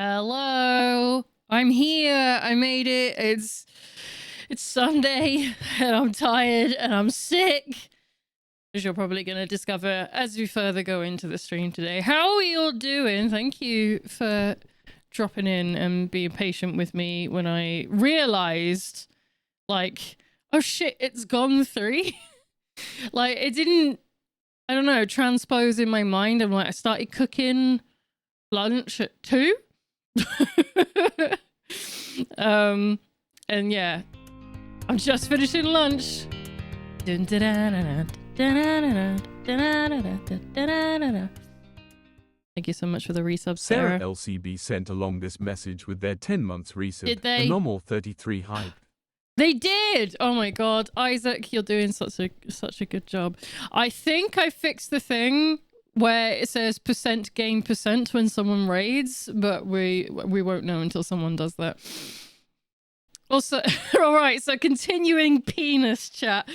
Hello, I'm here. I made it. It's Sunday, and I'm tired, and I'm sick. As you're probably going to discover as we further go into the stream today. How are you all doing? Thank you for dropping in and being patient with me when I realized, like, oh shit, it's gone 3. Like, it didn't, I don't know, transpose in my mind. I'm like, I started cooking lunch at 2. And yeah, I'm just finishing lunch. Thank you so much for the resub, Sarah Sarah. LCB sent along this message with their 10 months resub. Did they? Normal 33 hype. They did. Oh my god, Isaac, you're doing such a good job. I think I fixed the thing where it says %gain % when someone raids, but we won't know until someone does that. Also, all right, so continuing penis chat.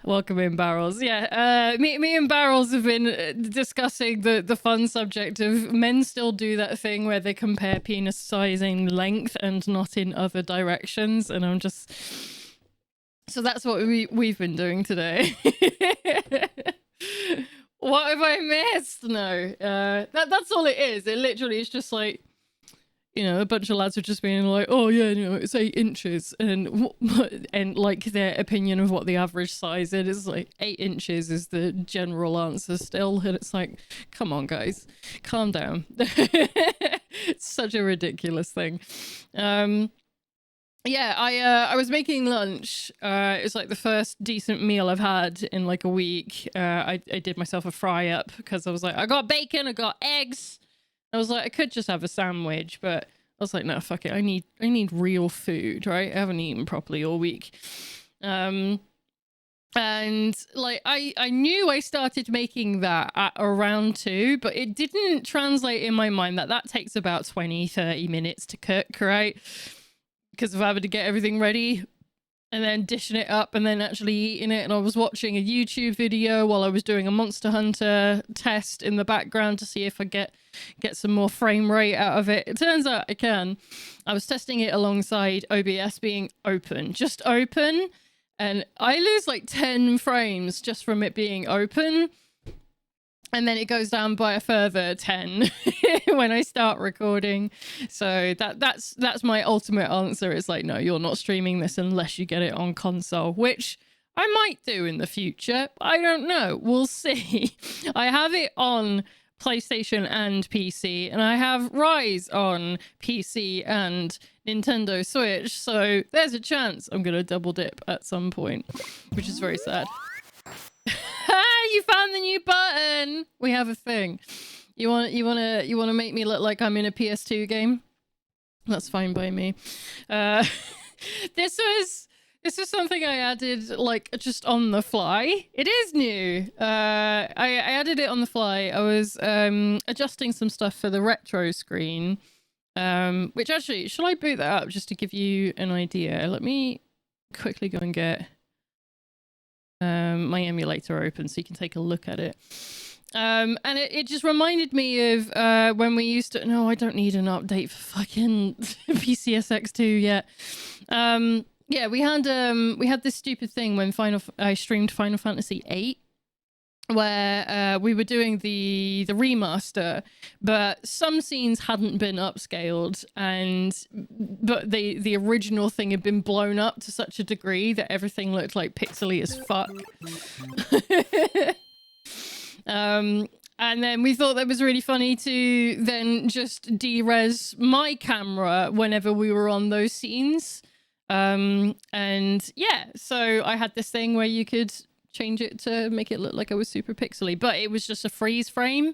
Welcome in, Barrels. Yeah, me and Barrels have been discussing the fun subject of men still do that thing where they compare penis size in length and not in other directions, and I'm just... So that's what we've been doing today. What have I missed? No, that's all it is. It literally is just like, you know, a bunch of lads are just being like, oh yeah, you know, it's 8 inches, and like their opinion of what the average size is like 8 inches is the general answer still, and it's like, come on guys, calm down. It's such a ridiculous thing. Yeah, I was making lunch. It's like the first decent meal I've had in like a week. I did myself a fry up because I was like, I got bacon, I got eggs. I was like, I could just have a sandwich, but I was like, no, fuck it. I need real food, right? I haven't eaten properly all week. And like I knew I started making that at around 2, but it didn't translate in my mind that takes about 20-30 minutes to cook, right? Because of having to get everything ready and then dishing it up and then actually eating it. And I was watching a YouTube video while I was doing a Monster Hunter test in the background to see if I get some more frame rate out of it. It turns out I can. I was testing it alongside OBS being open, just open, and I lose like 10 frames just from it being open. And then it goes down by a further 10 when I start recording. So that's my ultimate answer. It's like, no, you're not streaming this unless you get it on console, which I might do in the future. I don't know. We'll see. I have it on PlayStation and PC, and I have Rise on PC and Nintendo Switch. So there's a chance I'm going to double dip at some point, which is very sad. You found the new button. We have a thing. You want to make me look like I'm in a PS2 game? That's fine by me. This was something I added like just on the fly. It is new. I added it on the fly. I was adjusting some stuff for the retro screen. Which actually, shall I boot that up just to give you an idea? Let me quickly go and get my emulator open so you can take a look at it. And it just reminded me of when we used to... No, I don't need an update for fucking PCSX2 yet. Yeah, we had this stupid thing when I streamed Final Fantasy VIII, where we were doing the remaster, but some scenes hadn't been upscaled, but the original thing had been blown up to such a degree that everything looked like pixely as fuck. And then we thought that was really funny to then just de-res my camera whenever we were on those scenes. And yeah, so I had this thing where you could change it to make it look like it was super pixely, but it was just a freeze frame.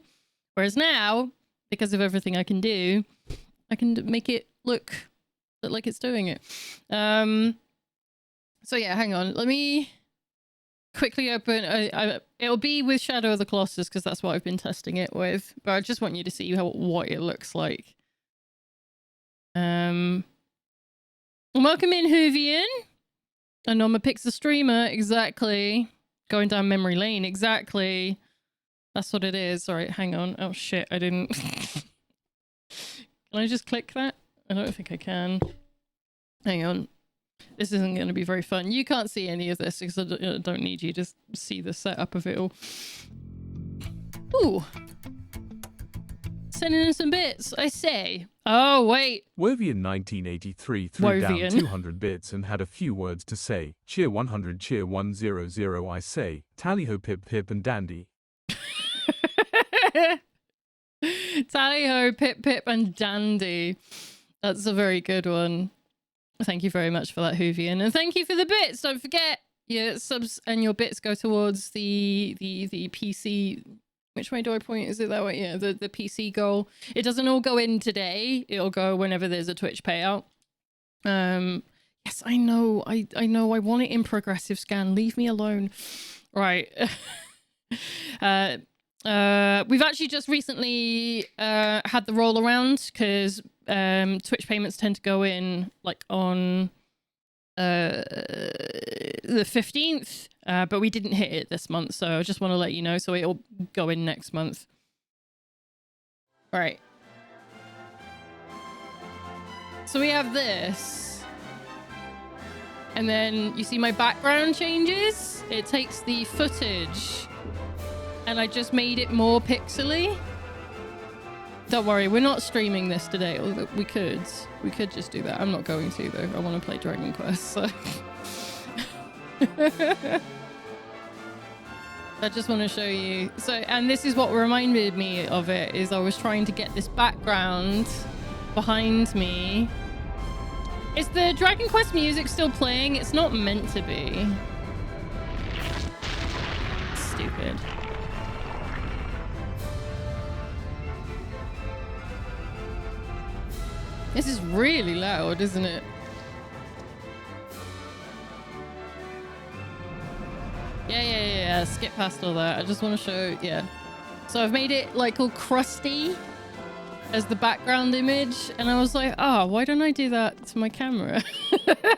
Whereas now, because of everything I can do, I can make it look like it's doing it. So yeah, hang on. Let me quickly open. It'll be with Shadow of the Colossus because that's what I've been testing it with. But I just want you to see what it looks like. Welcome in, Hoovian. And I'm a Pixel streamer, exactly. Going down memory lane, exactly. That's what it is. All right, hang on. Oh shit, I didn't. Can I just click that? I don't think I can. Hang on. This isn't going to be very fun. You can't see any of this because I don't need you to see the setup of it all. Ooh. Sending in some bits, I say. Oh, wait. Wovian 1983 threw down Wovian. 200 bits and had a few words to say. Cheer 100, cheer 100, I say. Tally ho, pip, pip, and dandy. Tally ho, pip, pip, and dandy. That's a very good one. Thank you very much for that, Hoovian. And thank you for the bits. Don't forget, your subs and your bits go towards the PC. Which way do I point? Is it that way? Yeah, the PC goal. It doesn't all go in today. It'll go whenever there's a Twitch payout. Yes, I know. I know. I want it in progressive scan. Leave me alone. Right. We've actually just recently had the roll around because Twitch payments tend to go in like on the 15th, but we didn't hit it this month, so I just want to let you know, so it'll go in next month. All right. So we have this, and then you see my background changes. It takes the footage and I just made it more pixely. Don't worry, we're not streaming this today. We could just do that. I'm not going to though. I want to play Dragon Quest, so. I just want to show you. So, and this is what reminded me of it, is I was trying to get this background behind me. Is the Dragon Quest music still playing? It's not meant to be. Stupid. This is really loud, isn't it? Yeah. Skip past all that. I just want to show, yeah. So I've made it like all crusty as the background image, and I was like, oh, why don't I do that to my camera?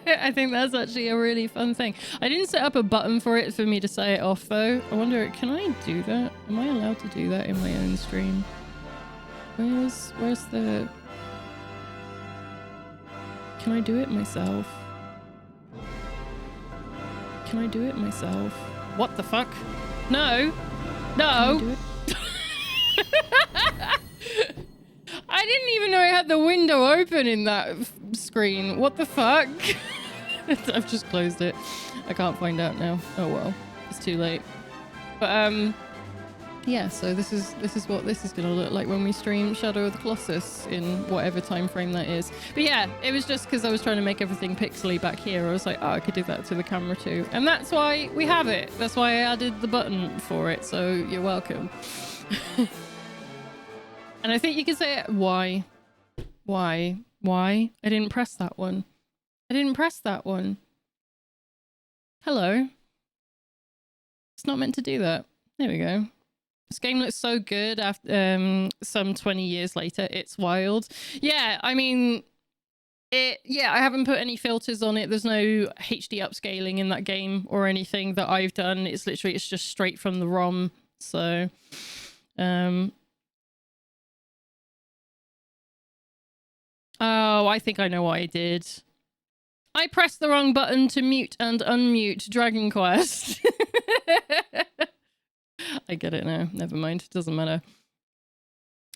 I think that's actually a really fun thing. I didn't set up a button for it for me to say it off though. I wonder, can I do that? Am I allowed to do that in my own stream? Where's the... Can I do it myself? Can I do it myself? What the fuck? No! No! Can I do it? I didn't even know I had the window open in that screen. What the fuck? I've just closed it. I can't find out now. Oh well. It's too late. But yeah, so this is what this is gonna look like when we stream Shadow of the Colossus in whatever time frame that is. But yeah, it was just because I was trying to make everything pixely back here. I was like, oh, I could do that to the camera too. And that's why we have it. That's why I added the button for it. So you're welcome. And I think you can say, why? I didn't press that one. Hello. It's not meant to do that. There we go. This game looks so good after some 20 years later. It's wild. Yeah, I mean, I haven't put any filters on it. There's no HD upscaling in that game or anything that I've done. It's just straight from the ROM. So, oh, I think I know what I did. I pressed the wrong button to mute and unmute Dragon Quest. I get it now. Never mind. It doesn't matter.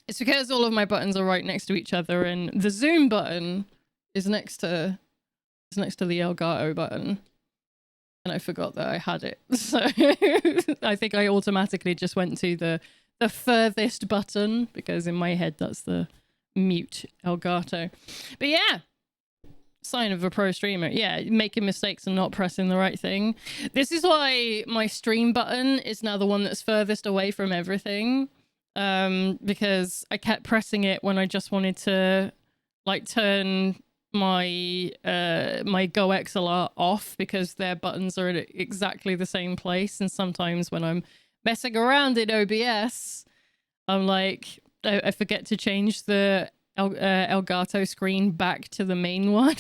It's because all of my buttons are right next to each other, and the zoom button is next to the Elgato button. And I forgot that I had it. So I think I automatically just went to the furthest button, because in my head that's the mute Elgato. But yeah. Sign of a pro streamer. Yeah, making mistakes and not pressing the right thing. This is why my stream button is now the one that's furthest away from everything, because I kept pressing it when I just wanted to like turn my my Go XLR off, because their buttons are at exactly the same place. And sometimes when I'm messing around in OBS, I'm like, I forget to change the Elgato screen back to the main one.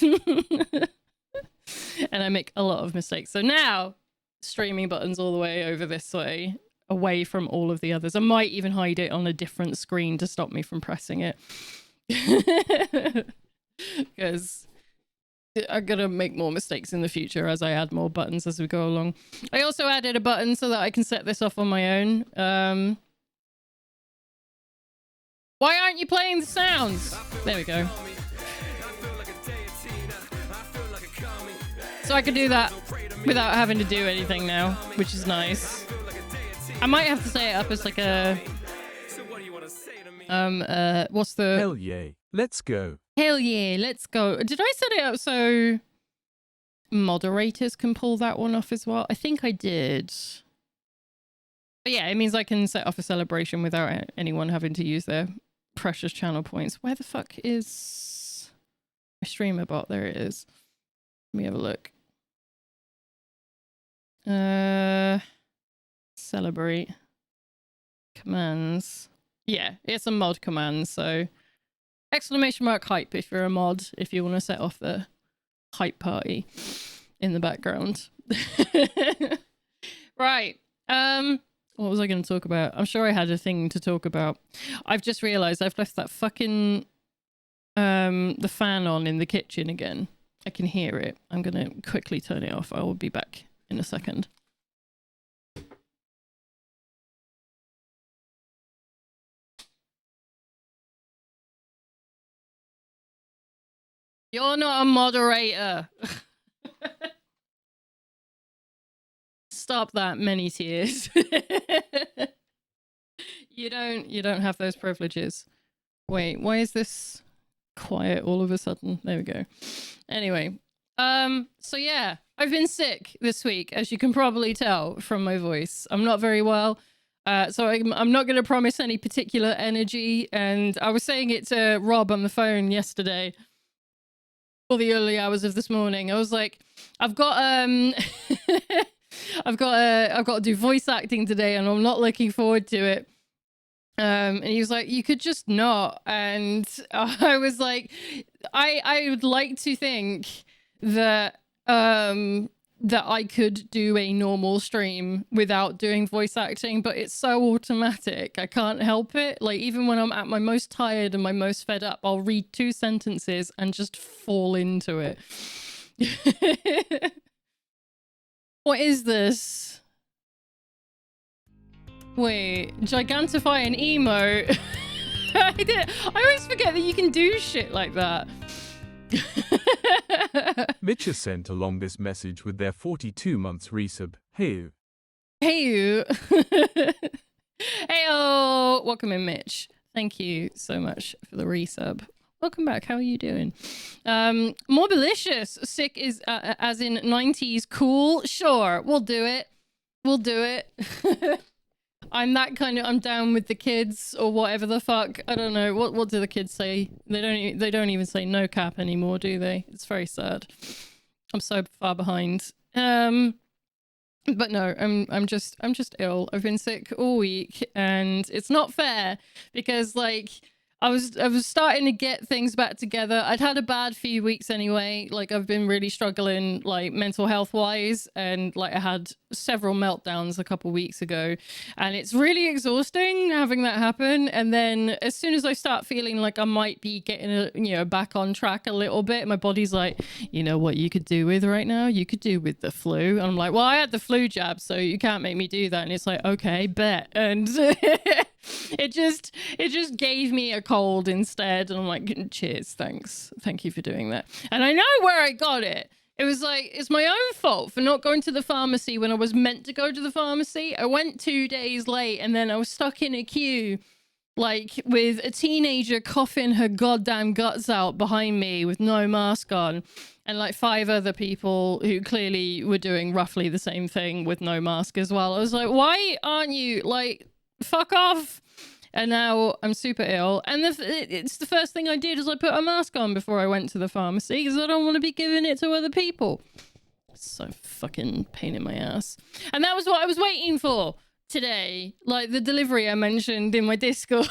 And I make a lot of mistakes. So now streaming buttons all the way over this way, away from all of the others. I might even hide it on a different screen to stop me from pressing it. Because I'm gonna make more mistakes in the future as I add more buttons as we go along. I also added a button so that I can set this off on my own. Why aren't you playing the sounds? There we go. So I can do that without having to do anything now, which is nice. I might have to set it up as like a what's the Hell yeah, let's go. Hell yeah, let's go. Did I set it up so moderators can pull that one off as well? I think I did. But yeah, it means I can set off a celebration without anyone having to use their precious channel points. Where the fuck is my streamer bot? There it is. Let me have a look. Celebrate. Commands. Yeah, it's a mod command, so exclamation mark hype if you're a mod, if you want to set off the hype party in the background. Right. What was I going to talk about? I'm sure I had a thing to talk about. I've just realized I've left that fucking the fan on in the kitchen again. I can hear it. I'm going to quickly turn it off. I will be back in a second. You're not a moderator. Stop that, many tears. You don't have those privileges. Wait, why is this quiet all of a sudden? There we go. Anyway, so yeah, I've been sick this week, as you can probably tell from my voice. I'm not very well. So I'm not going to promise any particular energy. And I was saying it to Rob on the phone yesterday, or the early hours of this morning. I was like, I've got I've got to do voice acting today, and I'm not looking forward to it. And he was like, you could just not. And I was like, I would like to think that that I could do a normal stream without doing voice acting, but it's so automatic. I can't help it. Like, even when I'm at my most tired and my most fed up, I'll read 2 sentences and just fall into it. What is this? Wait, gigantify an emote. I always forget that you can do shit like that. Mitcha sent along this message with their 42 months resub. Hey-oo. Hey-oo. Hey-oh. Welcome in, Mitch. Thank you so much for the resub. Welcome back. How are you doing? Mobilicious. Sick is as in 90s cool. Sure, we'll do it. We'll do it. I'm that kind of, I'm down with the kids or whatever the fuck. I don't know. What do the kids say? They don't even say no cap anymore, do they? It's very sad. I'm so far behind. But no, I'm just ill. I've been sick all week, and it's not fair because, like, I was starting to get things back together. I'd had a bad few weeks anyway. Like, I've been really struggling, like, mental health wise, and like I had several meltdowns a couple weeks ago, and it's really exhausting having that happen. And then as soon as I start feeling like I might be getting back on track a little bit, my body's like, you know what you could do with right now? You could do with the flu. And I'm like, well, I had the flu jab, so you can't make me do that. And it's like, okay, bet. And it just gave me a cold instead, and I'm like, cheers, thanks, thank you for doing that. And I know where I got it. It was like, it's my own fault for not going to the pharmacy when I was meant to go to the pharmacy. I went 2 days late, and then I was stuck in a queue, like, with a teenager coughing her goddamn guts out behind me with no mask on, and like 5 other people who clearly were doing roughly the same thing with no mask as well. I was like, why aren't you, like, fuck off? And now I'm super ill, and it's the first thing I did is I put a mask on before I went to the pharmacy because I don't want to be giving it to other people. So fucking pain in my ass. And that was what I was waiting for today, like the delivery I mentioned in my Discord,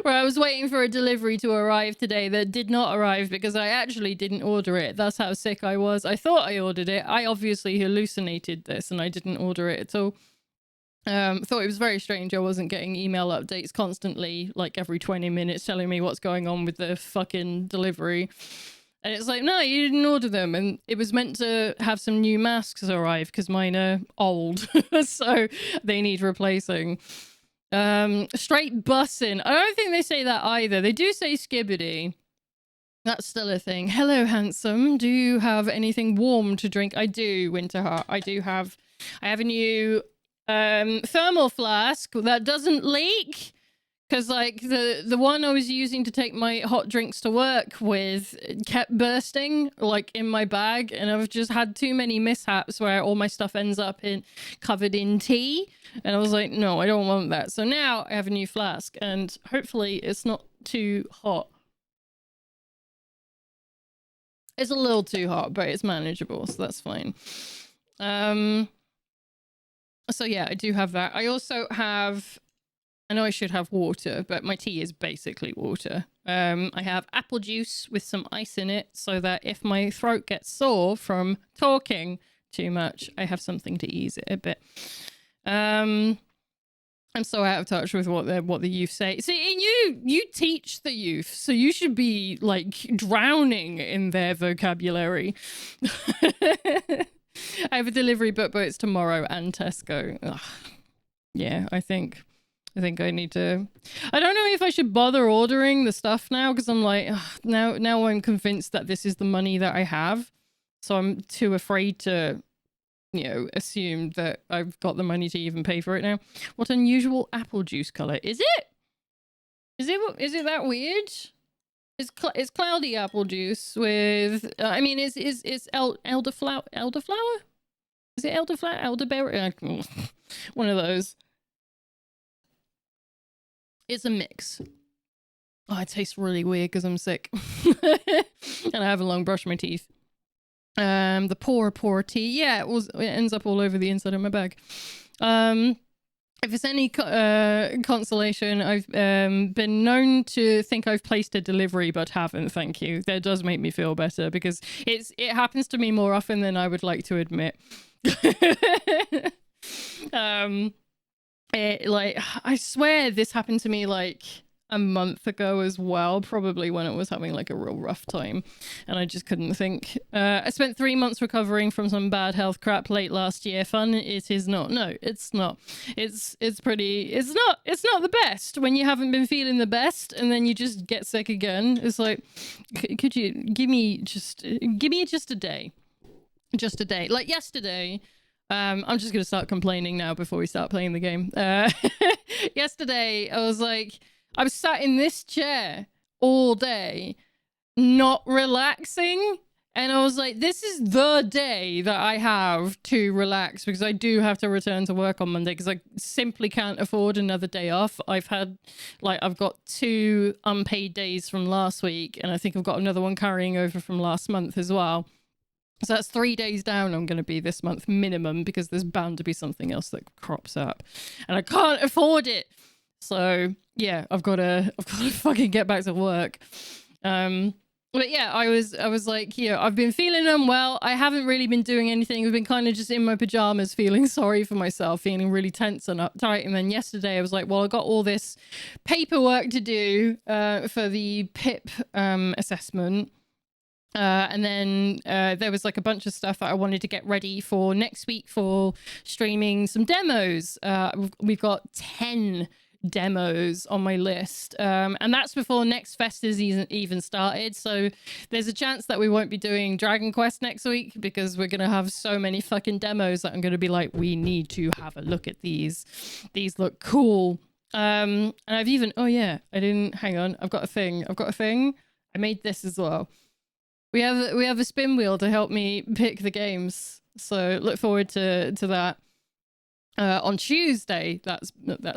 where I was waiting for a delivery to arrive today that did not arrive because I actually didn't order it. That's how sick I was. I thought I ordered it. I obviously hallucinated this, and I didn't order it at all. Thought it was very strange I wasn't getting email updates constantly, like every 20 minutes, telling me what's going on with the fucking delivery. And it's like, no, you didn't order them. And it was meant to have some new masks arrive because mine are old. So they need replacing. Straight bussing. I don't think they say that either. They do say skibbity. That's still a thing. Hello, handsome. Do you have anything warm to drink? I do, Winterheart. I have a new thermal flask that doesn't leak. Because, like, the one I was using to take my hot drinks to work with kept bursting, like, in my bag. And I've just had too many mishaps where all my stuff ends up covered in tea. And I was like, no, I don't want that. So now I have a new flask. And hopefully it's not too hot. It's a little too hot, but it's manageable. So that's fine. So, yeah, I do have that. I also have... I know I should have water, but my tea is basically water. I have apple juice with some ice in it so that if my throat gets sore from talking too much, I have something to ease it a bit. I'm so out of touch with what the youth say. See, you teach the youth, so you should be like drowning in their vocabulary. I have a delivery book, but it's tomorrow and Tesco. Ugh. Yeah, I think I need to... I don't know if I should bother ordering the stuff now, because I'm like, ugh, now I'm convinced that this is the money that I have. So I'm too afraid to, you know, assume that I've got the money to even pay for it now. What unusual apple juice color. Is it? Is it that weird? It's cloudy apple juice with... I mean, is elderflower? Is it elderflower? Elderberry? One of those. It's a mix. Oh, it tastes really weird because I'm sick. And I haven't long brushed my teeth. The poor tea. Yeah, it ends up all over the inside of my bag. If it's any consolation, I've been known to think I've placed a delivery, but haven't, thank you. That does make me feel better because it happens to me more often than I would like to admit. Like, I swear this happened to me like a month ago as well, probably when it was having like a real rough time and I just couldn't think. I spent 3 months recovering from some bad health crap late last year. Fun? It is not. No, it's not. It's not the best when you haven't been feeling the best and then you just get sick again. It's like, could you give me just a day? Just a day. Like yesterday, I'm just going to start complaining now before we start playing the game. Yesterday, I was sat in this chair all day, not relaxing. And I was like, this is the day that I have to relax because I do have to return to work on Monday because I simply can't afford another day off. I've got 2 unpaid days from last week, and I think I've got another one carrying over from last month as well. So that's 3 days down I'm going to be this month minimum because there's bound to be something else that crops up. And I can't afford it. So, yeah, I've got to fucking get back to work. But yeah, I was like, yeah, I've been feeling unwell. I haven't really been doing anything. I've been kind of just in my pajamas feeling sorry for myself, feeling really tense and uptight. And then yesterday I was like, well, I got all this paperwork to do for the PIP assessment. And then there was like a bunch of stuff that I wanted to get ready for next week for streaming some demos. We've got 10 demos on my list, and that's before next fest is even started, so there's a chance that we won't be doing Dragon Quest next week because we're gonna have so many fucking demos that I'm gonna be like, we need to have a look at these look cool. And I've even, oh yeah, I didn't, hang on, I've got a thing, I made this as well. We have a spin wheel to help me pick the games, so look forward to that. On Tuesday, that's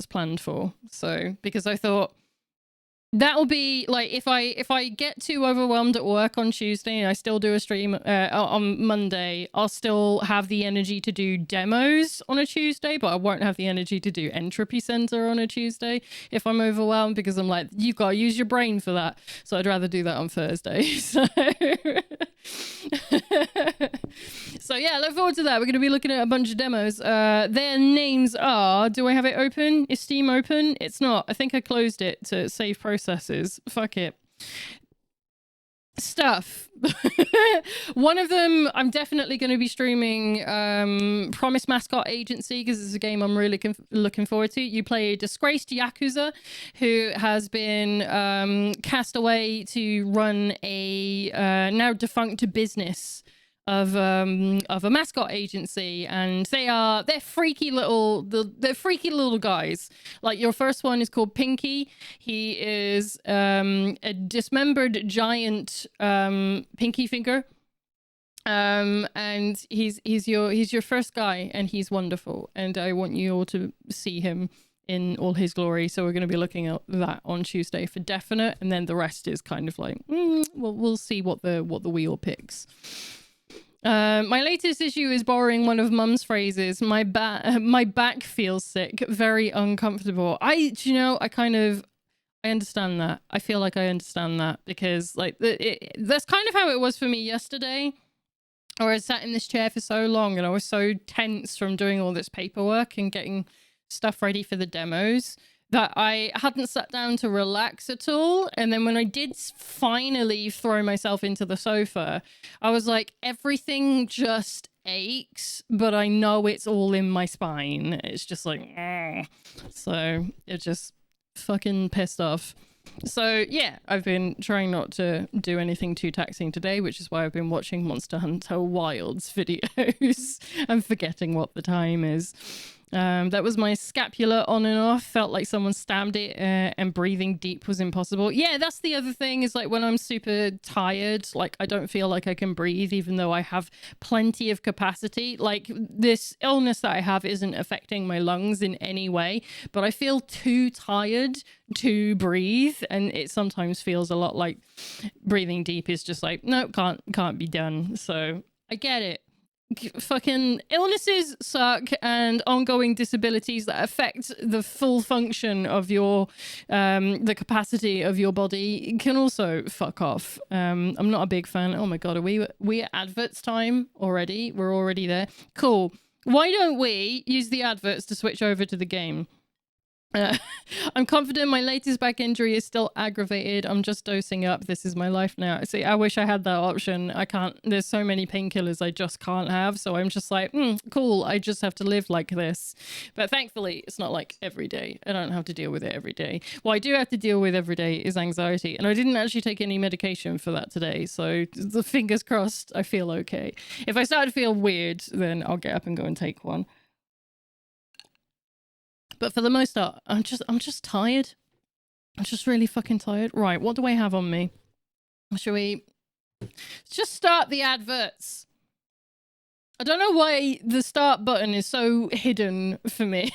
planned for. So because I thought that'll be like, if I get too overwhelmed at work on Tuesday and I still do a stream on Monday, I'll still have the energy to do demos on a Tuesday, but I won't have the energy to do Entropy Center on a Tuesday if I'm overwhelmed, because I'm like, you've got to use your brain for that. So I'd rather do that on Thursday. So So yeah, look forward to that. We're going to be looking at a bunch of demos. Their names are, do I have it open? Is Steam open? It's not. I think I closed it to save processes. Fuck it. Stuff. One of them, I'm definitely going to be streaming Promise Mascot Agency, because it's a game I'm really looking forward to. You play a disgraced Yakuza who has been cast away to run a now defunct business of a mascot agency, and they're freaky little guys. Like, your first one is called Pinky. He is a dismembered giant pinky finger, and he's your first guy, and he's wonderful, and I want you all to see him in all his glory. So we're going to be looking at that on Tuesday for definite, and then the rest is kind of like we'll see what the wheel picks. My latest issue is borrowing one of Mum's phrases. My back feels sick, very uncomfortable. I understand that. I feel like I understand that, because like that's kind of how it was for me yesterday. Or I sat in this chair for so long and I was so tense from doing all this paperwork and getting stuff ready for the demos that I hadn't sat down to relax at all. And then when I did finally throw myself into the sofa, I was like, everything just aches, but I know it's all in my spine. It's just like, so it just fucking pissed off. So yeah, I've been trying not to do anything too taxing today, which is why I've been watching Monster Hunter Wilds videos and forgetting what the time is. That was my scapula on and off. Felt like someone stabbed it, and breathing deep was impossible. Yeah, that's the other thing, is like when I'm super tired, like I don't feel like I can breathe, even though I have plenty of capacity. Like, this illness that I have isn't affecting my lungs in any way, but I feel too tired to breathe, and it sometimes feels a lot like breathing deep is just like, no, can't be done. So I get it. Fucking illnesses suck, and ongoing disabilities that affect the full function of your the capacity of your body can also fuck off. I'm not a big fan. Oh my god, are we at adverts time already? We're already there. Cool. Why don't we use the adverts to switch over to the game? I'm confident my latest back injury is still aggravated. I'm just dosing up. This is my life now. See, I wish I had that option. I can't. There's so many painkillers I just can't have. So I'm just like, cool. I just have to live like this. But thankfully, it's not like every day. I don't have to deal with it every day. What I do have to deal with every day is anxiety. And I didn't actually take any medication for that today. So the fingers crossed, I feel okay. If I start to feel weird, then I'll get up and go and take one. But for the most part, I'm just tired. I'm just really fucking tired. Right, what do I have on me? Shall we just start the adverts? I don't know why the start button is so hidden for me.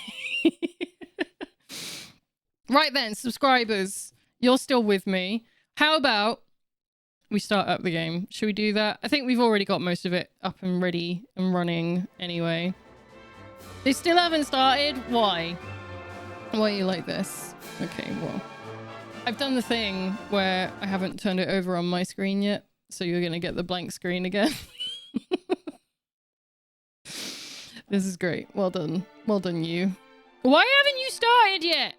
Right then, subscribers, you're still with me. How about we start up the game? Should we do that? I think we've already got most of it up and ready and running anyway. They still haven't started? Why? Why are you like this? Okay, well, I've done the thing where I haven't turned it over on my screen yet, so you're gonna get the blank screen again. This is great. Well done. Well done, you. Why haven't you started yet?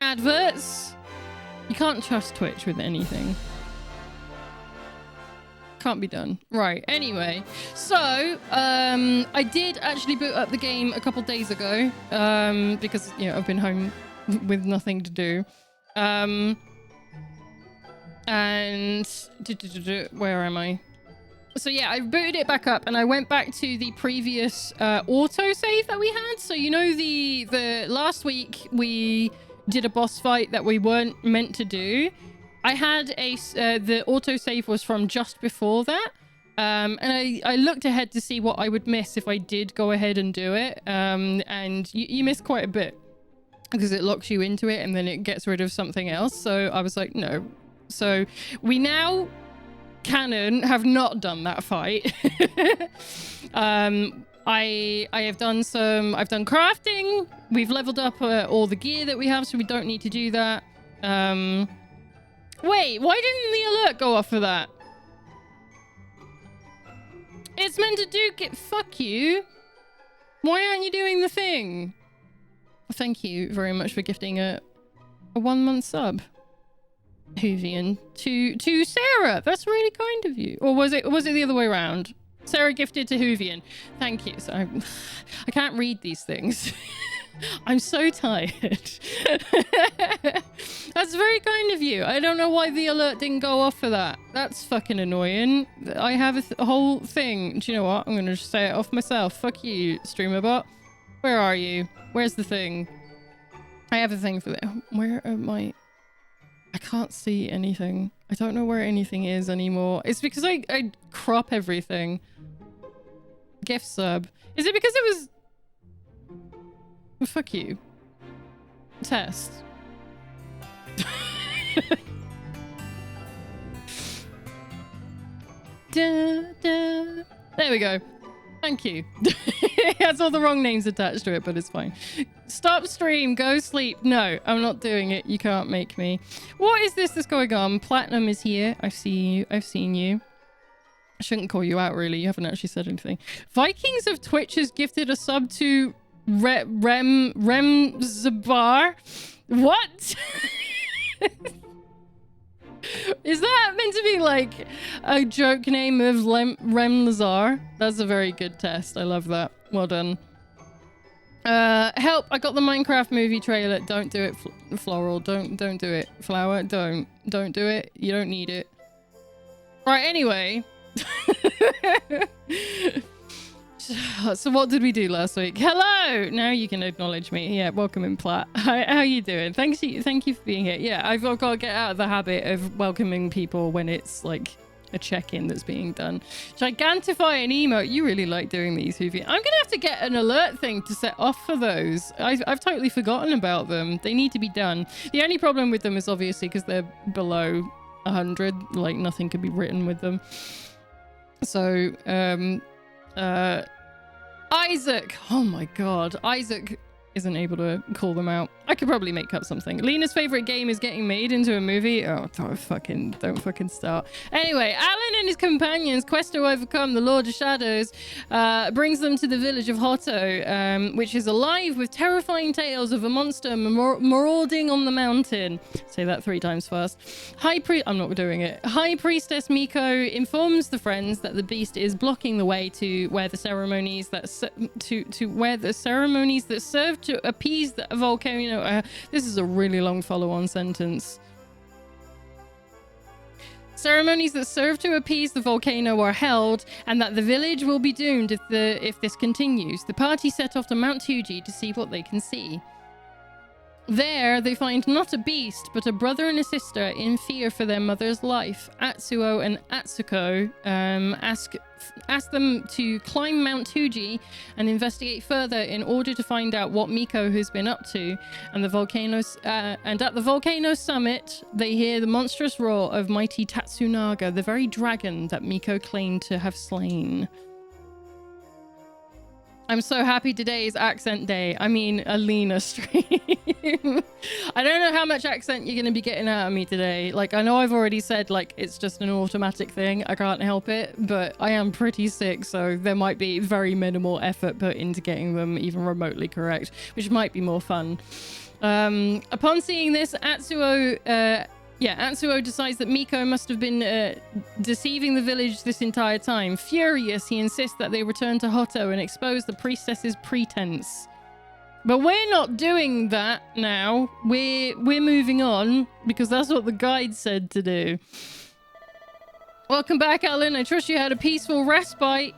Adverts? You can't trust Twitch with anything. Can't be done. Right, anyway. So, I did actually boot up the game a couple days ago, because, you know, I've been home with nothing to do. And... where am I? So yeah, I booted it back up and I went back to the previous autosave that we had. So, you know, the last week we did a boss fight that we weren't meant to do. I had the autosave was from just before that. And I looked ahead to see what I would miss if I did go ahead and do it. And you miss quite a bit because it locks you into it and then it gets rid of something else. So I was like, no. So we now, canon, have not done that fight. I have done I've done crafting. We've leveled up all the gear that we have, so we don't need to do that. Wait, why didn't the alert go off for that? it's meant to do. Fuck you. Why aren't you doing the thing? Thank you very much for gifting a 1 month sub, Hoovian, to Sarah. That's really kind of you. Or was it the other way around? Sarah gifted to Hoovian. Thank you. So I can't read these things. I'm so tired. That's very kind of you. I don't know why the alert didn't go off for that. That's fucking annoying. I have a whole thing. Do you know what? I'm gonna just say it off myself. Fuck you, StreamerBot. Where are you? Where's the thing? I have a thing for that. Where am I? I can't see anything. I don't know where anything is anymore. It's because I crop everything. Gift sub. Is it because it was... Well, fuck you. Test. Da, da. There we go. Thank you. It has all the wrong names attached to it, but it's fine. Stop stream, go sleep. No, I'm not doing it. You can't make me. What is this that's going on? Platinum is here. I see you. I've seen you. I shouldn't call you out, really. You haven't actually said anything. Vikings of Twitch has gifted a sub to Rem Zabar. What? Is that meant to be like a joke name of Rem Lazar? That's a very good test. I love that. Well done. Help! I got the Minecraft movie trailer. Don't do it, Floral. Don't do it. Flower, don't do it. You don't need it. Right, anyway. So what did we do last week? Hello! Now you can acknowledge me. Yeah, welcome in, Platt. Hi, how you doing? Thank you for being here. Yeah, I've got to get out of the habit of welcoming people when it's like a check-in that's being done. Gigantify an emote. You really like doing these, Hoovy. I'm gonna have to get an alert thing to set off for those. I've totally forgotten about them. They need to be done. The only problem with them is obviously because they're below 100. Like, nothing could be written with them. So, Isaac! Oh my god. Isaac isn't able to call them out. I could probably make up something. Lena's favorite game is getting made into a movie. Oh, don't fucking start. Anyway, Alan and his companions quest to overcome the Lord of Shadows brings them to the village of Hotto, which is alive with terrifying tales of a monster marauding on the mountain. Say that 3 times fast. I'm not doing it. High Priestess Miko informs the friends that the beast is blocking the way to where the ceremonies that serve to appease the volcano. This is a really long follow-on sentence. Ceremonies that serve to appease the volcano are held, and that the village will be doomed if this continues. The party set off to Mount Fuji to see what they can see. There, they find not a beast, but a brother and a sister in fear for their mother's life. Atsuo and Atsuko ask them to climb Mount Fuji and investigate further in order to find out what Miko has been up to. And at the volcano summit, they hear the monstrous roar of mighty Tatsunaga, the very dragon that Miko claimed to have slain. I'm so happy today is accent day. I mean, Alina stream. I don't know how much accent you're going to be getting out of me today. Like, I know I've already said, like, it's just an automatic thing. I can't help it, but I am pretty sick, so there might be very minimal effort put into getting them even remotely correct, which might be more fun. Upon seeing this, Atsuo decides that Miko must have been deceiving the village this entire time. Furious, he insists that they return to Hotto and expose the priestess's pretense. But we're not doing that now. We're moving on, because that's what the guide said to do. Welcome back, Alan. I trust you had a peaceful respite.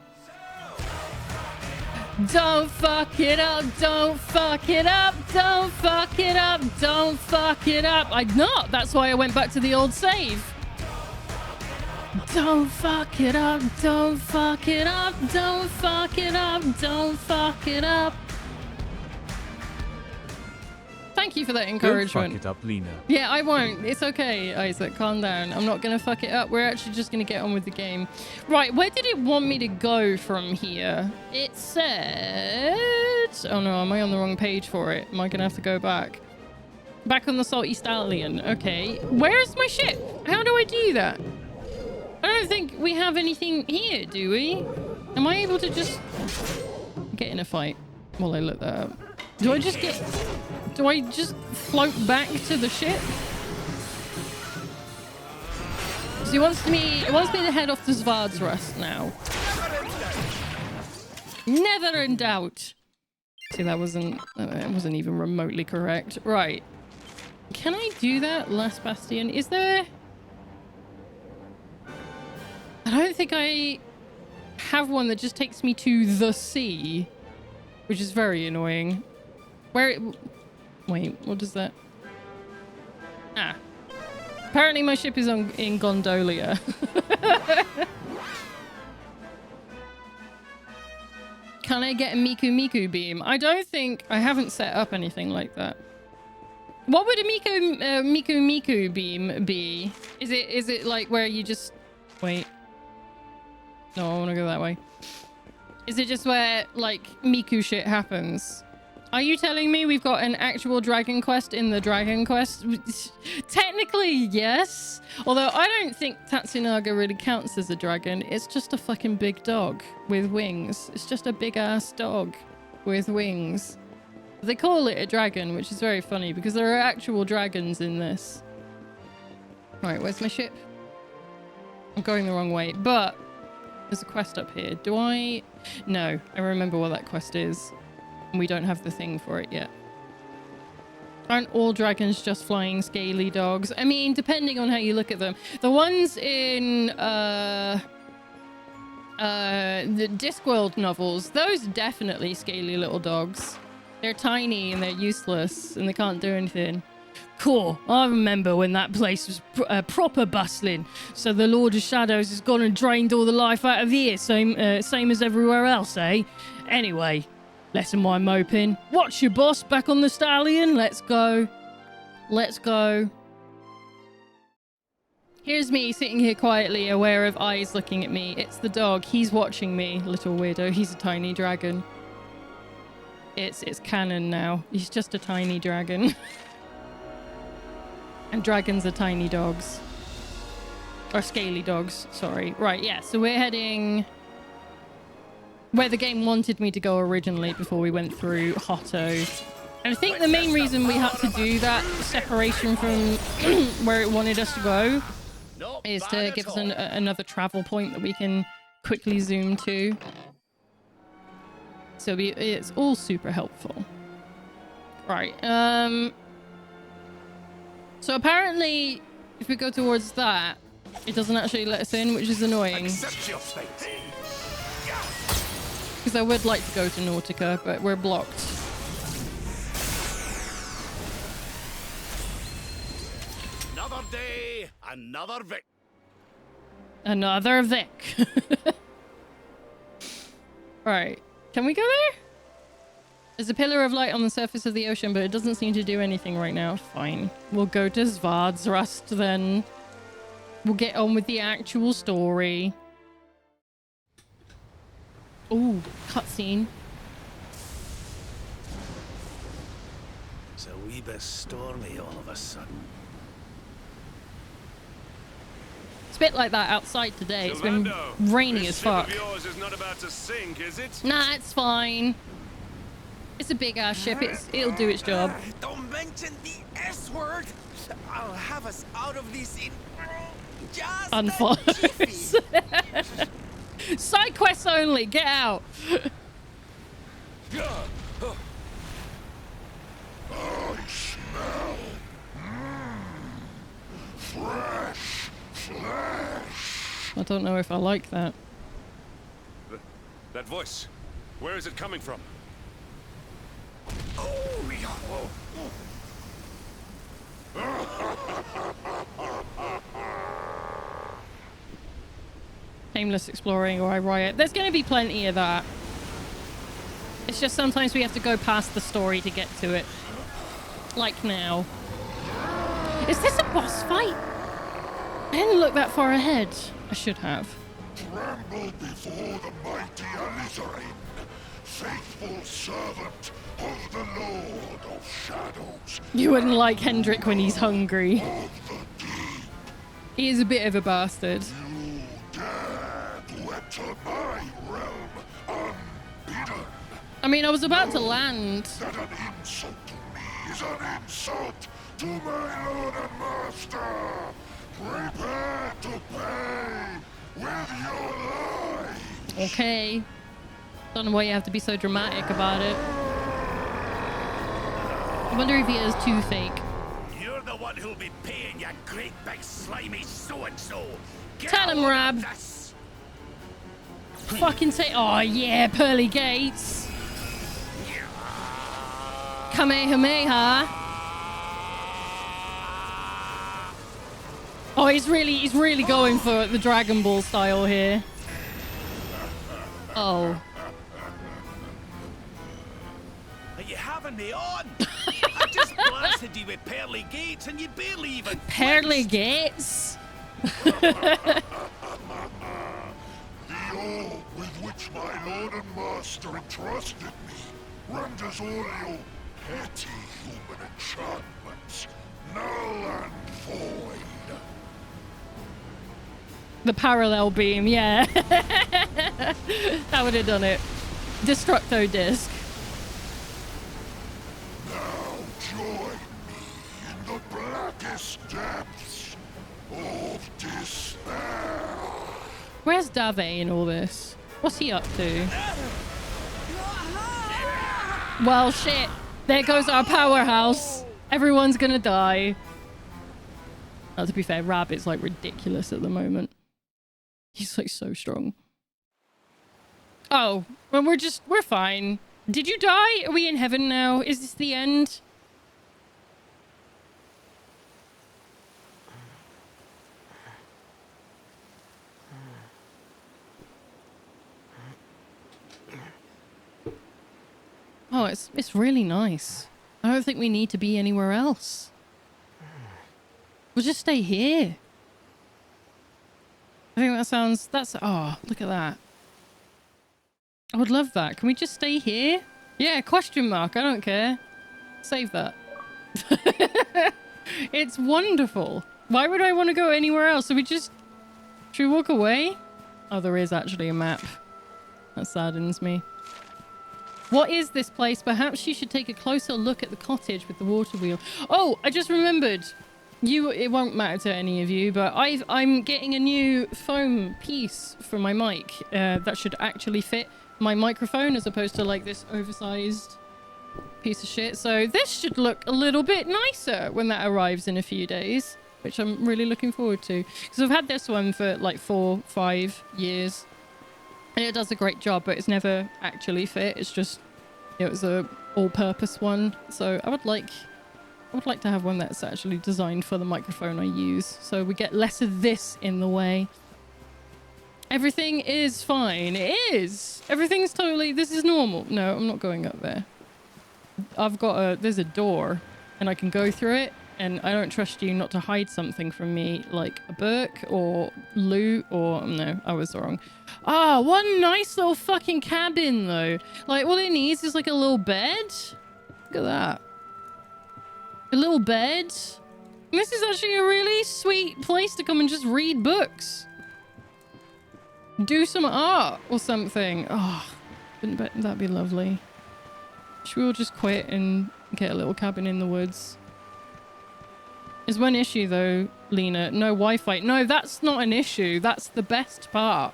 Don't fuck it up, don't fuck it up, don't fuck it up, don't fuck it up. I'm not. That's why I went back to the old save. Don't fuck it up, don't fuck it up, don't fuck it up, don't fuck it up. Thank you for that encouragement. Don't fuck it up, Lena. Yeah, I won't. It's okay, Isaac. Calm down. I'm not going to fuck it up. We're actually just going to get on with the game. Right, where did it want me to go from here? It said... Oh no, am I on the wrong page for it? Am I going to have to go back? Back on the Salty Stallion. Okay. Where's my ship? How do I do that? I don't think we have anything here, do we? Am I able to just get in a fight while I look that up? Do I just float back to the ship? So it wants me to head off to Svardsrust now. Never in doubt. See, that wasn't even remotely correct. Right. Can I do that? Last Bastion. Is there... I don't think I have one that just takes me to the sea, which is very annoying. Wait, what does that... Ah. Apparently my ship is in Gondolia. Can I get a Miku Miku beam? I don't think... I haven't set up anything like that. What would a Miku Miku beam be? Is it like where you just... Wait. No, I want to go that way. Is it just where, like, Miku shit happens? Are you telling me we've got an actual Dragon Quest in the Dragon Quest? Technically, yes. Although I don't think Tatsunaga really counts as a dragon. It's just a fucking big dog with wings. It's just a big-ass dog with wings. They call it a dragon, which is very funny because there are actual dragons in this. Right, where's my ship? I'm going the wrong way, but there's a quest up here. Do I... No, I remember what that quest is. We don't have the thing for it yet. Aren't all dragons just flying scaly dogs? I mean, depending on how you look at them. The ones in the Discworld novels, those are definitely scaly little dogs. They're tiny and they're useless and they can't do anything. Cool. I remember when that place was proper bustling. So the Lord of Shadows has gone and drained all the life out of here. Same as everywhere else, eh? Anyway, less of my moping. Watch your boss back on the stallion. Let's go. Let's go. Here's me sitting here quietly, aware of eyes looking at me. It's the dog. He's watching me, little weirdo. He's a tiny dragon. It's canon now. He's just a tiny dragon. And dragons are tiny dogs. Or scaly dogs, sorry. Right, yeah, so we're heading where the game wanted me to go originally before we went through Hotto. And I think the main reason we had to do that separation from where it wanted us to go is to give us another travel point that we can quickly zoom to. So it's all super helpful. Right, so apparently, if we go towards that, it doesn't actually let us in, which is annoying. Because I would like to go to Nautica, but we're blocked. Another day, another Vic. Another Vic. Right. Can we go there? There's a pillar of light on the surface of the ocean, but it doesn't seem to do anything right now. Fine. We'll go to Svardsrust then. We'll get on with the actual story. Ooh, cutscene. It's a wee bit stormy all of a sudden. It's a bit like that outside today. It's been rainy as fuck. This ship of yours is not about to sink, is it? Nah, it's fine. It's a big ass ship. It'll do its job. Don't mention the S word. I'll have us out of this in just Unfollows. Side quests only. Get out. I smell fresh flesh. I don't know if I like that. That voice, where is it coming from? Aimless exploring or I riot. There's going to be plenty of that. It's just sometimes we have to go past the story to get to it. Like now. Is this a boss fight? I didn't look that far ahead. I should have. Tremble before the mighty Alizarin, faithful servant of the Lord of Shadows. You wouldn't like Hendrik when he's hungry. He is a bit of a bastard. You dare to enter my realm unbidden. I mean, I was about to land. That an insult to me is an insult to my lord and master. Prepare to pay with your life. Okay. Don't know why you have to be so dramatic about it. I wonder if he is too fake. You're the one who'll be paying, you great big slimy so-and-so. Get Tell him, a load of Rab. this. Fucking say, oh yeah, pearly gates. Kamehameha. Oh, he's really going for the Dragon Ball style here. Oh. Are you having me on? I just blasted you with pearly gates and you barely even Pearly flinched. gates? The orb with which my lord and master entrusted me renders all your petty human enchantments null and void. The parallel beam, yeah. That would have done it. Destructo disc. Now join me in the blackest depths of despair. Where's Dave in all this? What's he up to? Well, shit. There goes our powerhouse. Everyone's gonna die. Oh, to be fair, Rabbit's like ridiculous at the moment. He's like so strong. Oh, well, we're fine. Did you die? Are we in heaven now? Is this the end? Oh, it's really nice. I don't think we need to be anywhere else. We'll just stay here. I think that's, oh, look at that. I would love that. Can we just stay here? Yeah, question mark. I don't care. Save that. It's wonderful. Why would I want to go anywhere else? Should we walk away? Oh, there is actually a map. That saddens me. What is this place? Perhaps you should take a closer look at the cottage with the water wheel. Oh, I just remembered. It won't matter to any of you, but I'm getting a new foam piece for my mic that should actually fit my microphone as opposed to like this oversized piece of shit. So this should look a little bit nicer when that arrives in a few days, which I'm really looking forward to. Because I've had this one for like 4-5 years. And it does a great job, but it's never actually fit. It's just, it was a all-purpose one. So I would like to have one that's actually designed for the microphone I use, so we get less of this in the way. Everything is fine. It is. Everything's totally, this is normal. No, I'm not going up there. There's a door and I can go through it, and I don't trust you not to hide something from me, like a book or loot or, no, I was wrong. Ah, one nice little fucking cabin though. Like all it needs is like a little bed. Look at that. A little bed. This is actually a really sweet place to come and just read books. Do some art or something. Oh, wouldn't that be lovely? Should we all just quit and get a little cabin in the woods? There's one issue though, Lena. No Wi-Fi. No, that's not an issue. That's the best part.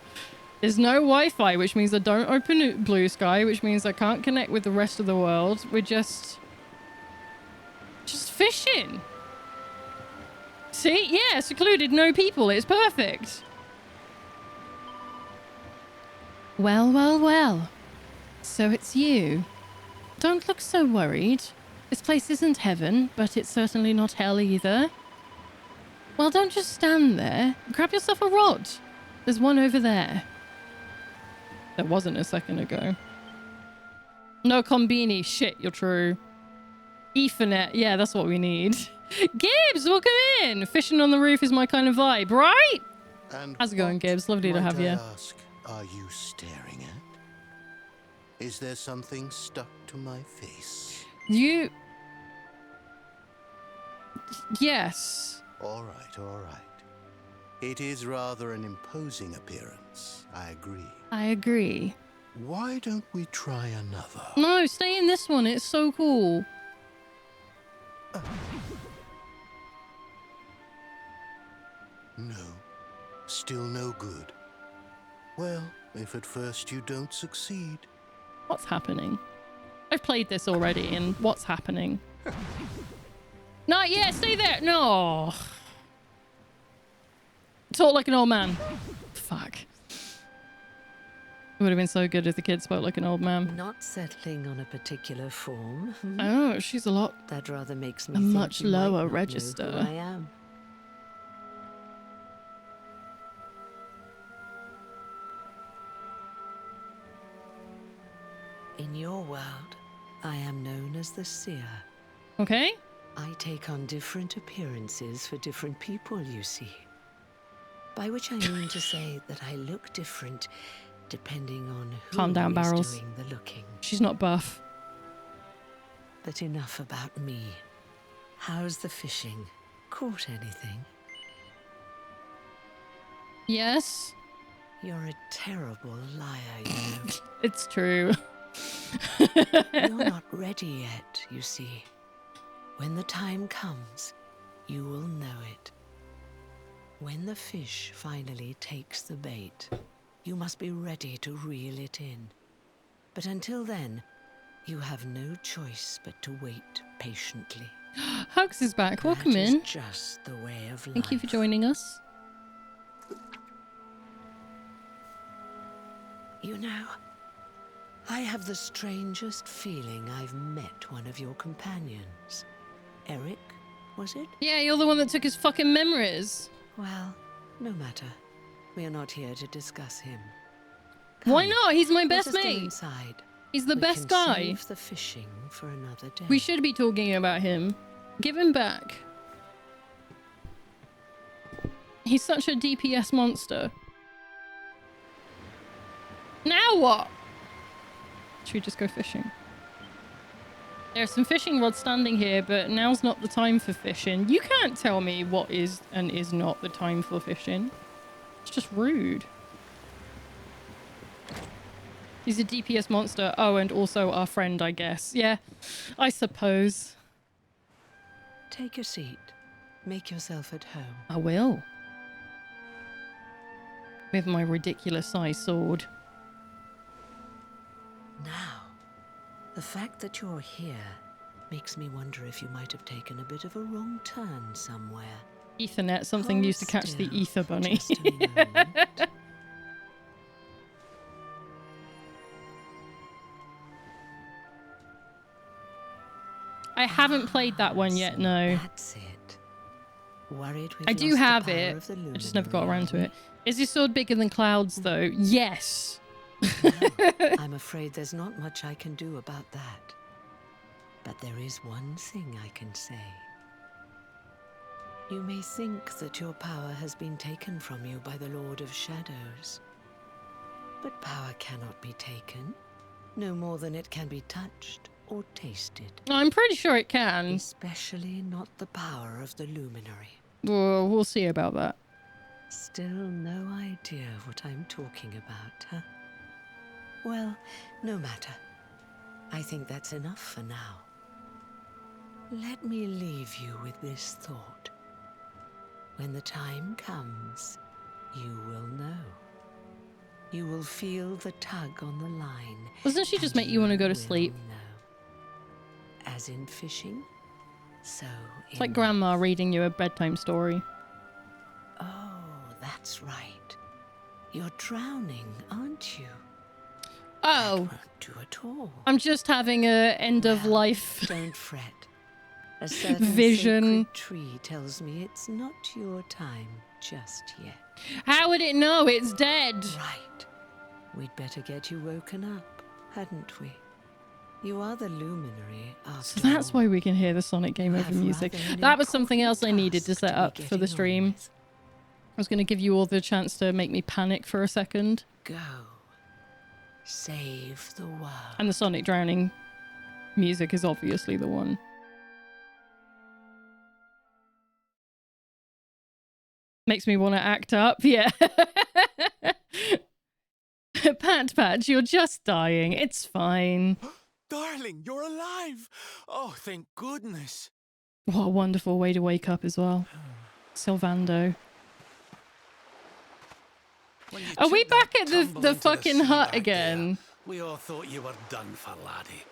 There's no Wi-Fi, which means I don't open Blue Sky, which means I can't connect with the rest of the world. We're just fishing. See? Yeah, secluded, no people. It's perfect. Well, well, well. So it's you. Don't look so worried. This place isn't heaven, but it's certainly not hell either. Well, don't just stand there. Grab yourself a rod. There's one over there. There wasn't a second ago. No combini. Shit, you're true. Ethernet. Yeah, that's what we need. Gibbs, welcome in. Fishing on the roof is my kind of vibe, right? And how's it going, what, Gibbs? Lovely to have might I you. Ask, are you staring at? Is there something stuck to my face? You... Yes. All right, all right. It is rather an imposing appearance, I agree. I agree. Why don't we try another? No, stay in this one. It's so cool. No, still no good. Well, if at first you don't succeed. What's happening? I've played this already, and what's happening? Not yet. Stay there. No. Talk like an old man. Fuck. It would have been so good if the kid spoke like an old man. Not settling on a particular form. Oh, she's a lot. That rather makes me A think much you might lower not know register. who I am. In your world, I am known as the Seer. Okay. I take on different appearances for different people, you see. By which I mean to say that I look different depending on who Calm down, is Barrels. doing the looking. She's not buff. But enough about me. How's the fishing? Caught anything? Yes. You're a terrible liar, you know. It's true. You're not ready yet, you see. When the time comes, you will know it. When the fish finally takes the bait, you must be ready to reel it in. But until then, you have no choice but to wait patiently. Hugs is back. Welcome That is in. just the way of life. Thank you for joining us. You know, I have the strangest feeling I've met one of your companions. Eric, was it? Yeah, you're the one that took his fucking memories. Well, no matter. We are not here to discuss him. Why Come, not? He's my let best us go mate. inside. He's the We best can guy. Save the fishing for another day. We should be talking about him. Give him back. He's such a DPS monster. Now what? Should we just go fishing? There's some fishing rods standing here, but now's not the time for fishing. You can't tell me what is and is not the time for fishing. It's just rude. He's a DPS monster. Oh, and also our friend, I guess. Yeah, I suppose. Take a seat. Make yourself at home. I will. With my ridiculous size sword. Now, the fact that you're here makes me wonder if you might have taken a bit of a wrong turn somewhere. Ethernet, something Hold used to catch the still ether for bunny. just a moment. I haven't played that one yet, So no. That's it. Worried we've I do lost the have power it. of the I just never got luminary, around to are it. Is your sword bigger than clouds, though? Yes. we? I'm afraid there's not much I can do about that. But there is one thing I can say. You may think that your power has been taken from you by the Lord of Shadows. But power cannot be taken, no more than it can be touched or tasted. I'm pretty sure it can. Especially not the power of the Luminary. Well, we'll see about that. Still no idea what I'm talking about, huh? Well, no matter. I think that's enough for now. Let me leave you with this thought. When the time comes, you will know. You will feel the tug on the line. Doesn't she just and make you want to go to will sleep? know. As in fishing, so It's like Grandma reading you a bedtime story. Oh, that's right. You're drowning, aren't you? Oh, That won't do at all. I'm just having a end of Well, life. Don't fret. A certain Vision. sacred tree tells me it's not your time just yet. How would it know it's dead? Right. We'd better get you woken up, hadn't we? You are the luminary after So that's all. why we can hear the Sonic Game You Over have music. rather an That was something else I important needed to task set be up for the getting on stream. with. I was going to give you all the chance to make me panic for a second. Go. Save the world. And the Sonic drowning music is obviously the one. Makes me want to act up. Yeah. Patch, you're just dying. It's fine. Darling, you're alive! Oh, thank goodness. What a wonderful way to wake up as well. Sylvando. When you Are we took that back at tumble the into fucking sea hut back again? there, we all thought you were done for, laddie.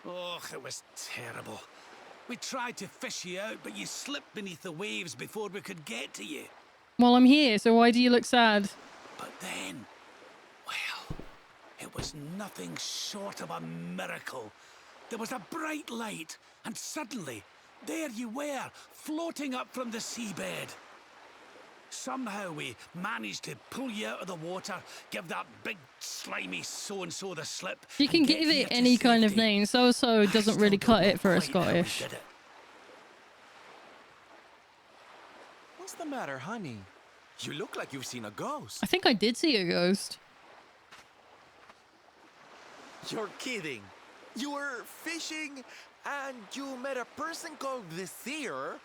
Oh, it was terrible. We tried to fish you out, but you slipped beneath the waves before we could get to you. Well, I'm here, so why do you look sad? But then, well, it was nothing short of a miracle. There was a bright light, and suddenly, there you were, floating up from the seabed. Somehow we managed to pull you out of the water, give that big slimy so-and-so the slip. You can and get give here it to any kind of safety. name. So-so I doesn't still really don't cut know it for a quite how we Scottish. did it. What's the matter, honey? You look like you've seen a ghost. I think I did see a ghost. You're kidding. You were fishing and you met a person called the Seer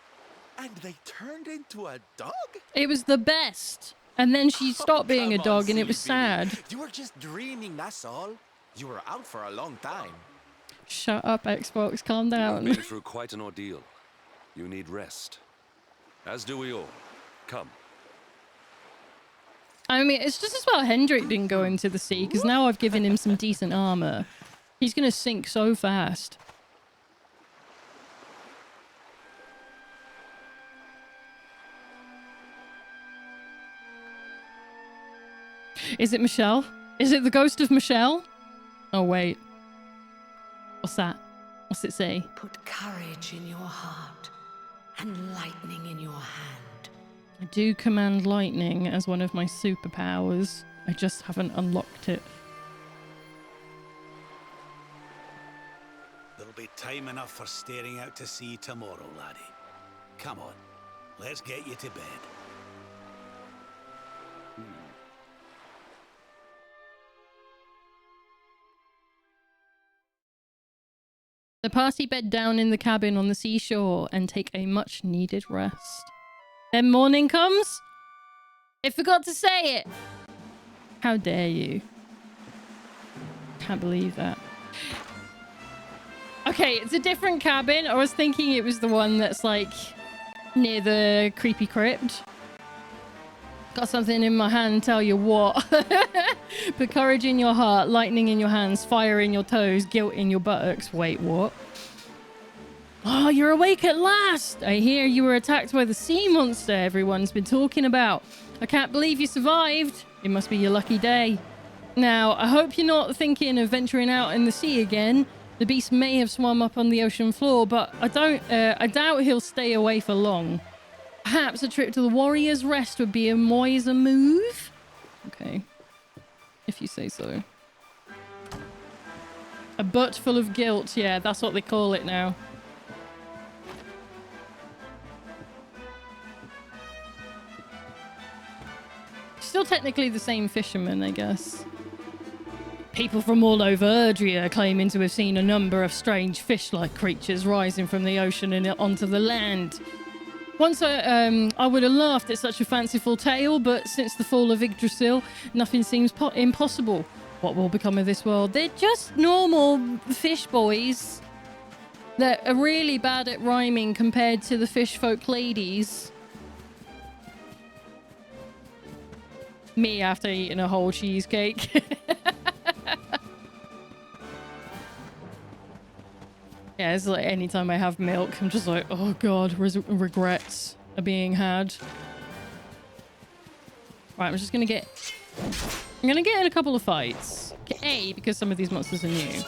and they turned into a dog? It was the best. And then she stopped being a Come on, dog and it was silly Billy. sad. You were just dreaming, that's all. You were out for a long time. Shut up, Xbox. Calm You've down. been through quite an ordeal. You need rest. As do we all. Come. I mean, it's just as well Hendrik didn't go into the sea, because now I've given him some decent armor. He's going to sink so fast. Is it Michelle? Is it the ghost of Michelle? Oh, wait. What's that? What's it say? Put courage in your heart and lightning in your hand. I do command lightning as one of my superpowers. I just haven't unlocked it. There'll be time enough for staring out to sea tomorrow, laddie. Come on, let's get you to bed. The party bed down in the cabin on the seashore and take a much needed rest. Then morning comes? I forgot to say it! How dare you? Can't believe that. Okay, it's a different cabin. I was thinking it was the one that's like near the creepy crypt. Got something in my hand, tell you what. Put courage in your heart, lightning in your hands, fire in your toes, guilt in your buttocks. Wait, what? Oh, you're awake at last! I hear you were attacked by the sea monster everyone's been talking about. I can't believe you survived. It must be your lucky day. Now, I hope you're not thinking of venturing out in the sea again. The beast may have swum up on the ocean floor, but I doubt he'll stay away for long. Perhaps a trip to the Warrior's Rest would be a wiser move? Okay. If you say so. A butt full of guilt. Yeah, that's what they call it now. Still technically the same fisherman, I guess. People from all over Erdrea claiming to have seen a number of strange fish-like creatures rising from the ocean and onto the land. Once I would have laughed at such a fanciful tale, but since the fall of Yggdrasil, nothing seems impossible. What will become of this world? They're just normal fish boys that are really bad at rhyming compared to the fish folk ladies. Me after eating a whole cheesecake. Yeah, it's like anytime I have milk, I'm just like, oh god, regrets are being had. Right, I'm gonna get in a couple of fights. A, because some of these monsters are new.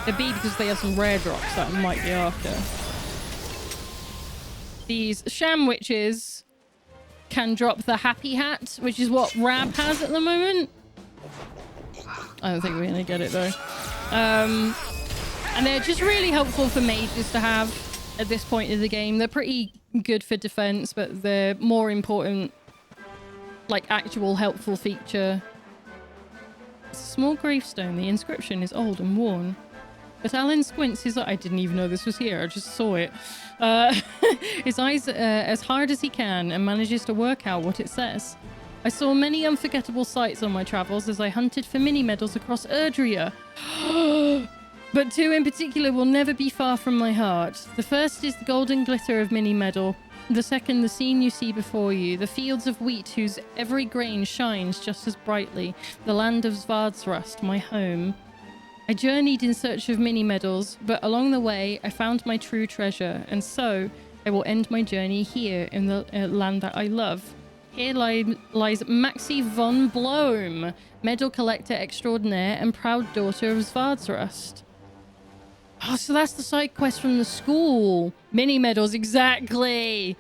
But B, because they have some rare drops that I might be after. These sham witches can drop the happy hat, which is what Rab has at the moment. I don't think we're gonna get it though. And they're just really helpful for mages to have at this point in the game. They're pretty good for defense, but they're more important, like actual helpful feature. It's a small gravestone. The inscription is old and worn. But Alan squints his I didn't even know this was here. I just saw it. His eyes as hard as he can and manages to work out what it says. I saw many unforgettable sights on my travels as I hunted for mini medals across Erdrea. But two in particular will never be far from my heart. The first is the golden glitter of Mini Medal. The second, the scene you see before you, the fields of wheat whose every grain shines just as brightly, the land of Svardsrust, my home. I journeyed in search of mini medals, but along the way I found my true treasure, and so I will end my journey here in the land that I love. Here lies Maxie von Blom, medal collector extraordinaire and proud daughter of Svardsrust. Oh, so that's the side quest from the school. Mini medals, exactly.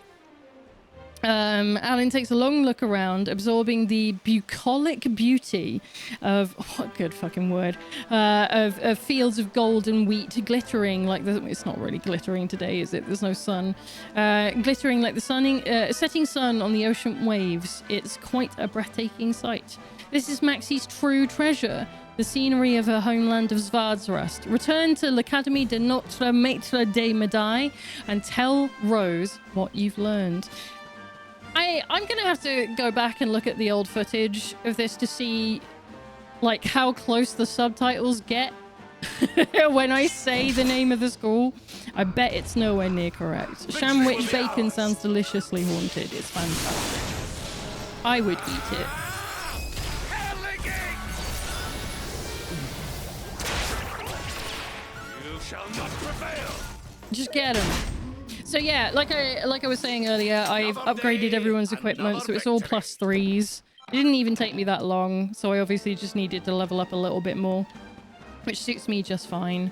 Alan takes a long look around, absorbing the bucolic beauty of what good fucking word of fields of gold and wheat glittering like the. It's not really glittering today, is it? There's no sun. Glittering like the setting sun on the ocean waves. It's quite a breathtaking sight. This is Maxie's true treasure. The scenery of her homeland of Svardsrust. Return to l'Académie de Notre Maître des Médailles and tell Rose what you've learned. I'm gonna have to go back and look at the old footage of this to see like how close the subtitles get when I say the name of the school. I bet it's nowhere near correct. Shamwich bacon sounds deliciously haunted. It's fantastic. I would eat it. Shall not prevail. Just get him. So yeah, like I was saying earlier, I've upgraded everyone's equipment, so it's all +3s. It didn't even take me that long, so I obviously just needed to level up a little bit more, which suits me just fine.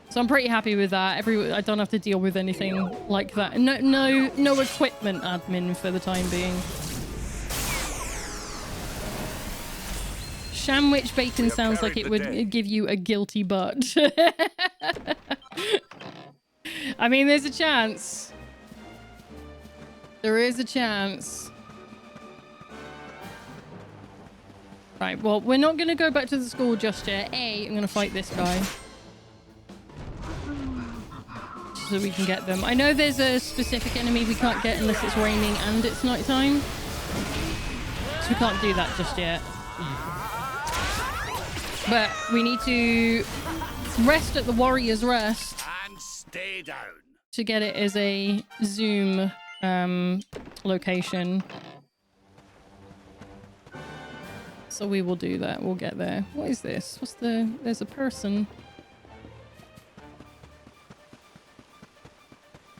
So I'm pretty happy with that. I don't have to deal with anything like that. No equipment admin for the time being. Shamwich bacon sounds like it would give you a guilty butt. I mean, there's a chance. There is a chance. Right, well, we're not going to go back to the school just yet. I'm going to fight this guy. So we can get them. I know there's a specific enemy we can't get unless it's raining and it's nighttime. So we can't do that just yet. But we need to rest at the Warrior's Rest And stay down. to get it as a Zoom location. So we will do that. We'll get there. What is this? There's a person.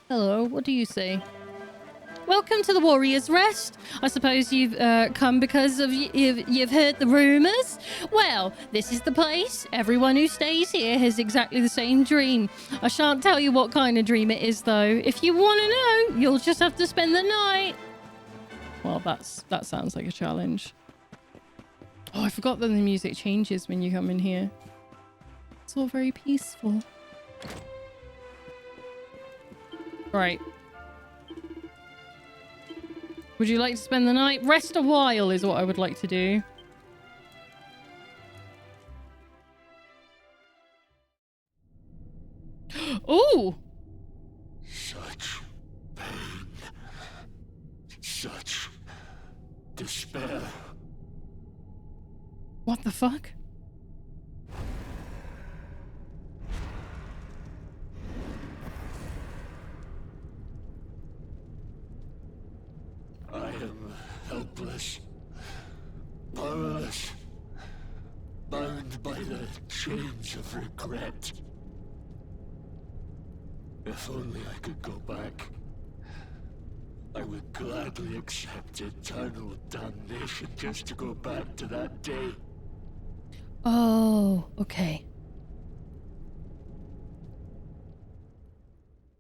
Hello, what do you say? Welcome to the Warrior's Rest. I suppose you've come because of you've heard the rumors? Well, this is the place. Everyone who stays here has exactly the same dream. I shan't tell you what kind of dream it is, though. If you want to know, you'll just have to spend the night. Well, that sounds like a challenge. Oh, I forgot that the music changes when you come in here. It's all very peaceful. Right. Would you like to spend the night? Rest a while is what I would like to do. Ooh! Such pain. Such despair. What the fuck? I am helpless, powerless, bound by the chains of regret. If only I could go back, I would gladly accept eternal damnation just to go back to that day. Oh, okay.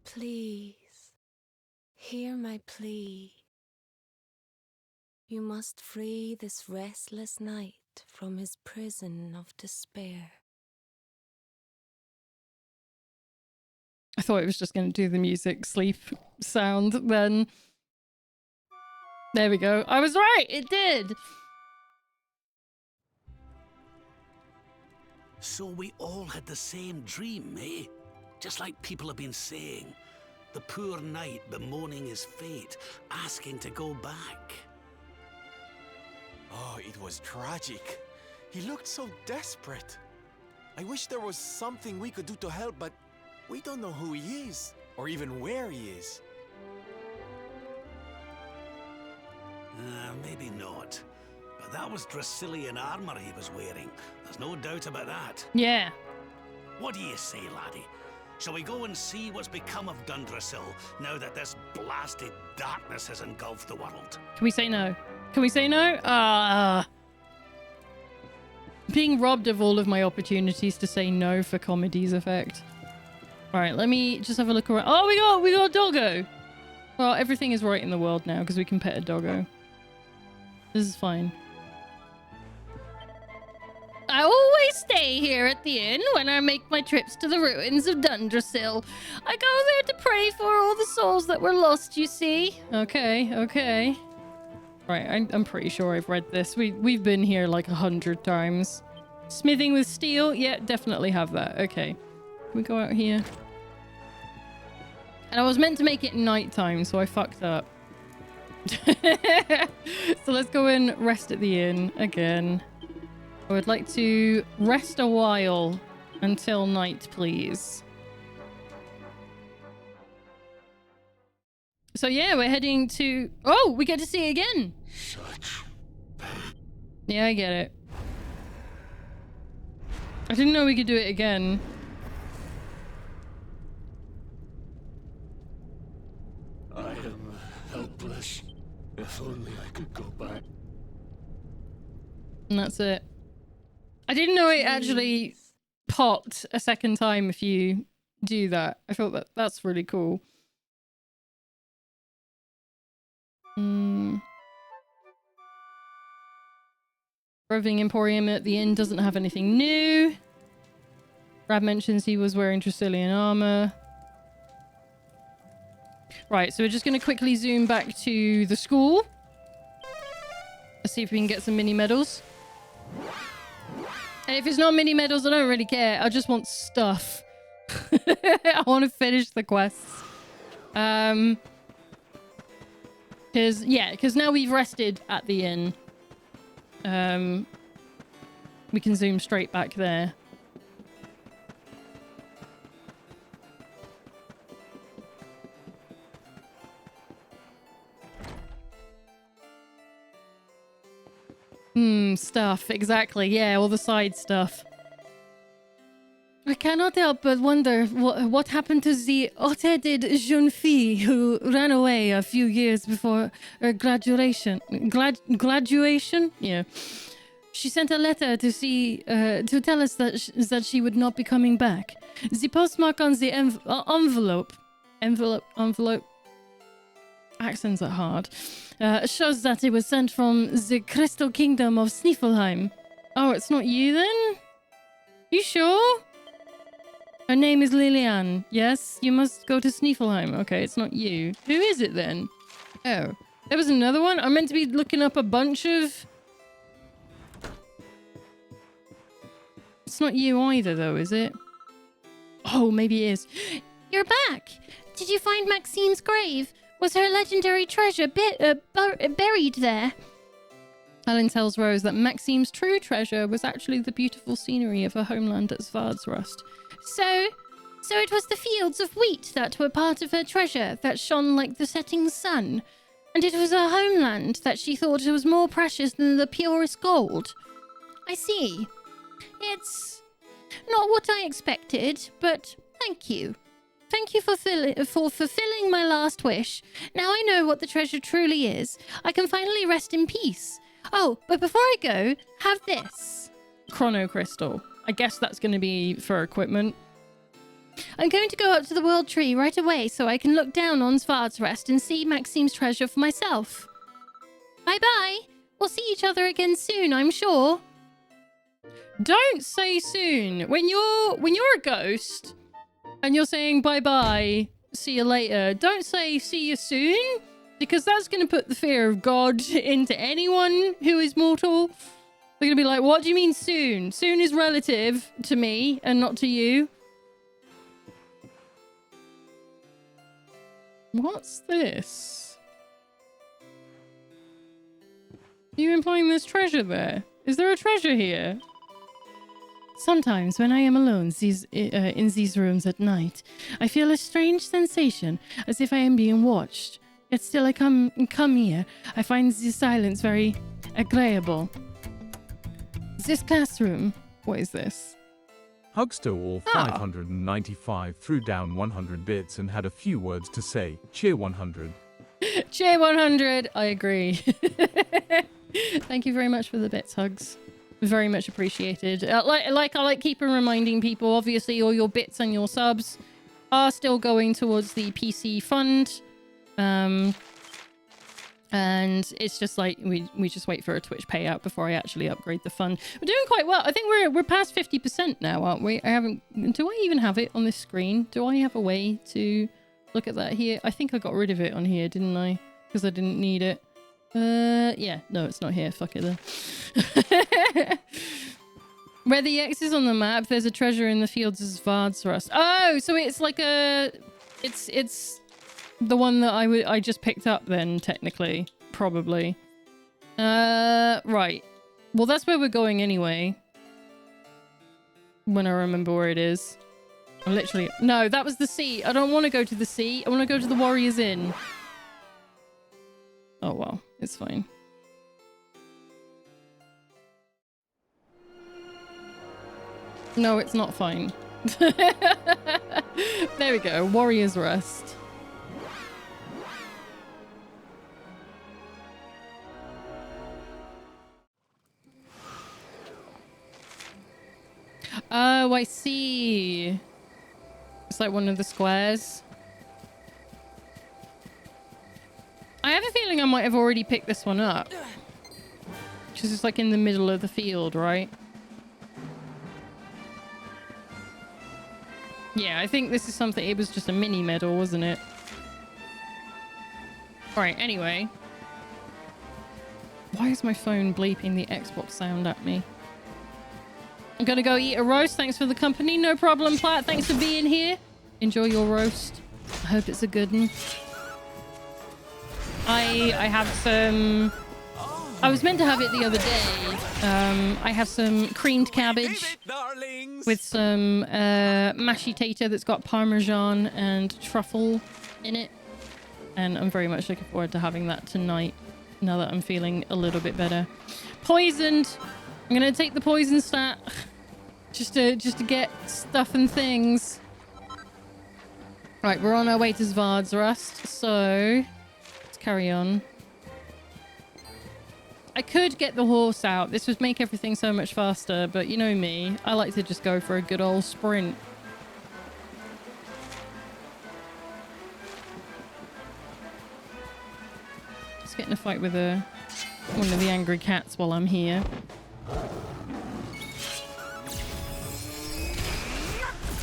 Please, hear my plea. You must free this restless knight from his prison of despair. I thought it was just going to do the music sleep sound then. There we go. I was right. It did. So we all had the same dream, eh? Just like people have been saying. The poor knight bemoaning his fate, asking to go back. Oh, it was tragic. He looked so desperate. I wish there was something we could do to help, but we don't know who he is, or even where he is. Maybe not. But that was Dracilian armor he was wearing. There's no doubt about that. Yeah. What do you say, laddie? Shall we go and see what's become of Dundrasil now that this blasted darkness has engulfed the world? Can we say no? Can we say no? Being robbed of all of my opportunities to say no for comedy's effect. Alright, let me just have a look around. Oh, we got a doggo! Well, everything is right in the world now because we can pet a doggo. This is fine. I always stay here at the inn when I make my trips to the ruins of Dundrasil. I go there to pray for all the souls that were lost, you see. Okay. Right, I'm pretty sure I've read this. We've been here like 100 times. Smithing with steel? Yeah, definitely have that. Okay. Can we go out here? And I was meant to make it nighttime, so I fucked up. So let's go and rest at the inn again. I would like to rest a while until night, please. So yeah, we're heading to... Oh, we get to see it again. Such Yeah, I get it. I didn't know we could do it again. I am helpless. If only I could go back. And that's it. I didn't know it actually popped a second time if you do that. I thought that's really cool. Roving Emporium at the inn doesn't have anything new. Brad mentions he was wearing Dracilian armor. Right, so we're just going to quickly zoom back to the school. Let's see if we can get some mini medals. And if it's not mini medals, I don't really care. I just want stuff. I want to finish the quests. Because now we've rested at the inn. We can zoom straight back there. Stuff. Exactly. Yeah, all the side stuff. I cannot help but wonder what happened to the hot-headed jeune fille who ran away a few years before her graduation. Graduation? Yeah. She sent a letter to see to tell us that she would not be coming back. The postmark on the envelope. Accents are hard. Shows that it was sent from the Crystal Kingdom of Sniffelheim. Oh, it's not you then? You sure? Her name is Liliane. Yes, you must go to Sniffelheim. Okay, it's not you. Who is it then? Oh, there was another one? I'm meant to be looking up a bunch of... It's not you either though, is it? Oh, maybe it is. You're back! Did you find Maxine's grave? Was her legendary treasure buried there? Helen tells Rose that Maxime's true treasure was actually the beautiful scenery of her homeland at Svardsrust. So it was the fields of wheat that were part of her treasure that shone like the setting sun. And it was her homeland that she thought was more precious than the purest gold. I see. It's not what I expected, but thank you. Thank you for fulfilling my last wish. Now I know what the treasure truly is. I can finally rest in peace. Oh, but before I go, have this. Chrono Crystal. I guess that's going to be for equipment. I'm going to go up to the World Tree right away so I can look down on Svardsrest and see Maxime's treasure for myself. Bye-bye. We'll see each other again soon, I'm sure. Don't say soon. When you're a ghost and you're saying bye-bye, see you later, don't say see you soon, because that's going to put the fear of God into anyone who is mortal. They're gonna be like, what do you mean soon? Soon is relative to me and not to you. What's this? Are you implying there's treasure there? Is there a treasure here? Sometimes when I am alone in these rooms at night, I feel a strange sensation, as if I am being watched. Yet still I come here. I find the silence very agreeable. This classroom, what is this? Hugsto all 595 threw down 100 bits and had a few words to say. Cheer 100. Cheer 100. I agree. Thank you very much for the bits, Hugs. Very much appreciated. I like keeping reminding people, obviously all your bits and your subs are still going towards the PC fund. And it's just like we just wait for a Twitch payout before I actually upgrade the fund. We're doing quite well. I think we're past 50% now, aren't we? Do I even have it on this screen? Do I have a way to look at that here? I think I got rid of it on here, didn't I? Because I didn't need it. Yeah, no, it's not here. Fuck it then. Where the X is on the map, there's a treasure in the fields of Svardsrust. Oh, so it's like a... It's the one that I just picked up then, technically. Probably. Right. Well, that's where we're going anyway. When I remember where it is. I'm literally... No, that was the sea. I don't want to go to the sea. I want to go to the Warriors Inn. Oh, well. It's fine. No, it's not fine. There we go. Warriors Rest. Oh, I see. It's like one of the squares. I have a feeling I might have already picked this one up. Because it's like in the middle of the field, right? Yeah, I think this is something... It was just a mini medal, wasn't it? Alright, anyway. Why is my phone bleeping the Xbox sound at me? I'm gonna go eat a roast. Thanks for the company. No problem, Platt. Thanks for being here. Enjoy your roast. I hope it's a good one. I have some... I was meant to have it the other day. I have some creamed cabbage with some mashy tater that's got parmesan and truffle in it. And I'm very much looking forward to having that tonight, now that I'm feeling a little bit better. Poisoned! I'm going to take the poison stat just to get stuff and things. Right, we're on our way to Svardsrust, so... carry on. I could get the horse out. This would make everything so much faster, but you know me. I like to just go for a good old sprint. Just get in a fight with one of the angry cats while I'm here.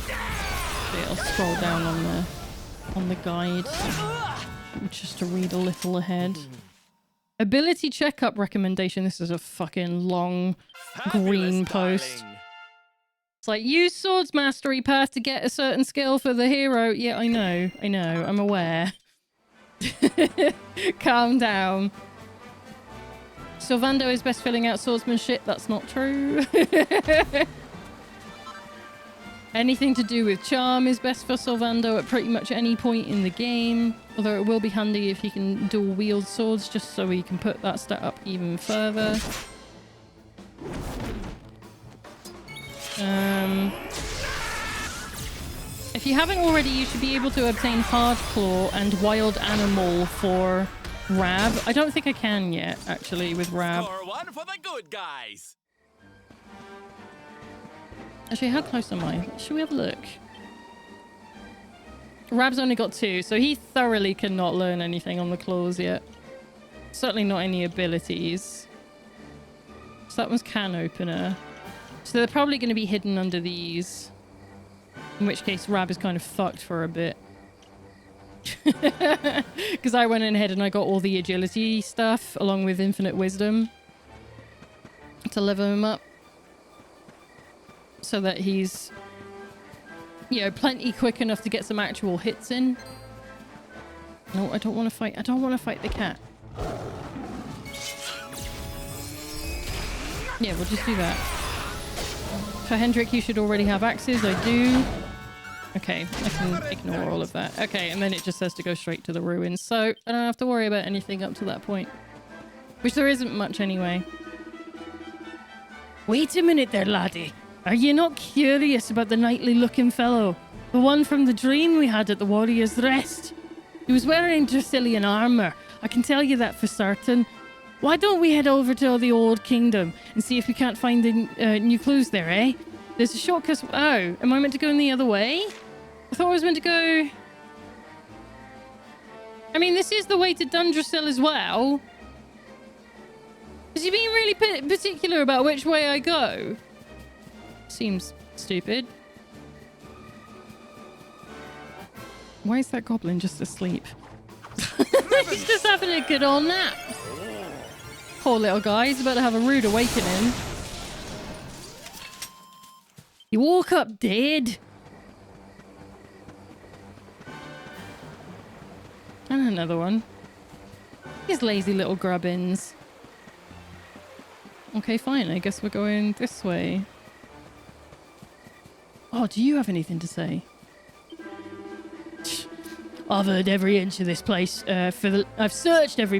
Okay, I'll scroll down on the guide. Just to read a little ahead. Ability checkup recommendation. This is a fucking long green post. It's like, use Swords Mastery Path to get a certain skill for the hero. Yeah, I know. I'm aware. Calm down. Sylvando is best filling out swordsmanship. That's not true. Anything to do with charm is best for Sylvando at pretty much any point in the game. Although it will be handy if he can dual wield swords, just so he can put that stat up even further. If you haven't already, you should be able to obtain Hard Claw and Wild Animal for Rab. I don't think I can yet, actually, with Rab. Score one for the good guys. Actually, how close am I? Should we have a look? Rab's only got 2, so he thoroughly cannot learn anything on the claws yet. Certainly not any abilities. So that one's can opener. So they're probably going to be hidden under these. In which case, Rab is kind of fucked for a bit. Because I went ahead and I got all the agility stuff along with infinite wisdom. to level him up so that he's, you know, plenty quick enough to get some actual hits in. No, I don't want to fight. I don't want to fight the cat. Yeah, we'll just do that. For Hendrik, you should already have axes. I do. Okay, I can ignore all of that. Okay, and then it just says to go straight to the ruins. So I don't have to worry about anything up to that point. Which there isn't much anyway. Wait a minute there, laddie. Are you not curious about the knightly looking fellow? The one from the dream we had at the Warrior's Rest? He was wearing Dracilian armor. I can tell you that for certain. Why don't we head over to the Old Kingdom and see if we can't find the new clues there, eh? There's a shortcut. Oh, am I meant to go in the other way? I thought I was meant to go... I mean, this is the way to Dundrasil as well. Is he being really particular about which way I go? Seems stupid. Why is that goblin just asleep? He's just having a good old nap. Poor little guy. He's about to have a rude awakening. He woke up dead. And another one. These lazy little grubbins. Okay, fine. I guess we're going this way. Oh, do you have anything to say? I've heard every inch of this place. I've searched every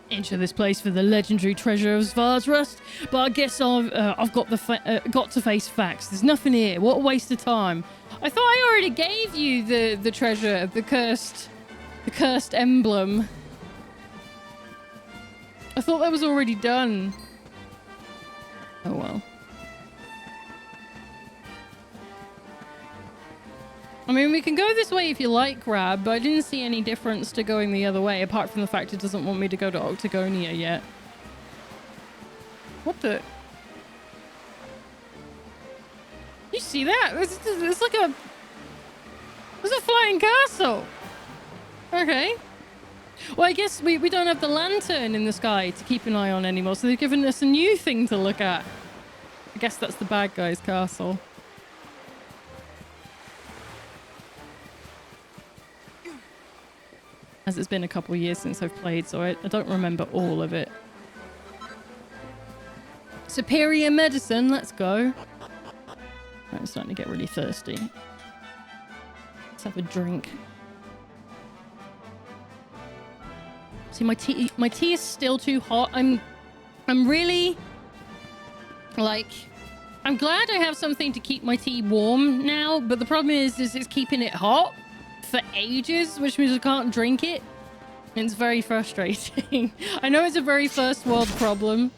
inch of this place for the legendary treasure of Svardsrust, but I guess I've got to face facts. There's nothing here. What a waste of time! I thought I already gave you the treasure, the cursed emblem. I thought that was already done. Oh well. I mean, we can go this way if you like, Rab, but I didn't see any difference to going the other way, apart from the fact it doesn't want me to go to Octagonia yet. What the... You see that? It's like a... There's a flying castle! Okay. Well, I guess we don't have the lantern in the sky to keep an eye on anymore, so they've given us a new thing to look at. I guess that's the bad guy's castle. As it's been a couple of years since I've played, so I don't remember all of it. Superior medicine, let's go. I'm starting to get really thirsty. Let's have a drink. See, my tea is still too hot. I'm really, like, I'm glad I have something to keep my tea warm now, but the problem is it's keeping it hot for ages, which means I can't drink it. It's very frustrating. I know it's a very first world problem.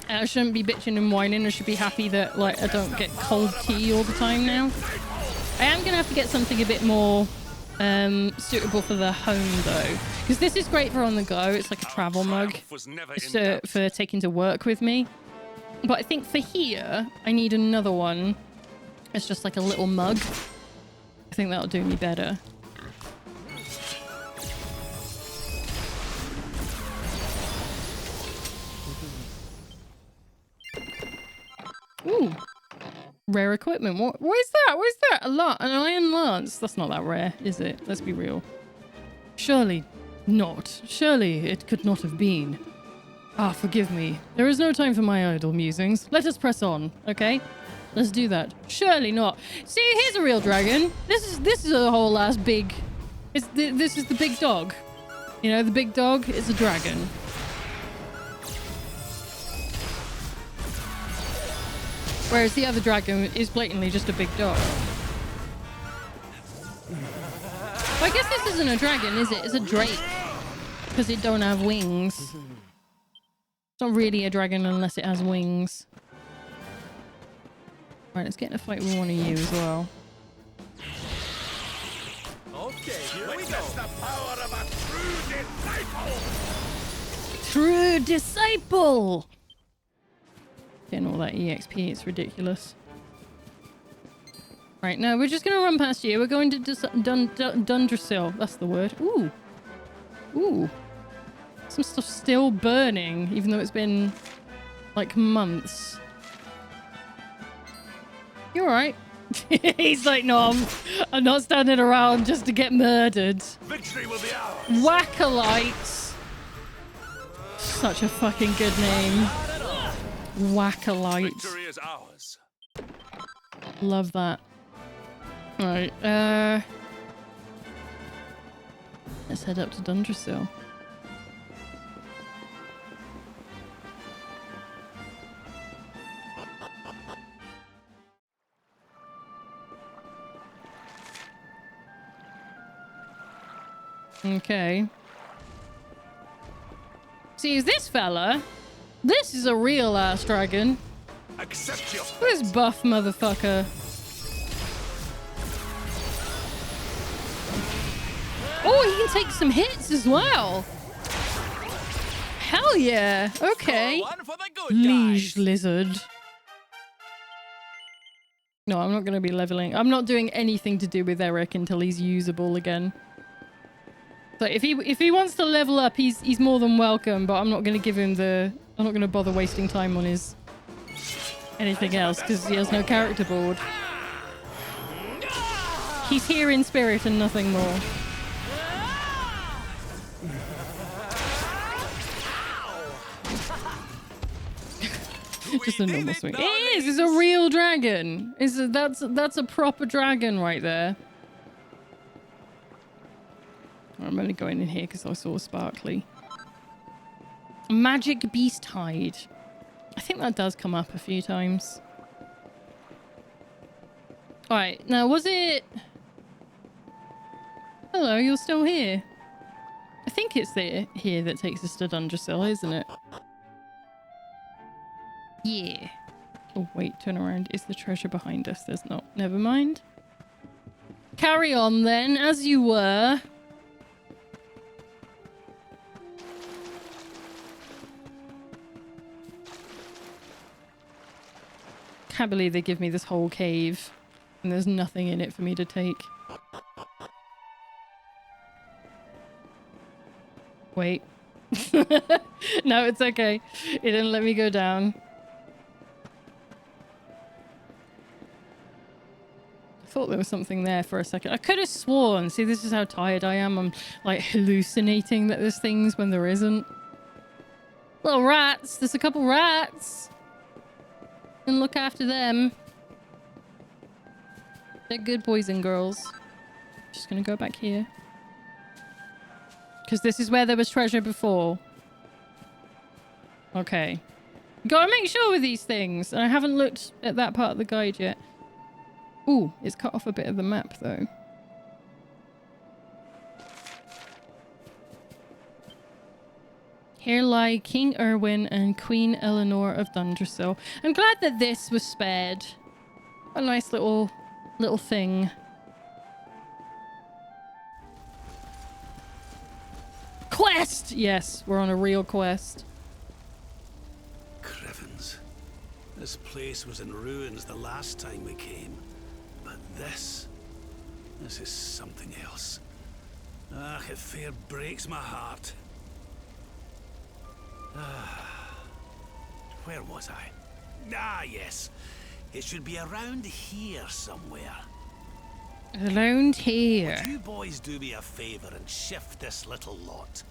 I shouldn't be bitching and whining. I should be happy that, like, I don't get cold tea all the time now. I am gonna have to get something a bit more suitable for the home though, because this is great for on the go. It's like a travel mug for taking to work with me, but I think for here I need another one. It's just like a little mug. I think that'll do me better. Ooh, rare equipment. What is that? What is that? An iron lance. That's not that rare, is it? Let's be real. Surely not. Surely it could not have been. Ah, forgive me. There is no time for my idle musings. Let us press on, okay? Let's do that. Surely not. See, here's a real dragon. This is a whole ass big... This is the big dog. You know, the big dog is a dragon. Whereas the other dragon is blatantly just a big dog. But I guess this isn't a dragon, is it? It's a drake. Because it don't have wings. It's not really a dragon unless it has wings. Right, let's get in a fight with one of you as well. Okay, here we go. The power of a true disciple. True disciple! Getting all that EXP, it's ridiculous. Right, now we're just going to run past you. We're going to Dundrasil. That's the word. Ooh. Ooh. Some stuff still burning, even though it's been Like months. You alright? He's like, no, I'm not standing around just to get murdered. Victory will be ours. Wackalites. Such a fucking good name. Wackalites. Victory is ours. Love that. Alright, let's head up to Dundrasil. Okay. See, is this fella? This is a real ass dragon. Accept your This buff motherfucker. Oh, he can take some hits as well. Hell yeah. Okay. One for the good Liege guys. lizard. No, I'm not going to be leveling. I'm not doing anything to do with Eric until he's usable again. So if he wants to level up, he's more than welcome, but I'm not going to give him the... I'm not going to bother wasting time on his... anything else, because he has no character board. He's here in spirit and nothing more. Just a normal swing. It is! It's a real dragon! That's a proper dragon right there. I'm only going in here because I saw sparkly. Magic Beast Hide. I think that does come up a few times. Alright, now was it... Hello, you're still here. I think it's here that takes us to Dundrasil, isn't it? Yeah. Oh, wait, turn around. Is the treasure behind us? There's not. Never mind. Carry on then, as you were. Can't believe they give me this whole cave and there's nothing in it for me to take. Wait. No, it's okay. It didn't let me go down. I thought there was something there for a second. I could have sworn. See, this is how tired I am. I'm like hallucinating that there's things when there isn't. Little rats. There's a couple rats. And look after them. They're good boys and girls. Just gonna go back here. Because this is where there was treasure before. Okay. Gotta make sure with these things. And I haven't looked at that part of the guide yet. Ooh, it's cut off a bit of the map though. Here lie King Erwin and Queen Eleanor of Dundrasil. I'm glad that this was spared. A nice little thing. Quest! Yes, we're on a real quest. Crivens. This place was in ruins the last time we came. But this is something else. Ah, it fair breaks my heart. Where was I? Ah, yes. It should be around here somewhere. Around here. Would you boys do me a favor and shift this little lot?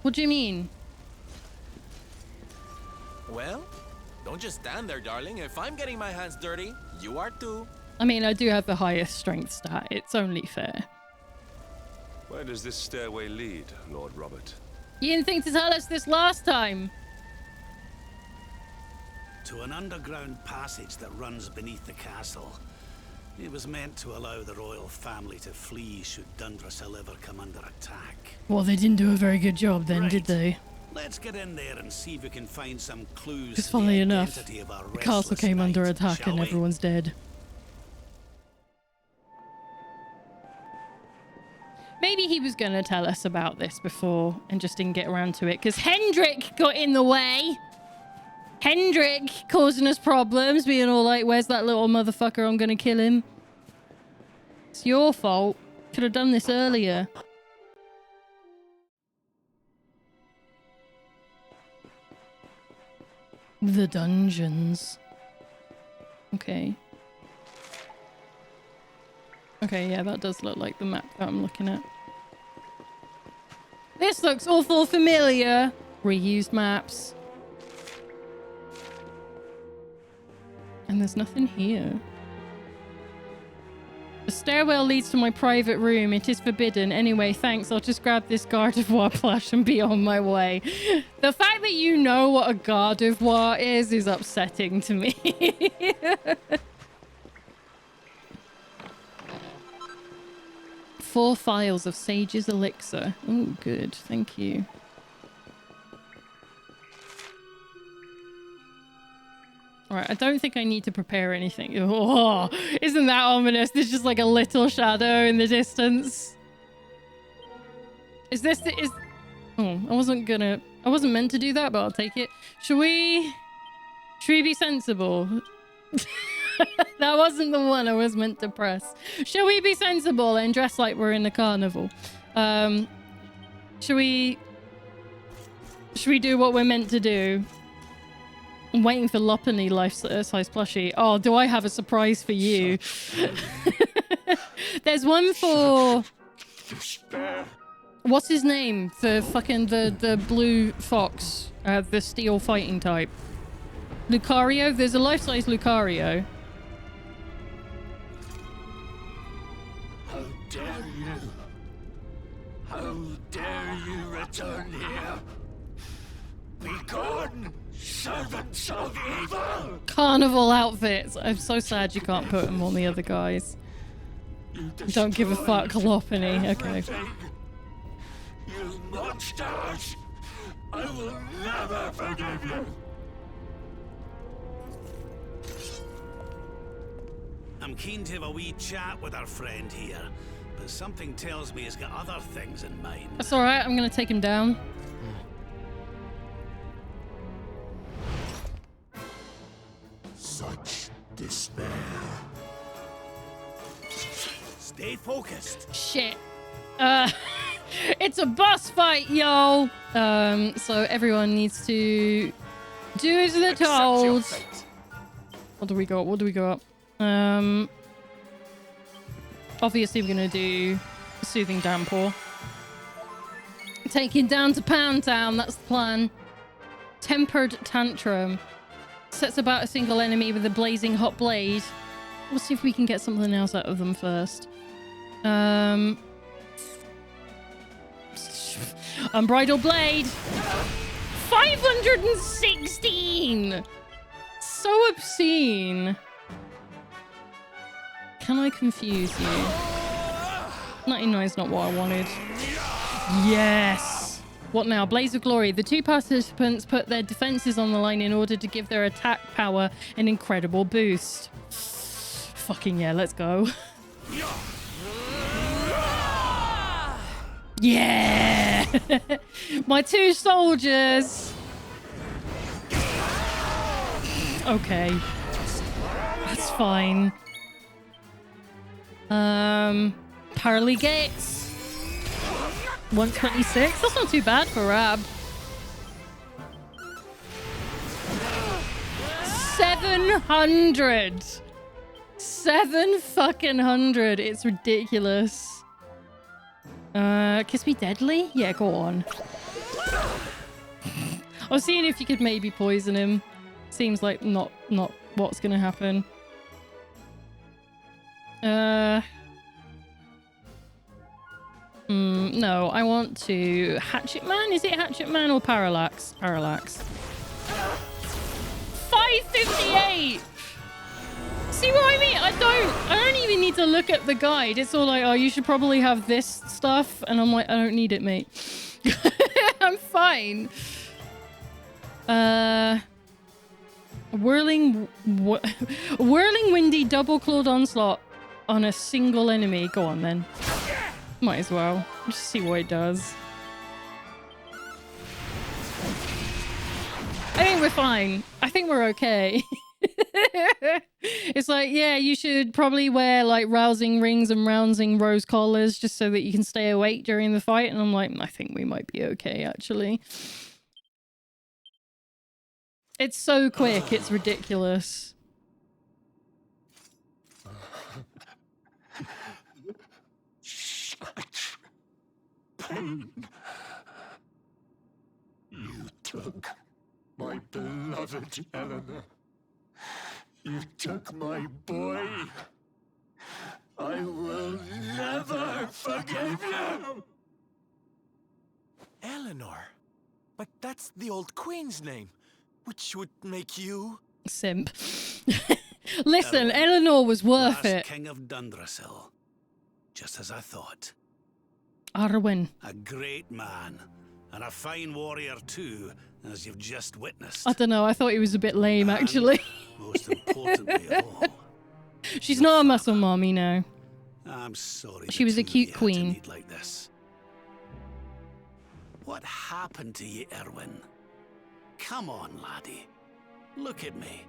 What do you mean? Well, don't just stand there, darling. If I'm getting my hands dirty, you are too. I mean, I do have the highest strength stat. It's only fair. Where does this stairway lead, Lord Robert? You didn't think to tell us this last time. To an underground passage that runs beneath the castle. It was meant to allow the royal family to flee should Dundrasil ever come under attack. Well, they didn't do a very good job then, did they? Let's get in there and see if we can find some clues. Because to the funnily enough, identity of our the castle restless came under knight, attack shall and we? everyone's dead. Maybe he was going to tell us about this before and just didn't get around to it because Hendrik got in the way. Hendrik causing us problems, being all like, where's that little motherfucker? I'm going to kill him. It's your fault. Could have done this earlier. The dungeons. Okay. Okay, yeah, that does look like the map that I'm looking at. This looks awful familiar. Reused maps. And there's nothing here. The stairwell leads to my private room. It is forbidden. Anyway, thanks. I'll just grab this Gardevoir plush and be on my way. The fact that you know what a Gardevoir is upsetting to me. 4 files of Sage's Elixir. Oh, good. Thank you. Alright, I don't think I need to prepare anything. Oh, isn't that ominous? There's just like a little shadow in the distance. Is this the... Oh, I wasn't meant to do that, but I'll take it. Should we be sensible? That wasn't the one I was meant to press. Shall we be sensible and dress like we're in the carnival? Should we do what we're meant to do? I'm waiting for Lopunny life-size plushie. Oh, do I have a surprise for you? There's one for... What's his name? The fucking... The blue fox. The steel fighting type. Lucario? There's a life-size Lucario. How dare you? How dare you return here? Be gone, servants of evil! Carnival outfits. I'm so sad you can't put them on the other guys. Don't give a fuck, Lopunny. Okay. You monsters! I will never forgive you! I'm keen to have a wee chat with our friend here, but something tells me he's got other things in mind. That's alright, I'm gonna take him down. Such despair. Stay focused. Shit. It's a boss fight, yo! So everyone needs to do as they're told. What do we got? What do we got? Obviously we're gonna do Soothing Downpour. Taking down to Pound Town, that's the plan. Tempered Tantrum. Sets about a single enemy with a blazing hot blade. We'll see if we can get something else out of them first. Unbridled Blade. 516! So obscene. Can I confuse you? 99 is not what I wanted. Yes! What now? Blaze of Glory. The 2 participants put their defenses on the line in order to give their attack power an incredible boost. Fucking yeah, let's go. Yeah! My 2 soldiers! Okay. That's fine. Parley Gates. 126? That's not too bad for Rab. 700! 700! It's ridiculous. Kiss Me Deadly? Yeah, go on. I was seeing if you could maybe poison him. Seems like not what's gonna happen. No, I want to... Hatchet Man? Is it Hatchet Man or Parallax? Parallax. 558! See what I mean? I don't even need to look at the guide. It's all like, oh, you should probably have this stuff. And I'm like, I don't need it, mate. I'm fine. Whirling Windy Double Clawed Onslaught on a single enemy. Go on, then. Might as well. Just see what it does. I think we're fine. I think we're okay. It's like, yeah, you should probably wear like rousing rings and rousing rose collars just so that you can stay awake during the fight. And I'm like, I think we might be okay, actually. It's so quick, it's ridiculous. Such pain. You took my beloved Eleanor. You took my boy. I will never forgive you. Eleanor? But that's the old queen's name, which would make you... Simp. Listen, Eleanor was worth last it. King of Dundrasil. Just as I thought. Arwen. A great man. And a fine warrior too, as you've just witnessed. I don't know, I thought he was a bit lame, actually. Most importantly of all, She's not a muscle mommy now. I'm sorry. She was a cute queen. Like this. What happened to you, Erwin? Come on, laddie. Look at me.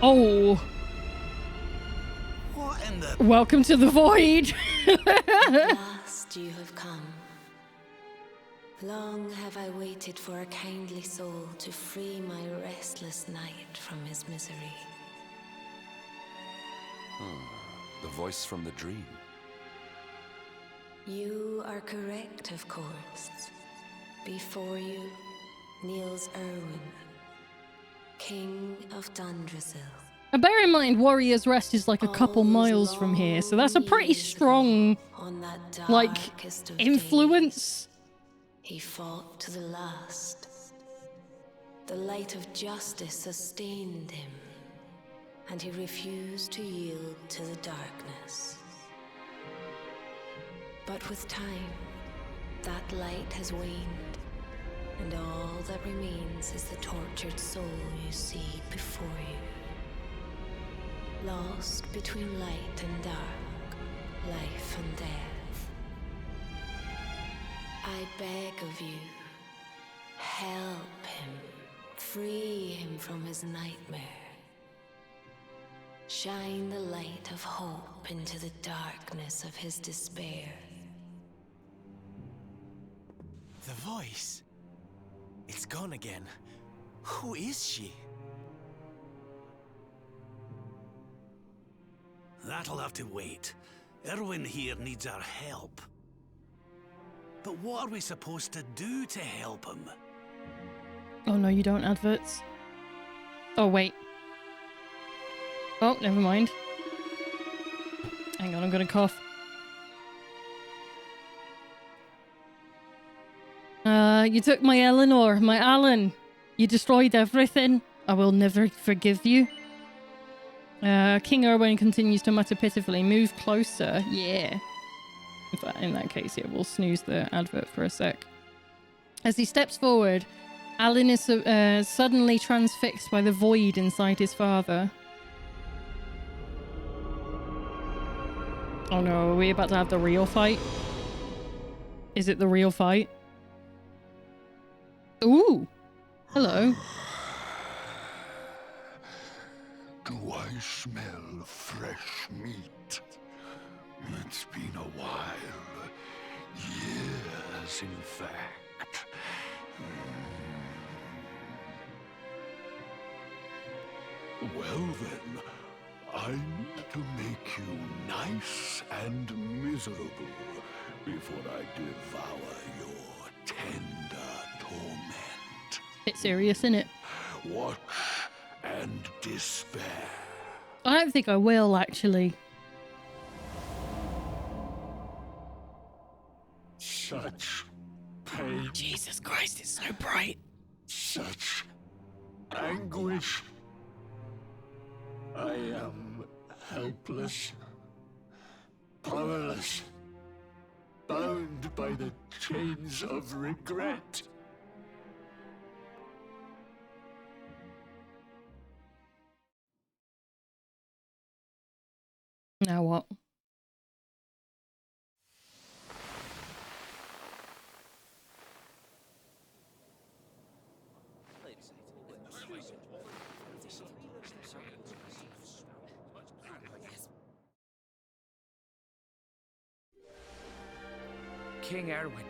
Oh. What in the... Welcome to the void. At last you have come. Long have I waited for a kindly soul to free my restless knight from his misery. The voice from the dream. You are correct, of course. Before you, kneels Erwin, King of Dundrasil. And bear in mind, Warrior's Rest is like a couple miles from here, so that's a pretty strong, On that like, darkest of influence. days, he fought to the last. The light of justice sustained him, and he refused to yield to the darkness. But with time, that light has waned, and all that remains is the tortured soul you see before you. Lost between light and dark, life and death. I beg of you, help him, free him from his nightmare. Shine the light of hope into the darkness of his despair. The voice. It's gone again. Who is she? That'll have to wait. Erwin here needs our help. But what are we supposed to do to help him? Oh no, you don't, adverts. Oh, wait. Oh, never mind. Hang on, I'm gonna cough. You took my Eleanor, my Alan. You destroyed everything. I will never forgive you. King Erwin continues to mutter pitifully. Move closer. Yeah. In that case, yeah, we'll snooze the advert for a sec. As he steps forward, Alan is suddenly transfixed by the void inside his father. Oh no, are we about to have the real fight? Is it the real fight? Ooh! Hello. Do I smell fresh meat? It's been a while. Years, in fact. Well then, I need to make you nice and miserable before I devour your tender torment. Bit serious, innit? Watch and despair. I don't think I will, actually. Such pain. Jesus Christ, it's so bright. Such anguish. I am helpless, powerless, bound by the chains of regret. Now what? King Erwin.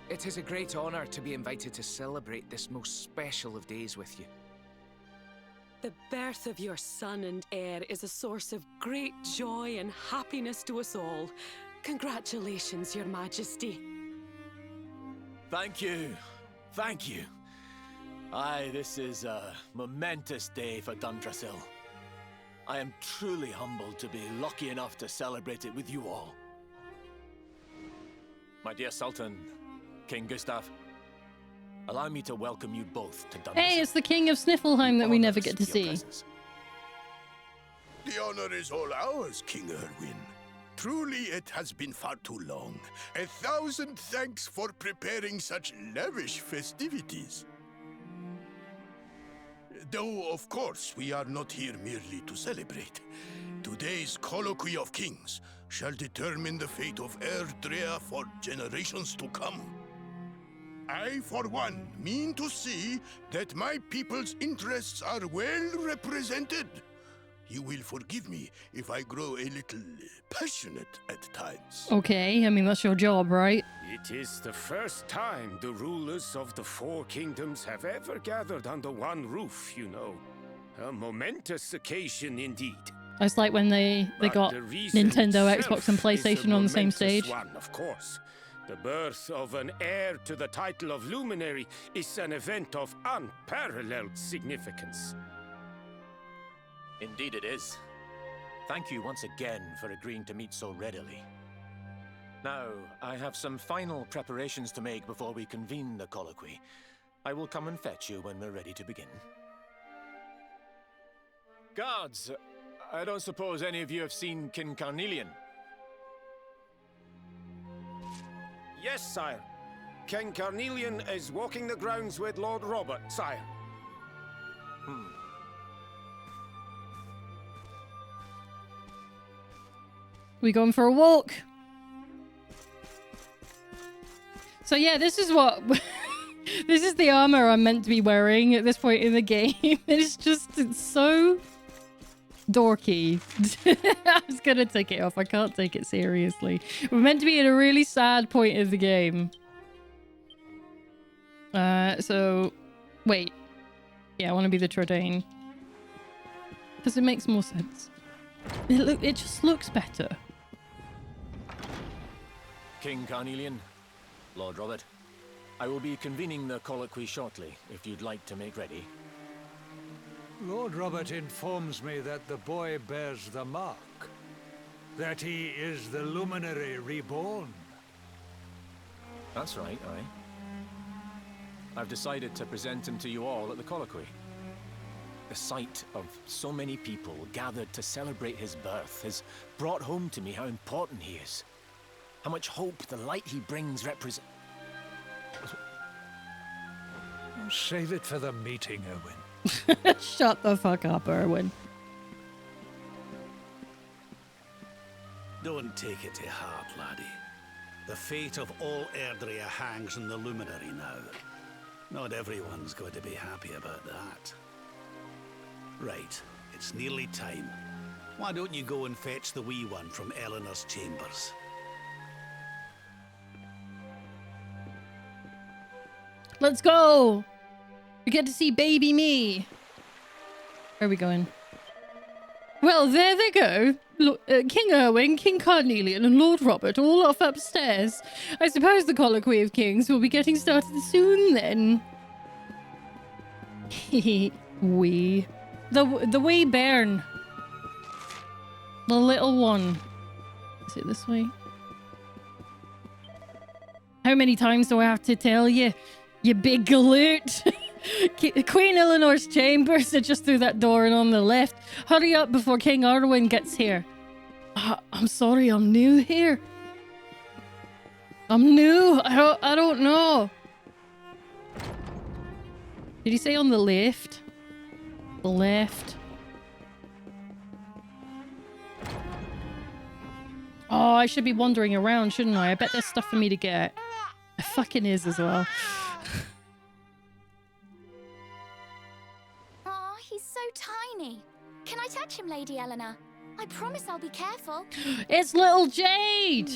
It is a great honor to be invited to celebrate this most special of days with you. The birth of your son and heir is a source of great joy and happiness to us all. Congratulations, Your Majesty. Thank you. Thank you. Aye, this is a momentous day for Dundrasil. I am truly humbled to be lucky enough to celebrate it with you all. My dear Sultan, King Gustav, allow me to welcome you both to Dundrasil. Hey, it's the King of Sniffleheim that we never get to see. The honor is all ours, King Erwin. Truly, it has been far too long. 1,000 thanks for preparing such lavish festivities. Though, of course, we are not here merely to celebrate. Today's Colloquy of Kings shall determine the fate of Erdrea for generations to come. I, for one, mean to see that my people's interests are well represented. You will forgive me if I grow a little passionate at times. Okay, I mean, that's your job, right? It is the first time the rulers of the four kingdoms have ever gathered under one roof, you know. A momentous occasion indeed. It's like when they got Nintendo, Xbox, and PlayStation on the same stage. One, of course. The birth of an heir to the title of Luminary is an event of unparalleled significance. Indeed it is. Thank you once again for agreeing to meet so readily. Now, I have some final preparations to make before we convene the colloquy. I will come and fetch you when we're ready to begin. Guards, I don't suppose any of you have seen King Carnelian? Yes, sire. King Carnelian is walking the grounds with Lord Robert, sire. We going for a walk? So yeah, this is what... this is the armor I'm meant to be wearing at this point in the game. It's so dorky. I was gonna take it off. I can't take it seriously. We're meant to be at a really sad point of the game. So... Wait. Yeah, I want to be the Trodaine. Because it makes more sense. It just looks better. King Carnelian, Lord Robert, I will be convening the colloquy shortly, if you'd like to make ready. Lord Robert informs me that the boy bears the mark. That he is the Luminary reborn. That's right, aye. I've decided to present him to you all at the colloquy. The sight of so many people gathered to celebrate his birth has brought home to me how important he is. How much hope the light he brings represents. Save it for the meeting, Erwin. Shut the fuck up, Erwin. Don't take it to heart, laddie. The fate of all Erdrea hangs in the Luminary now. Not everyone's going to be happy about that. Right, it's nearly time. Why don't you go and fetch the wee one from Eleanor's chambers? Let's go! We get to see baby me. Where are we going? Well, there they go. King Erwin, King Carnelian, and Lord Robert all off upstairs. I suppose the Colloquy of Kings will be getting started soon then. Wee. The wee bairn. The little one. Is it this way? How many times do I have to tell you? You big galoot. Queen Eleanor's chambers are just through that door and on the left. Hurry up before King Erwin gets here. I'm sorry, I'm new here. I'm new. I don't know. Did he say on the left? The left. Oh, I should be wandering around, shouldn't I? I bet there's stuff for me to get. It fucking is as well. Aw, he's so tiny. Can I touch him, Lady Eleanor? I promise I'll be careful. It's little Jade!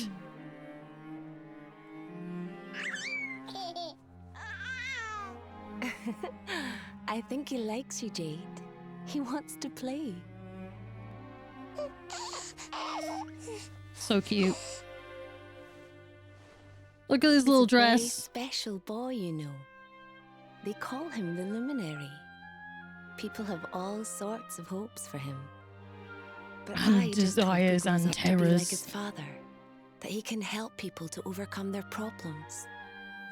I think he likes you, Jade. He wants to play. So cute. Look at his He's little a very dress. special boy, you know. They call him the Luminary. People have all sorts of hopes for him. But And I just hope he desires grows and up to be like terrors. his father, that he can help people to overcome their problems,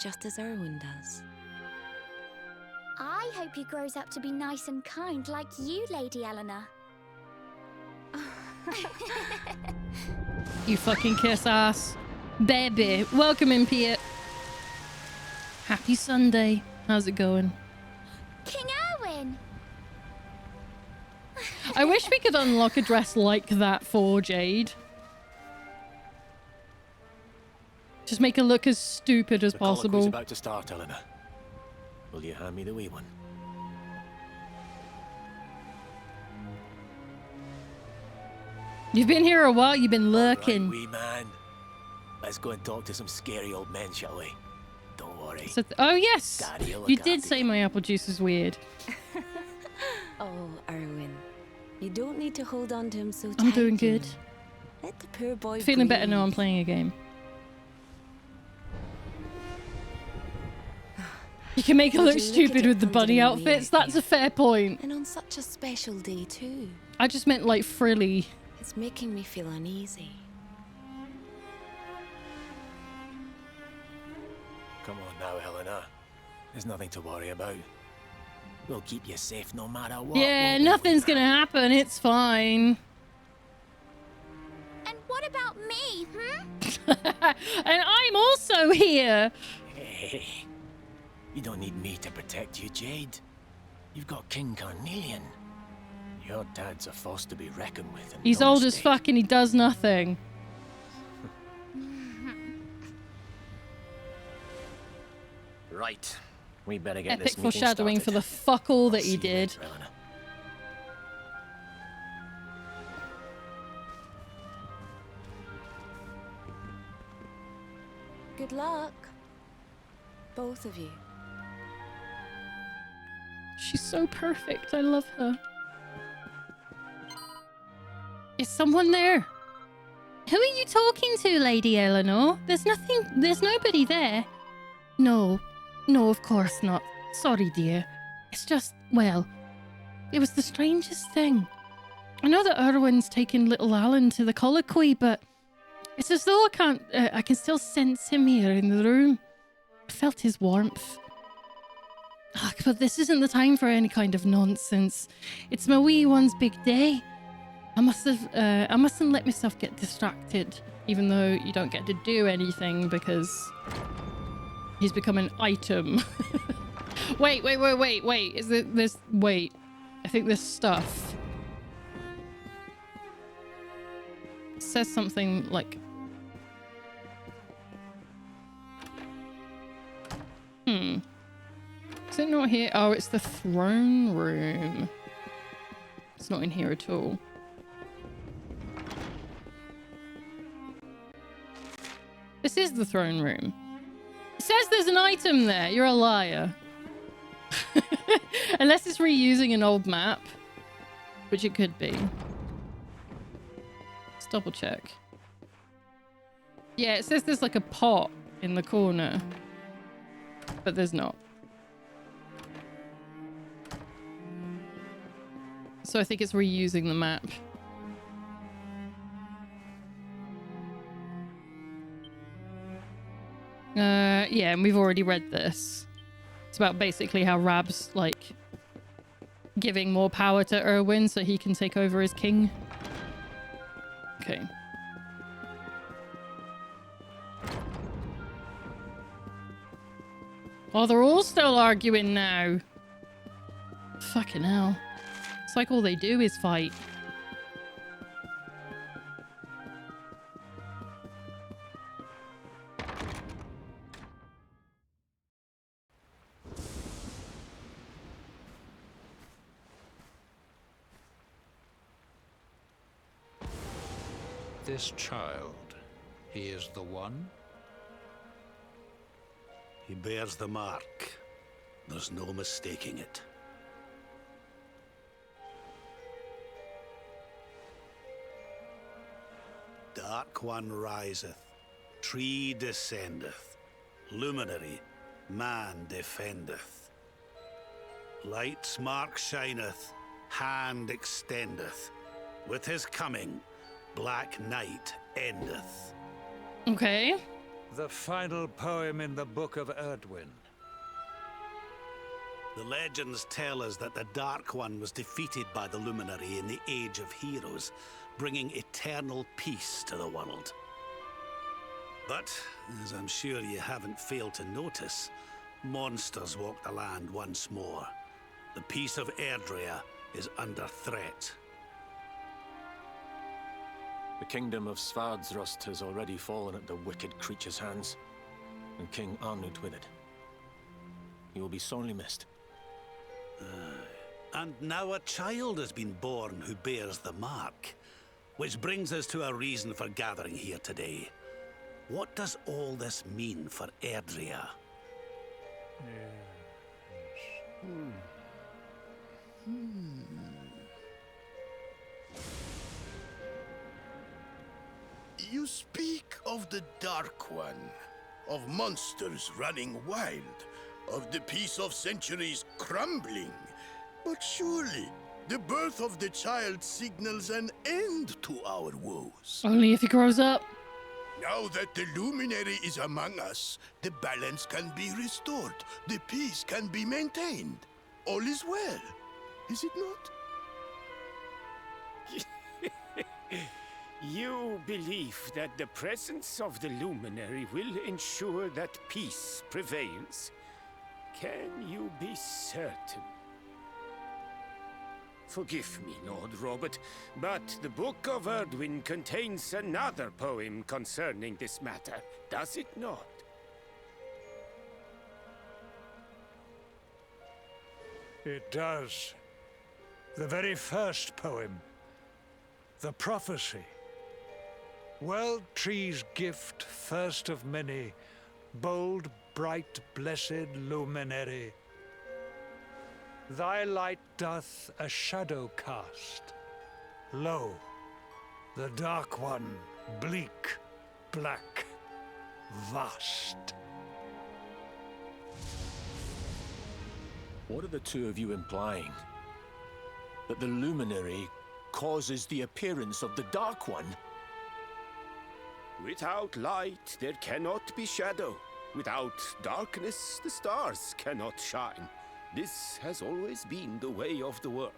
just as Erwin does. I hope he grows up to be nice and kind like you, Lady Eleanor. You fucking kiss ass. Baby. Welcome in, Piet. Happy Sunday. How's it going? King Erwin! I wish we could unlock a dress like that for Jade. Just make her look as stupid as The colloquy's possible. about to start, Eleanor. Will you hand me the wee one? You've been here a while, you've been lurking. Wee man. Let's go and talk to some scary old men, shall we? Don't worry. Oh, yes! Daddy'll look You after did say my apple juice is weird. Oh, Erwin. You don't need to hold on to him so tight. I'm doing good. you know. Let the poor boy Feeling better breathe. now I'm playing a game. You can make her Would look you look at stupid it with the under bunny the way, outfits. I That's a fair point. And on such a special day, too. I just meant like frilly. It's making me feel uneasy. Come on now, Eleanor. There's nothing to worry about. We'll keep you safe no matter what. Yeah, won't we, nothing's gonna happen. It's fine. And what about me, And I'm also here. Hey, you don't need me to protect you, Jade. You've got King Carnelian. Your dad's a force to be reckoned with. And He's no old as mistake. fuck and he does nothing. Right. We better get Epic this meeting foreshadowing started. for the fuck all that I'll he see you did. later, Eleanor. Good luck. Both of you. She's so perfect. I love her. Is someone there? Who are you talking to, Lady Eleanor? There's nobody there. No, of course not. Sorry, dear. It's just, well, it was the strangest thing. I know that Erwin's taken little Alan to the colloquy, but it's as though I can still sense him here in the room. I felt his warmth. Ugh, but this isn't the time for any kind of nonsense. It's my wee one's big day. I mustn't let myself get distracted, even though you don't get to do anything because he's become an item. Wait. Is it this? Wait. I think this stuff says something like. Is it not here? Oh, it's the throne room. It's not in here at all. This is the throne room. It says there's an item there. You're a liar. Unless it's reusing an old map, which it could be. Let's double check. Yeah, it says there's like a pot in the corner, but there's not. So I think it's reusing the map. Yeah, and we've already read this. It's about basically how Rab's like giving more power to Erwin so he can take over as king. Okay. Oh, they're all still arguing now. Fucking hell. It's like all they do is fight. This child, he is the one? He bears the mark. There's no mistaking it. Dark One riseth, tree descendeth, luminary, man defendeth. Light's mark shineth, hand extendeth. With his coming, black night endeth. Okay. The final poem in the Book of Erdwin. The legends tell us that the Dark One was defeated by the Luminary in the Age of Heroes, bringing eternal peace to the world. But, as I'm sure you haven't failed to notice, monsters walk the land once more. The peace of Erdrea is under threat. The kingdom of Svardsrust has already fallen at the wicked creature's hands, and King Arnut with it. He will be sorely missed. And now a child has been born who bears the mark. Which brings us to a reason for gathering here today. What does all this mean for Erdrea? You speak of the Dark One, of monsters running wild, of the peace of centuries crumbling. But surely, the birth of the child signals an end to our woes. Only if he grows up. Now that the Luminary is among us, the balance can be restored, the peace can be maintained. All is well, is it not? You believe that the presence of the Luminary will ensure that peace prevails? Can you be certain? Forgive me, Lord Robert, but the Book of Erdwin contains another poem concerning this matter, does it not? It does. The very first poem. The prophecy. World Tree's gift, first of many, bold, bright, blessed luminary. Thy light doth a shadow cast. Lo, the Dark One, bleak, black, vast. What are the two of you implying? That the Luminary causes the appearance of the Dark One? Without light, there cannot be shadow. Without darkness, the stars cannot shine. This has always been the way of the world.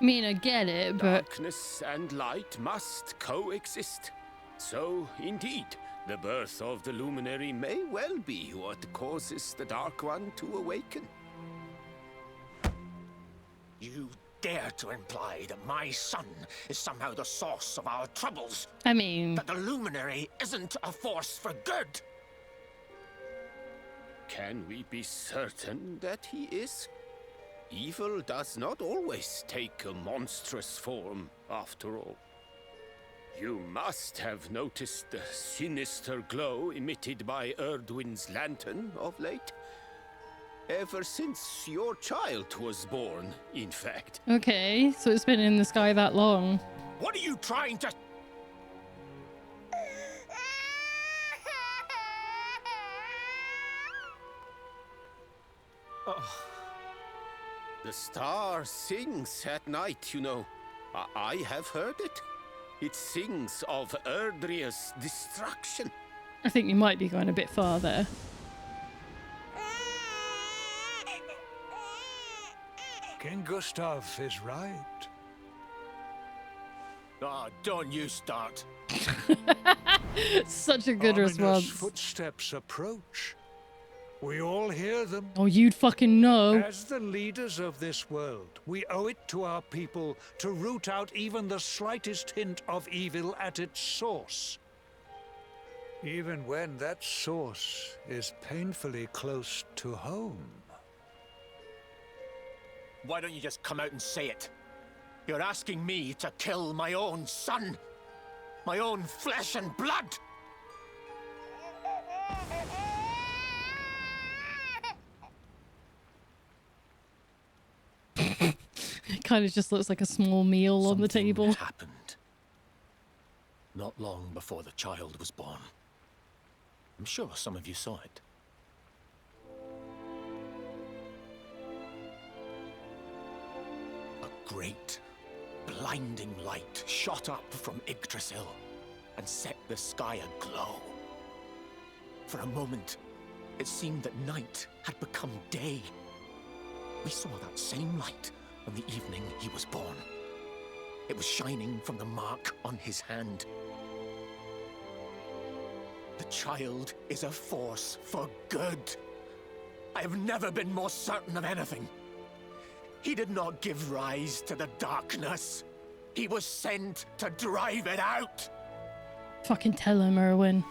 I mean, I get it, but... Darkness and light must coexist. So, indeed, the birth of the Luminary may well be what causes the Dark One to awaken. You dare to imply that my son is somehow the source of our troubles? I mean... That the Luminary isn't a force for good? Can we be certain that he is? Evil does not always take a monstrous form, after all. You must have noticed the sinister glow emitted by Erdwin's lantern of late. Ever since your child was born, in fact. Okay, so it's been in the sky that long. What are you trying to... Oh. The star sings at night, you know. I have heard it. It sings of Erdrea's destruction. I think you might be going a bit far there. King Gustav is right. Ah, don't you start. Such a good Ominous response. Footsteps approach. We all hear them. Oh, you'd fucking know. As the leaders of this world, we owe it to our people to root out even the slightest hint of evil at its source. Even when that source is painfully close to home. Why don't you just come out and say it? You're asking me to kill my own son. My own flesh and blood. kind of just looks like a small meal on the table. Happened. Not long before the child was born. I'm sure some of you saw it. A great, blinding light shot up from Yggdrasil and set the sky aglow. For a moment, it seemed that night had become day. We saw that same light on the evening he was born. It was shining from the mark on his hand. The child is a force for good. I have never been more certain of anything. He did not give rise to the darkness. He was sent to drive it out. Fucking tell him, Erwin.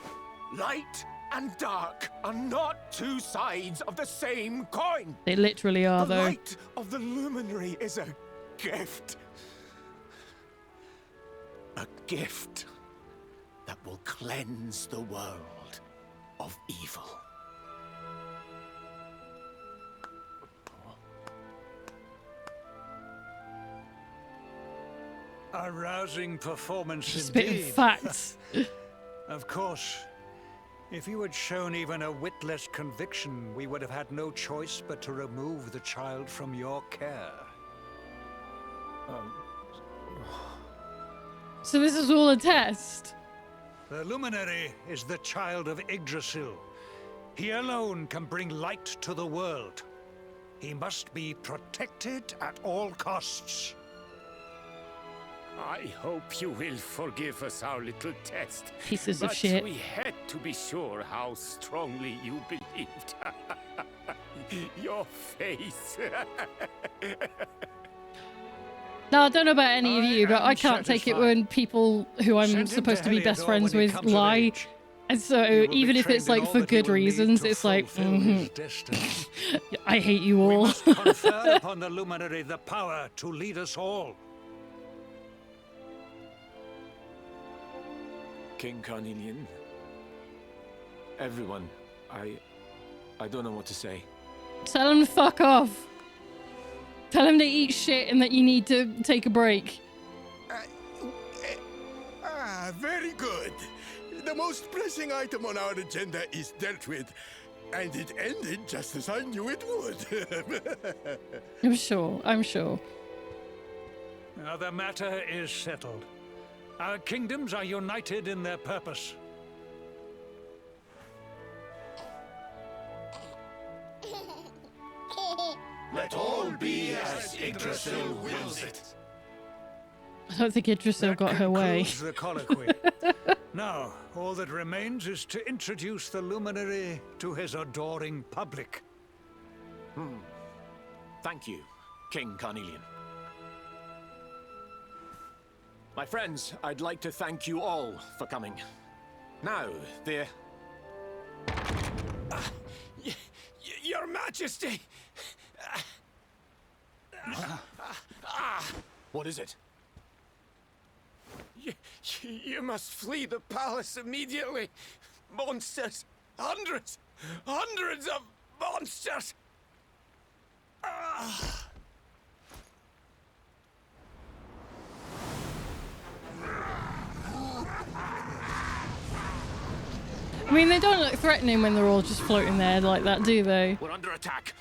Light and dark are not two sides of the same coin. They literally are, the though. The light of the luminary is a gift. A gift that will cleanse the world of evil. A rousing performance Spitting indeed. facts. Of course, if you had shown even a whit less conviction, we would have had no choice but to remove the child from your care. So this is all a test? The Luminary is the child of Yggdrasil. He alone can bring light to the world. He must be protected at all costs. I hope you will forgive us our little test. Pieces of but shit. We had to be sure how strongly you believed. Your face. Now, I don't know about any of you, but I can't take it when people who I'm supposed to be best friends with lie. And so, even if it's like for good reasons, it's like, I hate you all. We must confer upon the Luminary the power to lead us all. King Carnelian. Everyone, I don't know what to say. Tell him to fuck off. Tell him to eat shit and that you need to take a break. Very good. The most pressing item on our agenda is dealt with, and it ended just as I knew it would. I'm sure, I'm sure. Now the matter is settled. Our kingdoms are united in their purpose. Let all be as Yggdrasil wills it. I don't think Yggdrasil got her way. Concludes the colloquy. Now, all that remains is to introduce the Luminary to his adoring public. Thank you, King Carnelian. My friends, I'd like to thank you all for coming. Now, Your Majesty! What is it? You must flee the palace immediately. Monsters! Hundreds of monsters! I mean, they don't look threatening when they're all just floating there like that, do they? We're under attack.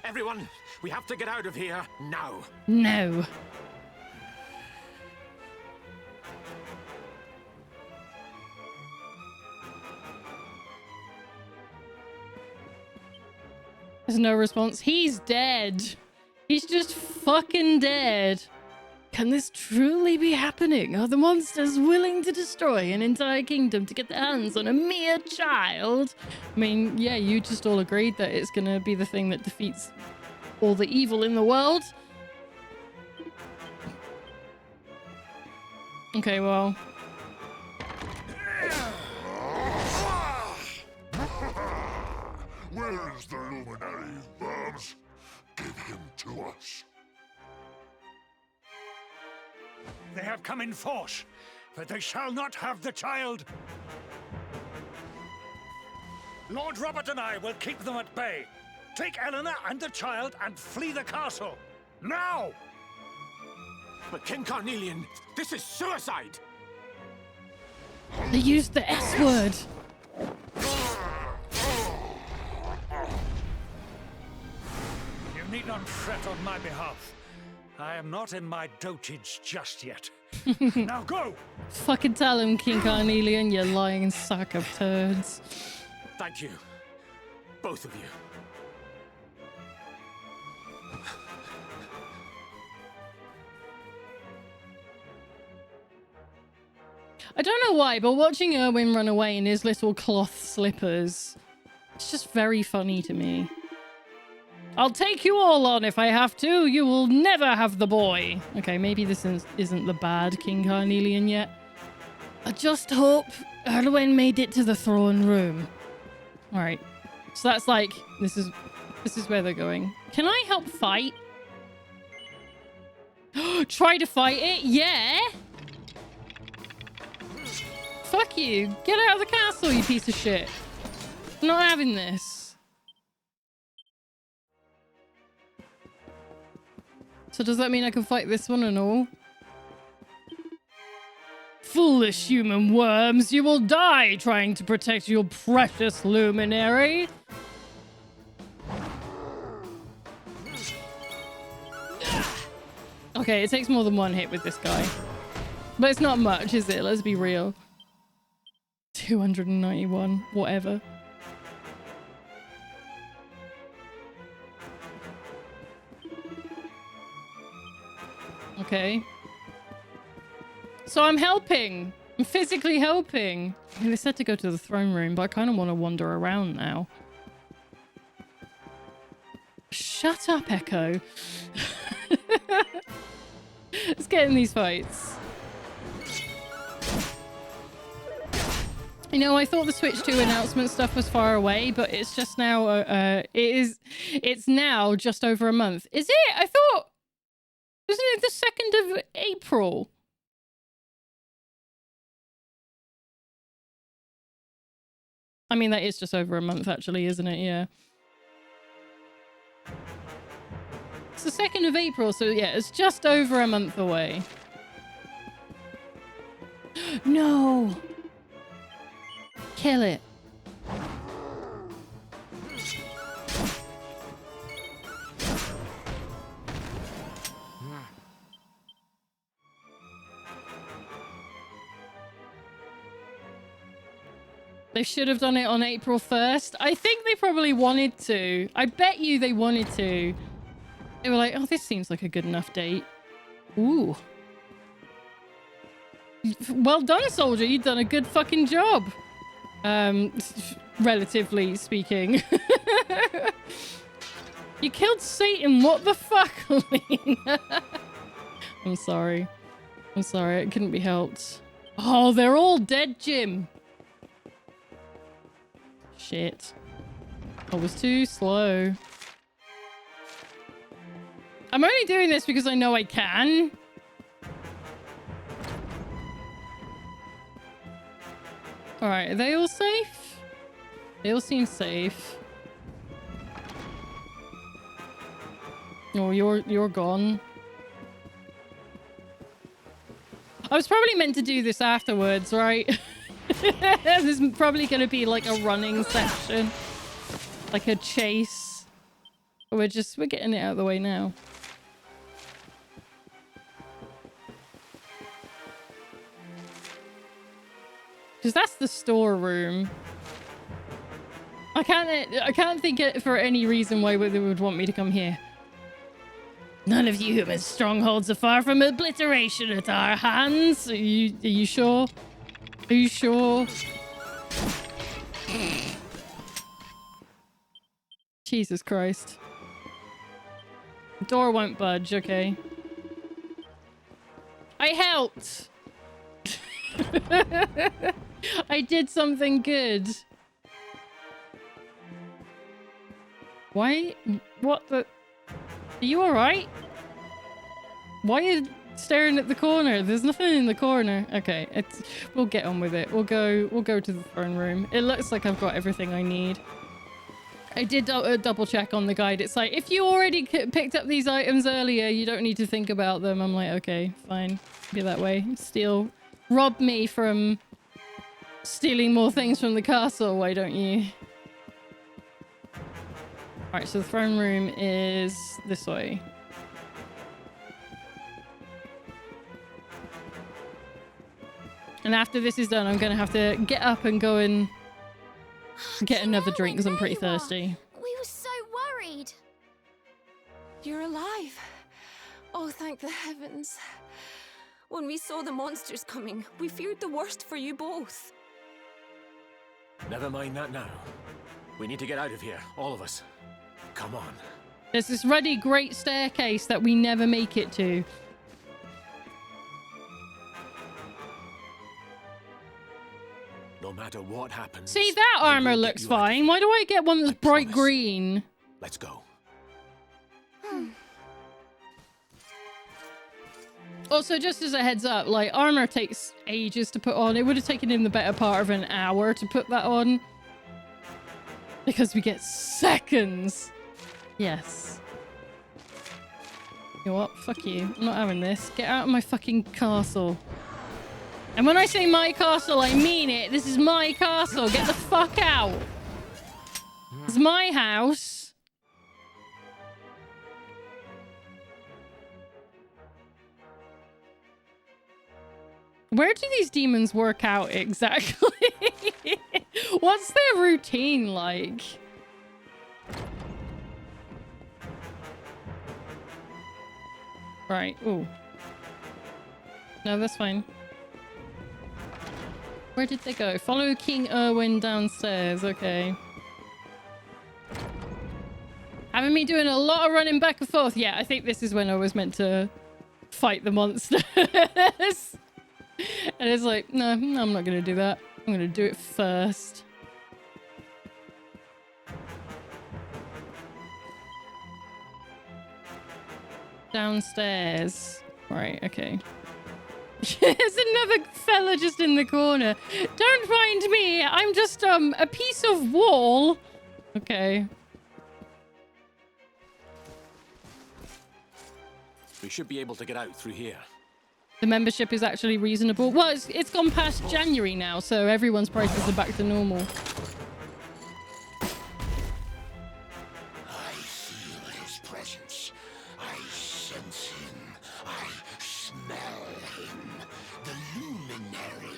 Everyone, we have to get out of here now. No. There's no response. He's dead. He's just fucking dead. Can this truly be happening? Are the monsters willing to destroy an entire kingdom to get their hands on a mere child? I mean, yeah, you just all agreed that it's gonna be the thing that defeats all the evil in the world. Okay, well. Where is the Luminary, Worms? Give him to us. They have come in force, but they shall not have the child. Lord Robert and I will keep them at bay. Take Eleanor and the child and flee the castle. Now! But King Carnelian, this is suicide! They used the S word. You need not fret on my behalf. I am not in my dotage just yet. Now go! Fucking tell him, King Carnelian, you lying sack of turds. Thank you. Both of you. I don't know why, but watching Erwin run away in his little cloth slippers, it's just very funny to me. I'll take you all on if I have to. You will never have the boy. Okay, maybe this isn't the bad King Carnelian yet. I just hope Erwin made it to the throne room. All right. So that's like, this is where they're going. Can I help fight? Try to fight it? Yeah. Fuck you. Get out of the castle, you piece of shit. I'm not having this. So does that mean I can fight this one and all? Foolish human worms, you will die trying to protect your precious luminary. Okay, it takes more than one hit with this guy. But it's not much, is it? Let's be real. 291, whatever. Okay. So I'm helping. I'm physically helping. I mean, they said to go to the throne room, but I kind of want to wander around now. Shut up, Echo. Let's get in these fights. You know, I thought the Switch 2 announcement stuff was far away, but it's just now, it's now just over a month. Is it? I thought, isn't it the 2nd of April? I mean, that is just over a month, actually, isn't it? Yeah. It's the 2nd of April, so yeah, it's just over a month away. No! Kill it. They should have done it on April 1st. I think they probably wanted to. I bet you they wanted to. They were like, oh, this seems like a good enough date. Ooh. Well done, soldier. You've done a good fucking job. Relatively speaking. You killed Satan. What the fuck, I'm sorry. I'm sorry. It couldn't be helped. Oh, they're all dead, Jim. Shit. I was too slow. I'm only doing this because I know I can. Alright, are they all safe? They all seem safe. Oh, you're gone. I was probably meant to do this afterwards, right? This is probably going to be like a running section. Like a chase. We're getting it out of the way now. Because that's the storeroom. I can't think it for any reason why they would want me to come here. None of you human strongholds are far from obliteration at our hands. Are you sure? Are you sure? Jesus Christ. The door won't budge, okay. I helped! I did something good. Why? What the? Are you alright? Why are you staring at the corner? There's nothing in the corner. Okay, we'll get on with it. We'll go to the throne room. It looks like I've got everything I need. I did double check on the guide. It's like, if you already picked up these items earlier, you don't need to think about them. I'm like, okay, fine. Be that way. Rob me from stealing more things from the castle, why don't you? Alright, so the throne room is this way. And after this is done, I'm going to have to get up and go and get another drink because I'm pretty thirsty. We were so worried. You're alive. Oh, thank the heavens. When we saw the monsters coming, we feared the worst for you both. Never mind that now. We need to get out of here, all of us. Come on. There's this ruddy great staircase that we never make it to. No matter what happens. See, that armor looks fine. Why do I get one that's bright green? Let's go. Also, just as a heads up, like, armor takes ages to put on. It would have taken him the better part of an hour to put that on. Because we get seconds. Yes. You know what? Fuck you. I'm not having this. Get out of my fucking castle. And when I say my castle, I mean it. This is my castle. Get the fuck out. It's my house. Where do these demons work out exactly? What's their routine like? Right. Ooh. No, that's fine. Where did they go? Follow King Erwin downstairs. Okay. Having me doing a lot of running back and forth. Yeah, I think this is when I was meant to fight the monsters. And it's like, no, I'm not going to do that. I'm going to do it first. Downstairs. Right, okay. There's another fella just in the corner. Don't mind me. I'm just a piece of wall. Okay. We should be able to get out through here. The membership is actually reasonable. Well, it's gone past January now, so everyone's prices are back to normal. I feel his presence. I sense him. I smell him. The luminary.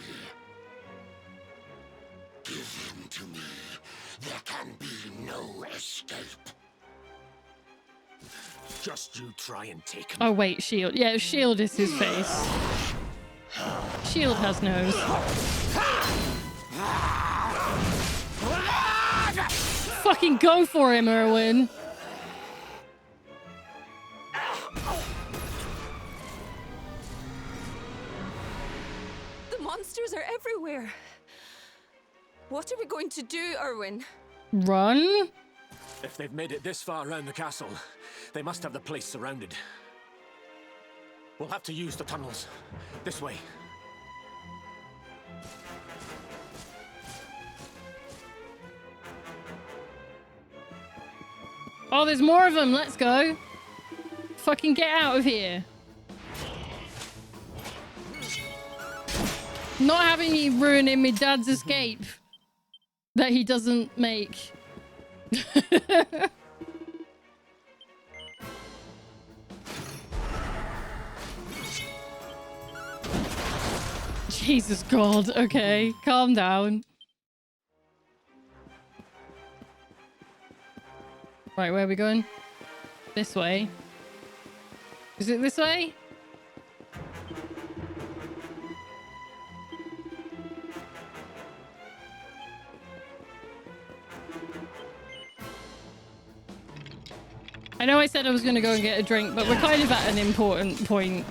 Give him to me. There can be no escape. Just you try and take him. Oh, wait, shield. Yeah, shield is his face. Shield has nose. Fucking go for him, Erwin. The monsters are everywhere. What are we going to do, Erwin? Run? If they've made it this far around the castle, they must have the place surrounded. We'll have to use the tunnels. This way. Oh, there's more of them. Let's go. Fucking get out of here. Not having you ruining my dad's escape that he doesn't make. Jesus God. Okay, calm down. Right, where are we going? This way. Is it this way? I know I said I was going to go and get a drink, but we're kind of at an important point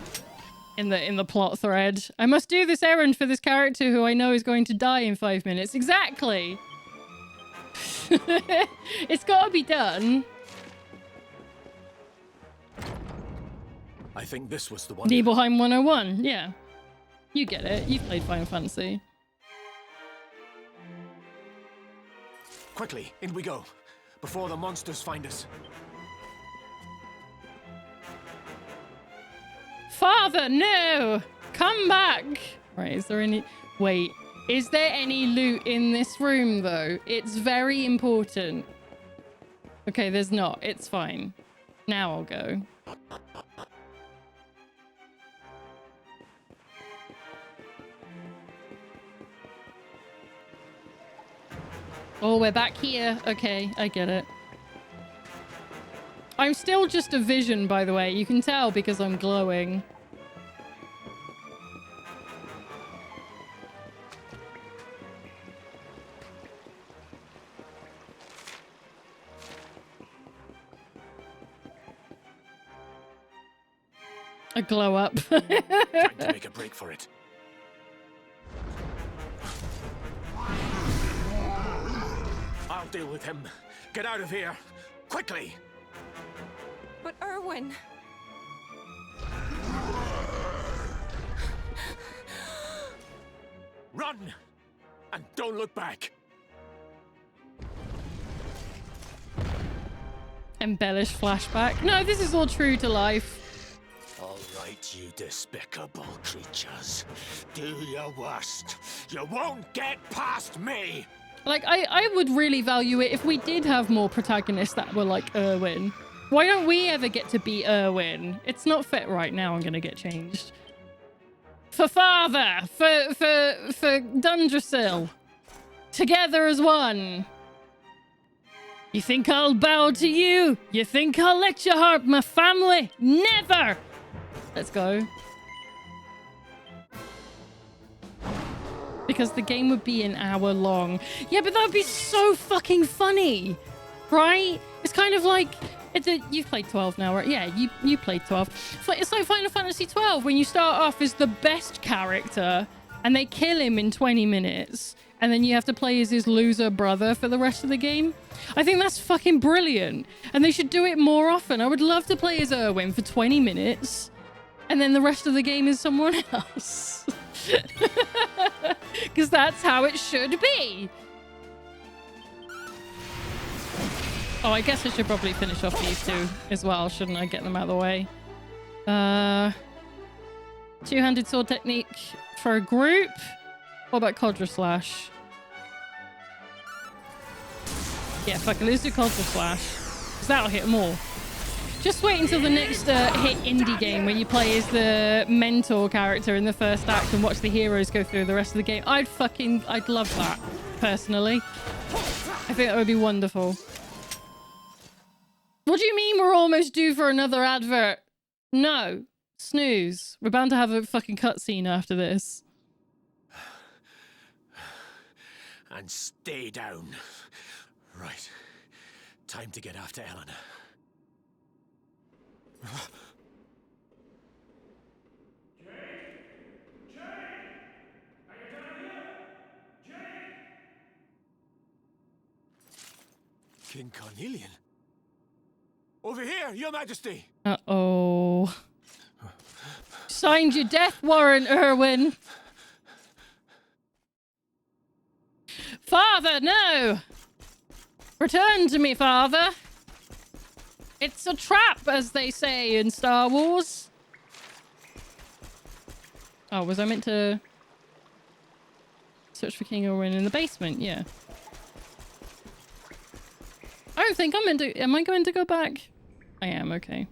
in the plot thread. I must do this errand for this character who I know is going to die in 5 minutes. Exactly. It's got to be done. I think this was the one. Nibelheim 101. Yeah. You get it. You've played Final Fantasy. Quickly, in we go. before the monsters find us. Father, no! Come back! Right, is there any... Wait, is there any loot in this room, though? It's very important. Okay, there's not. It's fine. Now I'll go. Oh, we're back here. Okay, I get it. I'm still just a vision, by the way. You can tell because I'm glowing. A glow up. Time to make a break for it. I'll deal with him. Get out of here. Quickly. But Erwin... Run! And don't look back. Embellish flashback. No, this is all true to life. All right, you despicable creatures. Do your worst. You won't get past me! Like, I would really value it if we did have more protagonists that were like Erwin. Why don't we ever get to be Erwin? It's not fit right now. I'm gonna get changed. For father! For Dundrasil! Together as one! You think I'll bow to you? You think I'll let you harm my family? Never! Let's go. Because the game would be an hour long. Yeah, but that would be so fucking funny, right? It's kind of like... You've played 12 now, right? Yeah, you played 12. It's like Final Fantasy 12 when you start off as the best character and they kill him in 20 minutes and then you have to play as his loser brother for the rest of the game. I think that's fucking brilliant. And they should do it more often. I would love to play as Erwin for 20 minutes and then the rest of the game is someone else. Because that's how it should be. Oh, I guess I should probably finish off these two as well, shouldn't I? Get them out of the way. Two-handed sword technique for a group. What about Codra Slash? Yeah, fuck it. Let's do Codra Slash. Because that'll hit them all. Just wait until the next hit indie game where you play as the mentor character in the first act and watch the heroes go through the rest of the game. I'd love that, personally. I think that would be wonderful. What do you mean we're almost due for another advert? No. Snooze. We're bound to have a fucking cutscene after this. And stay down. Right. Time to get after Elena. King Carnelian? Over here, Your Majesty! Uh-oh. Signed your death warrant, Erwin. Father, no! Return to me, father. It's a trap, as they say in Star Wars. Oh, was I meant to search for King Erwin in the basement? Yeah. I don't think I'm meant to... Am I going to go back? I am, okay.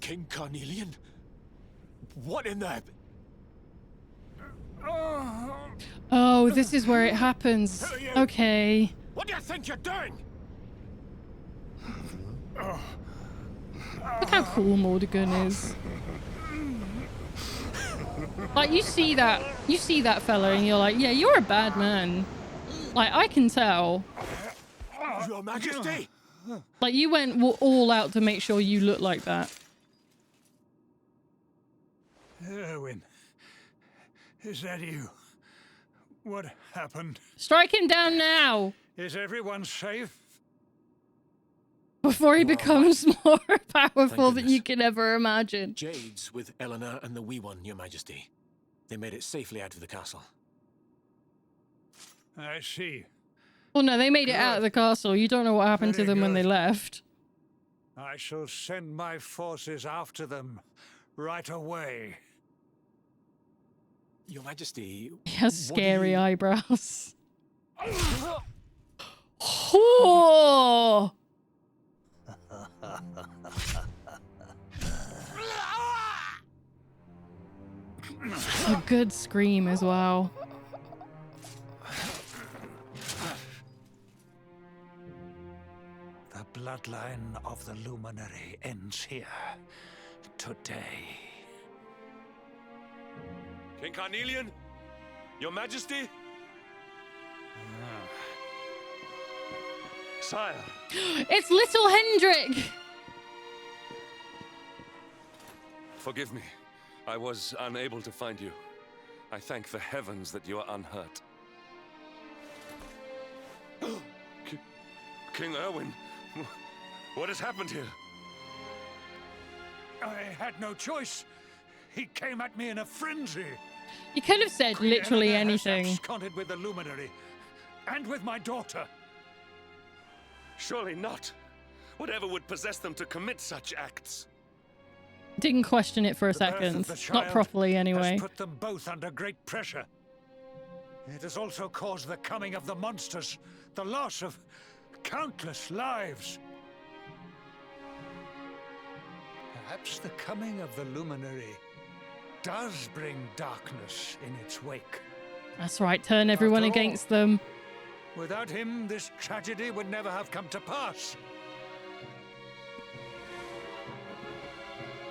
King Carnelian? What in the... Oh, this is where it happens. Okay. What do you think you're doing? Look how cool Mordegon is. Like, you see that fella and you're like, yeah, you're a bad man. Like, I can tell. Your Majesty! Like, you went all out to make sure you look like that. Erwin, is that you? What happened? Strike him down now! Is everyone safe? Before he becomes more powerful than you can ever imagine. Jade's with Elena and the Wee One, Your Majesty. They made it safely out of the castle. I see. Well, no, they made it out of the castle. You don't know what happened to Very them when they good. left. I shall send my forces after them right away. Your Majesty. He has what do scary you- eyebrows. Oh! A good scream as well. The bloodline of the Luminary ends here today. King Carnelian? Your Majesty? Sire. It's little Hendrik! Forgive me. I was unable to find you. I thank the heavens that you are unhurt. King Erwin, what has happened here? I had no choice. He came at me in a frenzy. You could have said literally Eleanor has anything. absconded with the Luminary, and with my daughter. Surely not. Whatever would possess them to commit such acts? Didn't question it for a The birth second. of the Not child properly, anyway. has put them both under great pressure. It has also caused the coming of the monsters, the loss of countless lives. Perhaps the coming of the Luminary does bring darkness in its wake. That's right, turn everyone After all, against them. Without him, this tragedy would never have come to pass.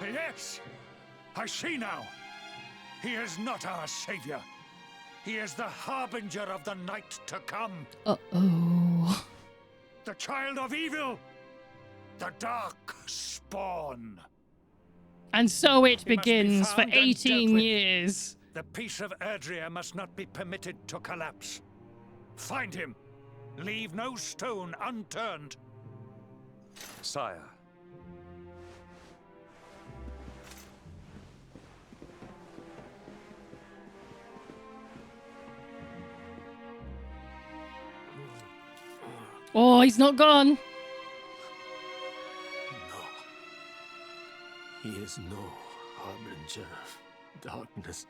Yes, I see now. He is not our savior. He is the harbinger of the night to come. Uh-oh. The child of evil. The dark spawn. And so it He must be begins for found and dealt 18 with. years. The peace of Erdrea must not be permitted to collapse. Find him. Leave no stone unturned. Sire. Oh, he's not gone. He is no harbinger of darkness.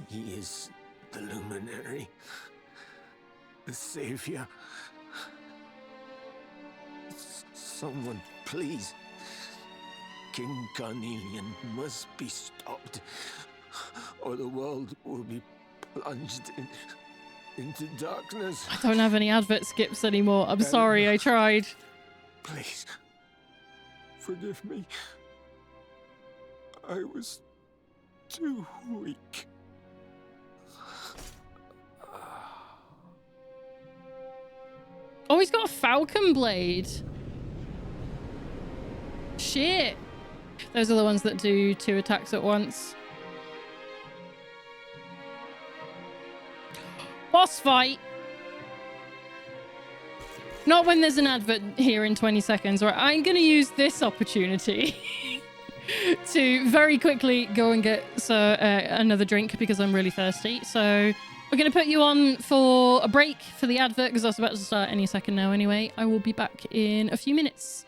He is the Luminary, the Savior. Someone, please. King Carnelian must be stopped, or the world will be plunged into darkness. I don't have any advert skips anymore. I'm sorry, I tried. Please, forgive me. I was too weak. Oh, he's got a falcon blade. Shit. Those are the ones that do 2 attacks at once. Boss fight. Not when there's an advert here in 20 seconds. Right, I'm going to use this opportunity to very quickly go and get another drink because I'm really thirsty. So we're going to put you on for a break for the advert because that's about to start any second now anyway. I will be back in a few minutes.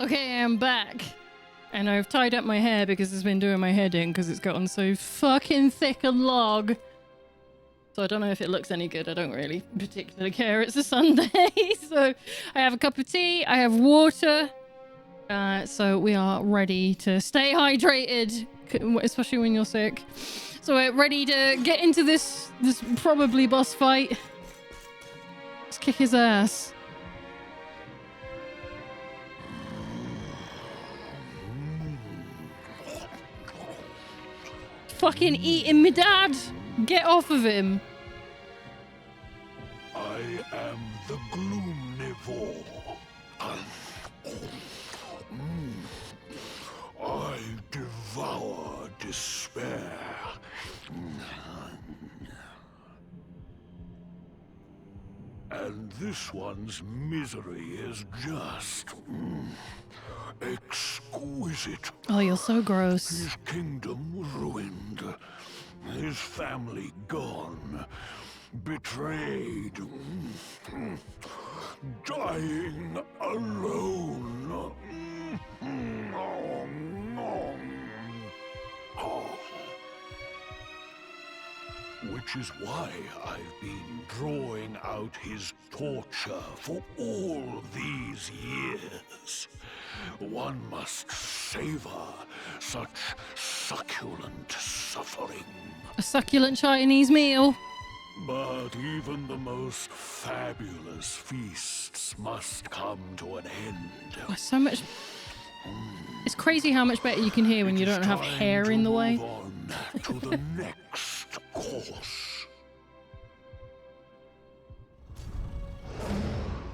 Okay, I'm back. And I've tied up my hair because it's been doing my head in because it's gotten so fucking thick and long. So I don't know if it looks any good. I don't really particularly care. It's a Sunday. So I have a cup of tea. I have water. So we are ready to stay hydrated, especially when you're sick. So we're ready to get into this probably boss fight. Let's kick his ass. Fucking eating me dad! Get off of him! I am the Gloomnivore. I devour despair. And this one's misery is just exquisite. Oh, you're so gross. His kingdom ruined, his family gone, betrayed, dying alone. Which is why I've been drawing out his torture for all these years. One must savor such succulent suffering. A succulent Chinese meal. But even the most fabulous feasts must come to an end. Oh, so much. It's crazy how much better you can hear when you don't have hair in the way. On to the next course.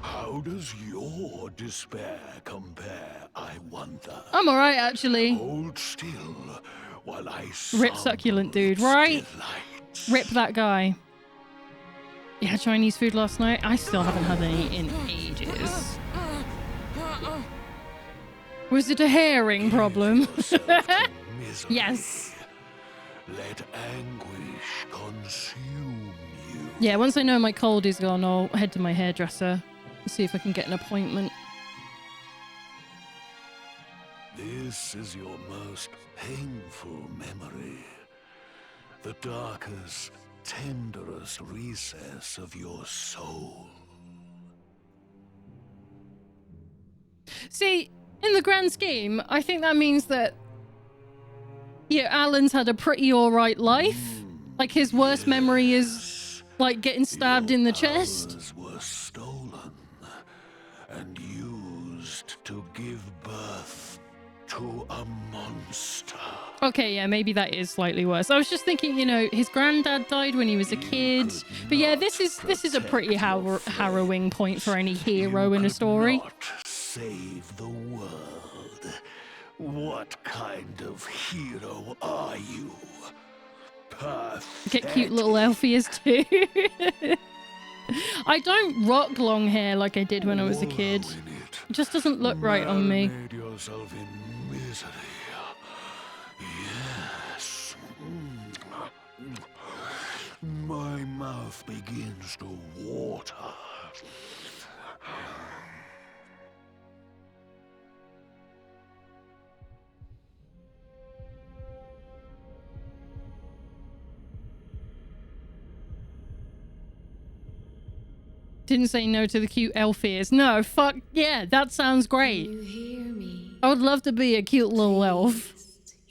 How does your despair compare, I wonder? I'm alright, actually. Hold still while I Rip succulent dude, right? Rip that guy. You had Chinese food last night? I still haven't had any in ages. Was it a herring problem? Yes. Let anguish consume you. Yeah, once I know my cold is gone, I'll head to my hairdresser and see if I can get an appointment. This is your most painful memory. The darkest, tenderest recess of your soul. See, in the grand scheme, I think that means that Alan's had a pretty alright life. Like, his worst memory is, like, getting stabbed in the chest. Were stolen and used to give birth to a monster. Okay, yeah, maybe that is slightly worse. I was just thinking, his granddad died when he was a kid. But yeah, this is a pretty harrowing point for any hero in a story. Save the world. What kind of hero are you? Pathetic. Get cute little Alpheus too. I don't rock long hair like I did when I was a kid. It just doesn't look right on me. Made yourself in misery. Yes. My mouth begins to water. Didn't say no to the cute elf ears. No, fuck yeah, that sounds great. I would love to be a cute little elf.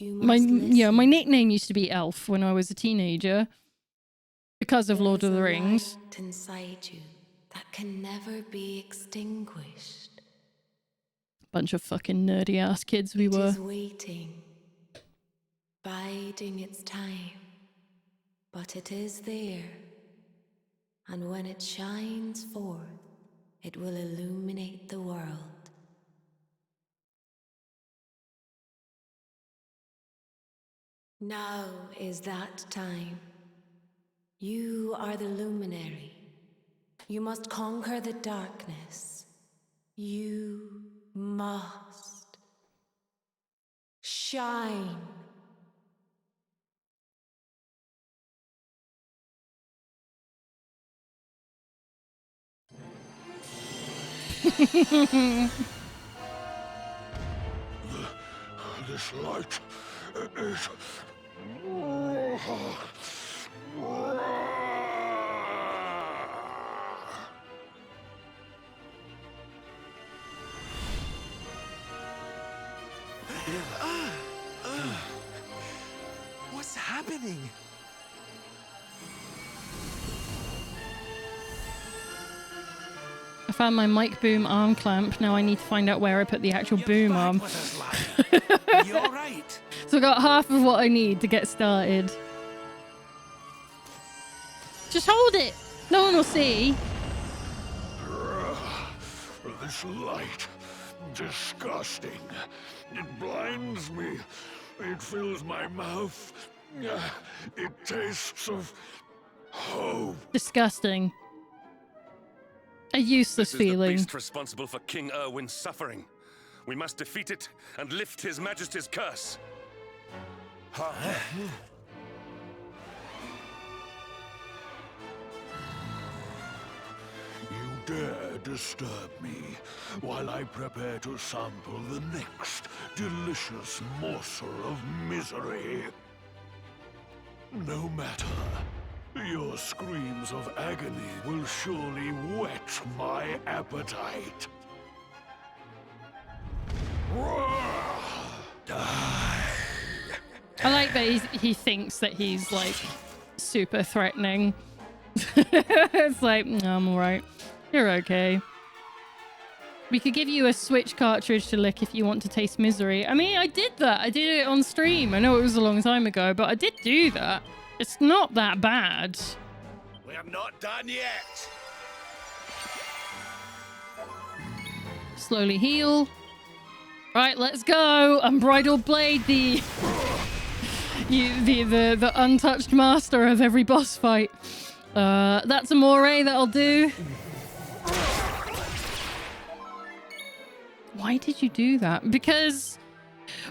My nickname used to be Elf when I was a teenager because of Lord of the Rings. Light inside you that can never be extinguished. Bunch of fucking nerdy ass kids we were. It is waiting, biding its time, but it is there. And when it shines forth, it will illuminate the world. Now is that time. You are the luminary. You must conquer the darkness. You must shine. This light is... What's happening? I found my mic boom arm clamp. Now I need to find out where I put the actual boom arm. You all right? So I got half of what I need to get started. Just hold it. No one will see. This light, disgusting. It blinds me. It fills my mouth. It tastes of hope. Disgusting. A useless This is the feeling. beast responsible for King Erwin's suffering. We must defeat it and lift His Majesty's curse. You dare disturb me while I prepare to sample the next delicious morsel of misery. No matter. Your screams of agony will surely whet my appetite. I like that he thinks that he's like super threatening. It's like, I'm alright. You're okay. We could give you a Switch cartridge to lick if you want to taste misery. I mean, I did that. I did it on stream. I know it was a long time ago, but I did do that. It's not that bad. We're not done yet. Slowly heal. Right, let's go. Unbridled Blade, the untouched master of every boss fight. That's a moray that'll do. Why did you do that? Because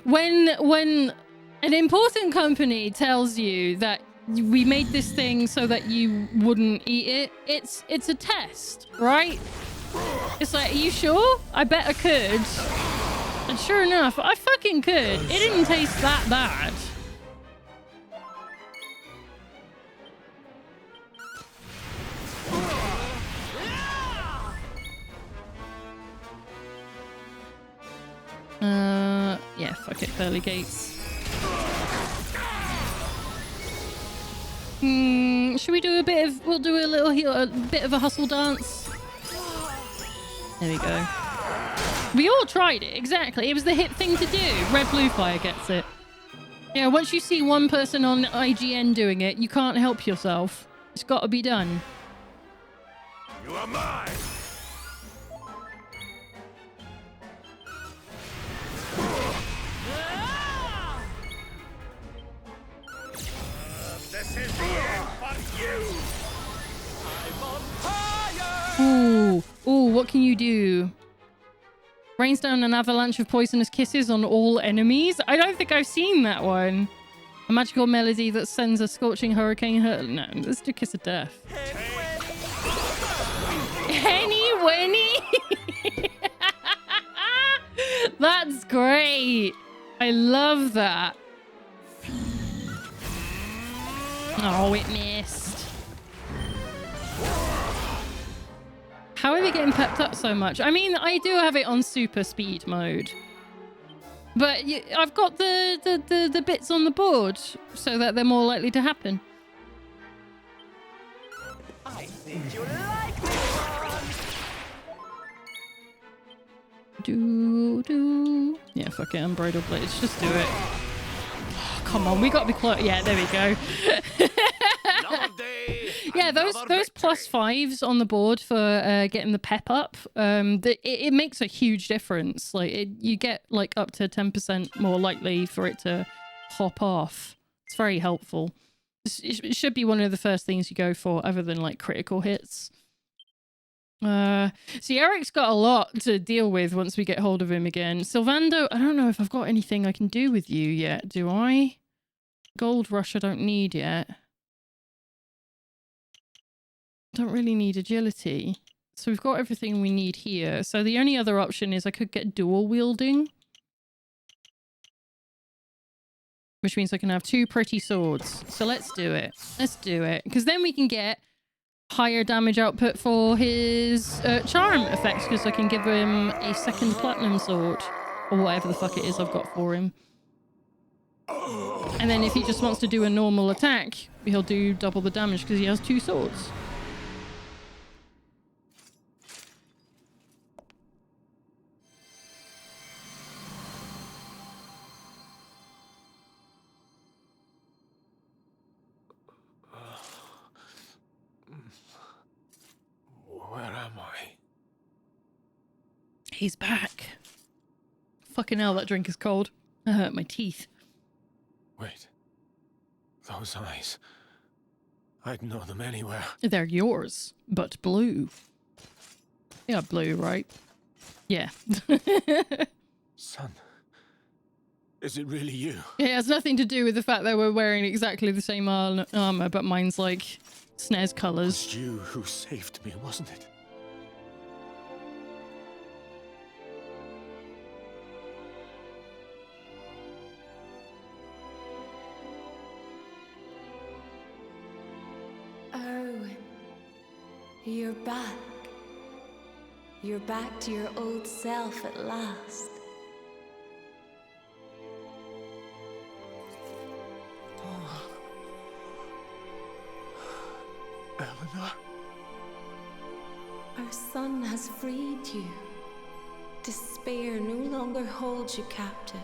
when an important company tells you that we made this thing so that you wouldn't eat it, it's a test, right? It's like, are you sure? I bet I could. And sure enough, I fucking could. It didn't taste that bad. Yeah, fuck it, pearly gates. Should we do a bit of... We'll do a bit of a hustle dance. There we go. We all tried it, exactly. It was the hit thing to do. Red Blue Fire gets it. Yeah, once you see one person on IGN doing it, you can't help yourself. It's got to be done. You are mine. This is the end for you. I'm on fire. Ooh, what can you do? Rains down an avalanche of poisonous kisses on all enemies? I don't think I've seen that one. A magical melody that sends a scorching hurricane. No, let's do Kiss of Death. Henny Wenny! That's great. I love that. Oh, it missed. How are they getting pepped up so much? I mean, I do have it on super speed mode. But I've got the bits on the board so that they're more likely to happen. I think you like this one. Yeah, fuck it, Unbridled Blades. Just do it. Oh, come on, we got to be close. Yeah, there we go. Yeah, those +5s on the board for getting the pep up, it makes a huge difference. Like you get like up to 10% more likely for it to hop off. It's very helpful. It should be one of the first things you go for, other than like critical hits. See, Eric's got a lot to deal with once we get hold of him again. Sylvando, I don't know if I've got anything I can do with you yet, do I? Gold Rush I don't need yet. Don't really need agility. So we've got everything we need here. So the only other option is I could get dual wielding. which means I can have 2 pretty swords. So let's do it. Let's do it. Because then we can get higher damage output for his charm effects, because I can give him a 2nd platinum sword, or whatever the fuck it is I've got for him. And then if he just wants to do a normal attack, he'll do double the damage because he has 2 swords. Where am I? He's back. Fucking hell, that drink is cold. I hurt my teeth. Wait. Those eyes. I'd know them anywhere. They're yours, but blue. Yeah, blue, right? Yeah. Son. Is it really you? It has nothing to do with the fact that we're wearing exactly the same armor, but mine's like SNES colours. It was you who saved me, wasn't it? Erwin, you're back. You're back to your old self at last. Eleanor? Our son has freed you. Despair no longer holds you captive.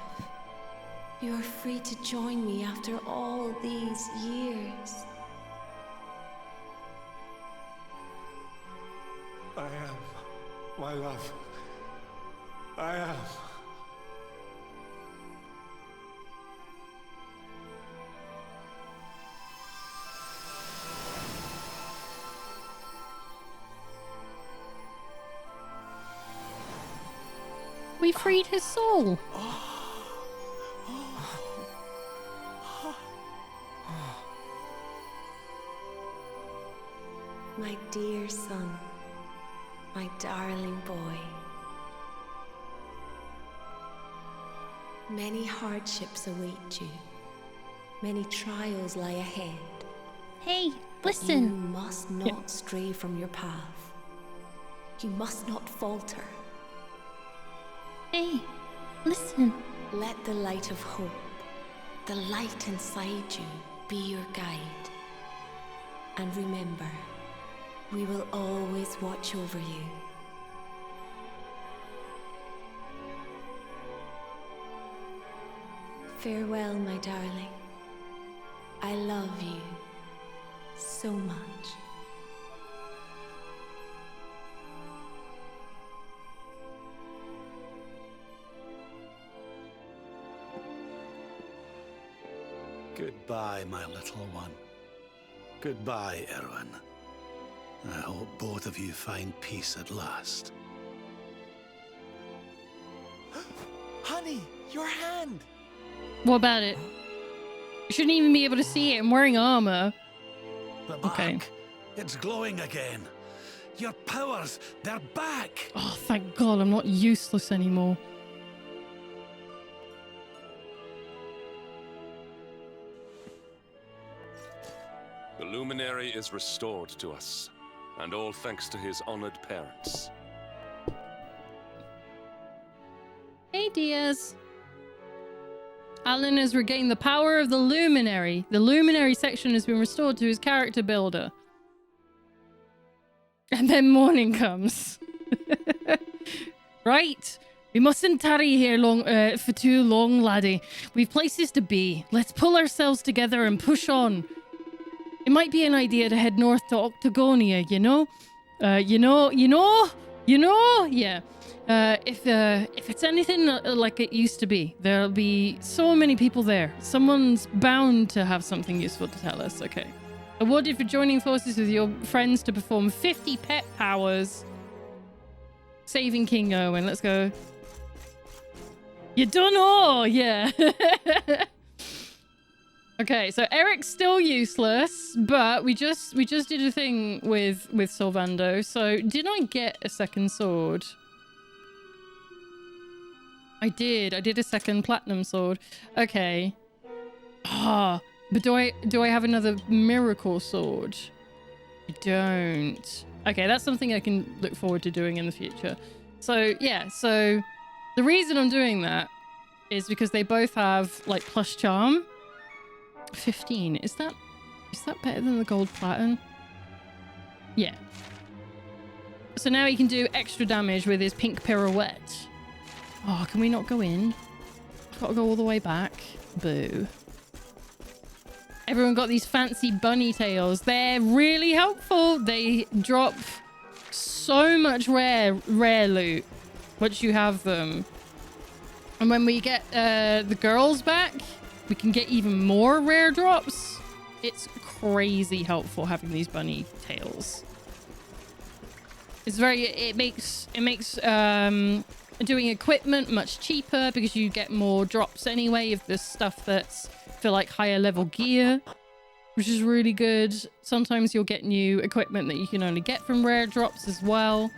You are free to join me after all these years. I am, my love. I am. We freed his soul. My dear son, my darling boy. Many hardships await you. Many trials lie ahead. Hey, But listen. you must not stray from your path. You must not falter. Hey, listen. Let the light of hope, the light inside you, be your guide. And remember, we will always watch over you. Farewell, my darling. I love you so much. Goodbye, my little one. Goodbye, Erwin. I hope both of you find peace at last. Honey, your hand! What about it? You shouldn't even be able to see it. I'm wearing armor. The back. It's glowing again. Your powers, they're back. Oh, thank God, I'm not useless anymore. The luminary is restored to us, and all thanks to his honored parents. Hey, Diaz. Alan has regained the power of the luminary. The luminary section has been restored to his character builder. And then morning comes. Right. We mustn't tarry here for too long, laddie. We've places to be. Let's pull ourselves together and push on. It might be an idea to head north to Octagonia, you know? Yeah. If it's anything like it used to be, there'll be so many people there. Someone's bound to have something useful to tell us. Okay. Awarded for joining forces with your friends to perform 50 pet powers. Saving King Owen. Let's go. You don't know! Yeah. Okay, so Eric's still useless, but we just did a thing with Sylvando. So did I get a second sword? I did a second platinum sword. Okay. Ah, but do I have another miracle sword? I don't. Okay, that's something I can look forward to doing in the future. So yeah, so the reason I'm doing that is because they both have like plus charm. 15. Is that better than the gold platinum? Yeah. So now he can do extra damage with his pink pirouette. Oh, can we not go in? Gotta go all the way back. Boo. Everyone got these fancy bunny tails. They're really helpful. They drop so much rare loot once you have them. And when we get the girls back, we can get even more rare drops. It's crazy helpful having these bunny tails. It makes doing equipment much cheaper because you get more drops anyway of the stuff that's for like higher level gear, which is really good. Sometimes you'll get new equipment that you can only get from rare drops as well.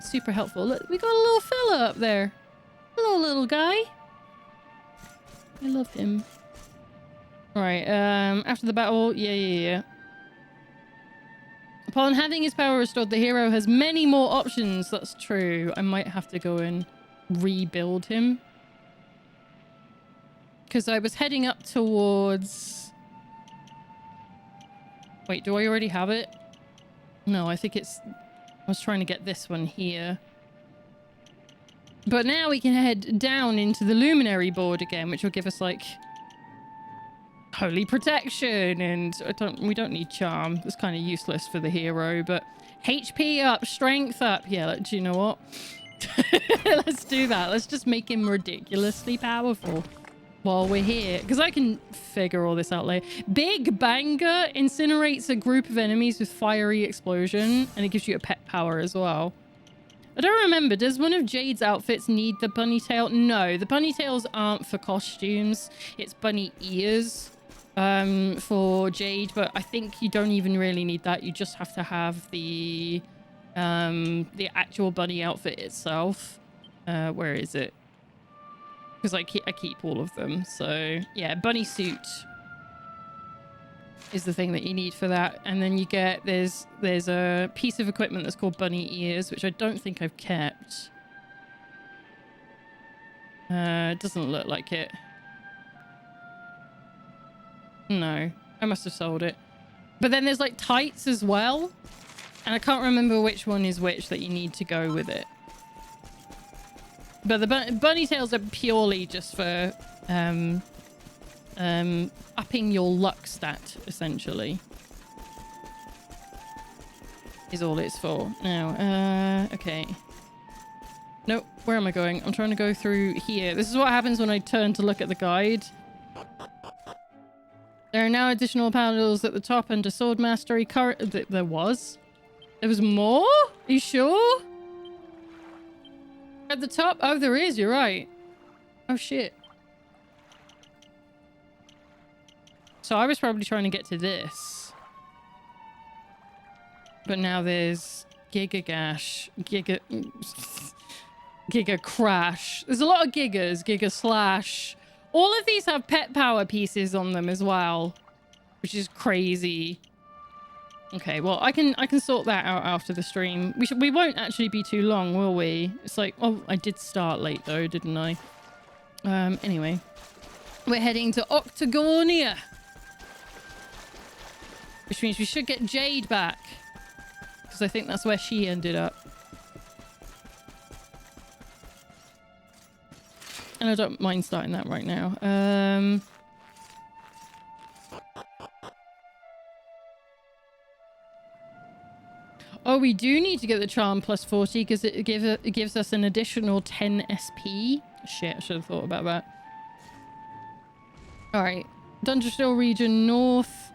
Super helpful. Look, we got a little fella up there. Hello, little guy. I love him. All right, after the battle, yeah. Upon having his power restored, the hero has many more options. That's true. I might have to go and rebuild him. Because I was heading up towards... Wait, do I already have it? No, I think it's... I was trying to get this one here. But now we can head down into the Luminary board again, which will give us, like... Holy protection, and we don't need charm. That's kind of useless for the hero, but HP up, strength up. Yeah, do you know what? Let's do that. Let's just make him ridiculously powerful while we're here, because I can figure all this out later. Big Banger incinerates a group of enemies with fiery explosion, and it gives you a pet power as well. I don't remember, does one of Jade's outfits need the bunny tail? No, the bunny tails aren't for costumes. It's bunny ears for Jade, but I think you don't even really need that. You just have to have the actual bunny outfit itself. Where is it? Because I keep all of them. So yeah, bunny suit is the thing that you need for that. And then you get there's a piece of equipment that's called bunny ears, which I don't think I've kept. It doesn't look like it. No, I must have sold it. But then there's like tights as well, and I can't remember which one is which that you need to go with it. But the bunny tails are purely just for upping your luck stat, essentially. Is all it's for. Now, okay. Nope, where am I going? I'm trying to go through here. This is what happens when I turn to look at the guide. There are now additional panels at the top under sword mastery. There was more? Are you sure? At the top? Oh, there is. You're right. Oh, shit. So I was probably trying to get to this. But now there's Giga Gash, Giga Crash. There's a lot of Gigas, Giga Slash. All of these have pet power pieces on them as well, which is crazy. Okay, well, I can sort that out after the stream. We won't actually be too long, will we? It's like, oh, I did start late though, didn't I? Anyway, we're heading to Octagonia, which means we should get Jade back, because I think that's where she ended up. And I don't mind starting that right now. Oh, we do need to get the charm plus 40 because it gives us an additional 10 SP. Shit, I should have thought about that. All right, Dungeon region north.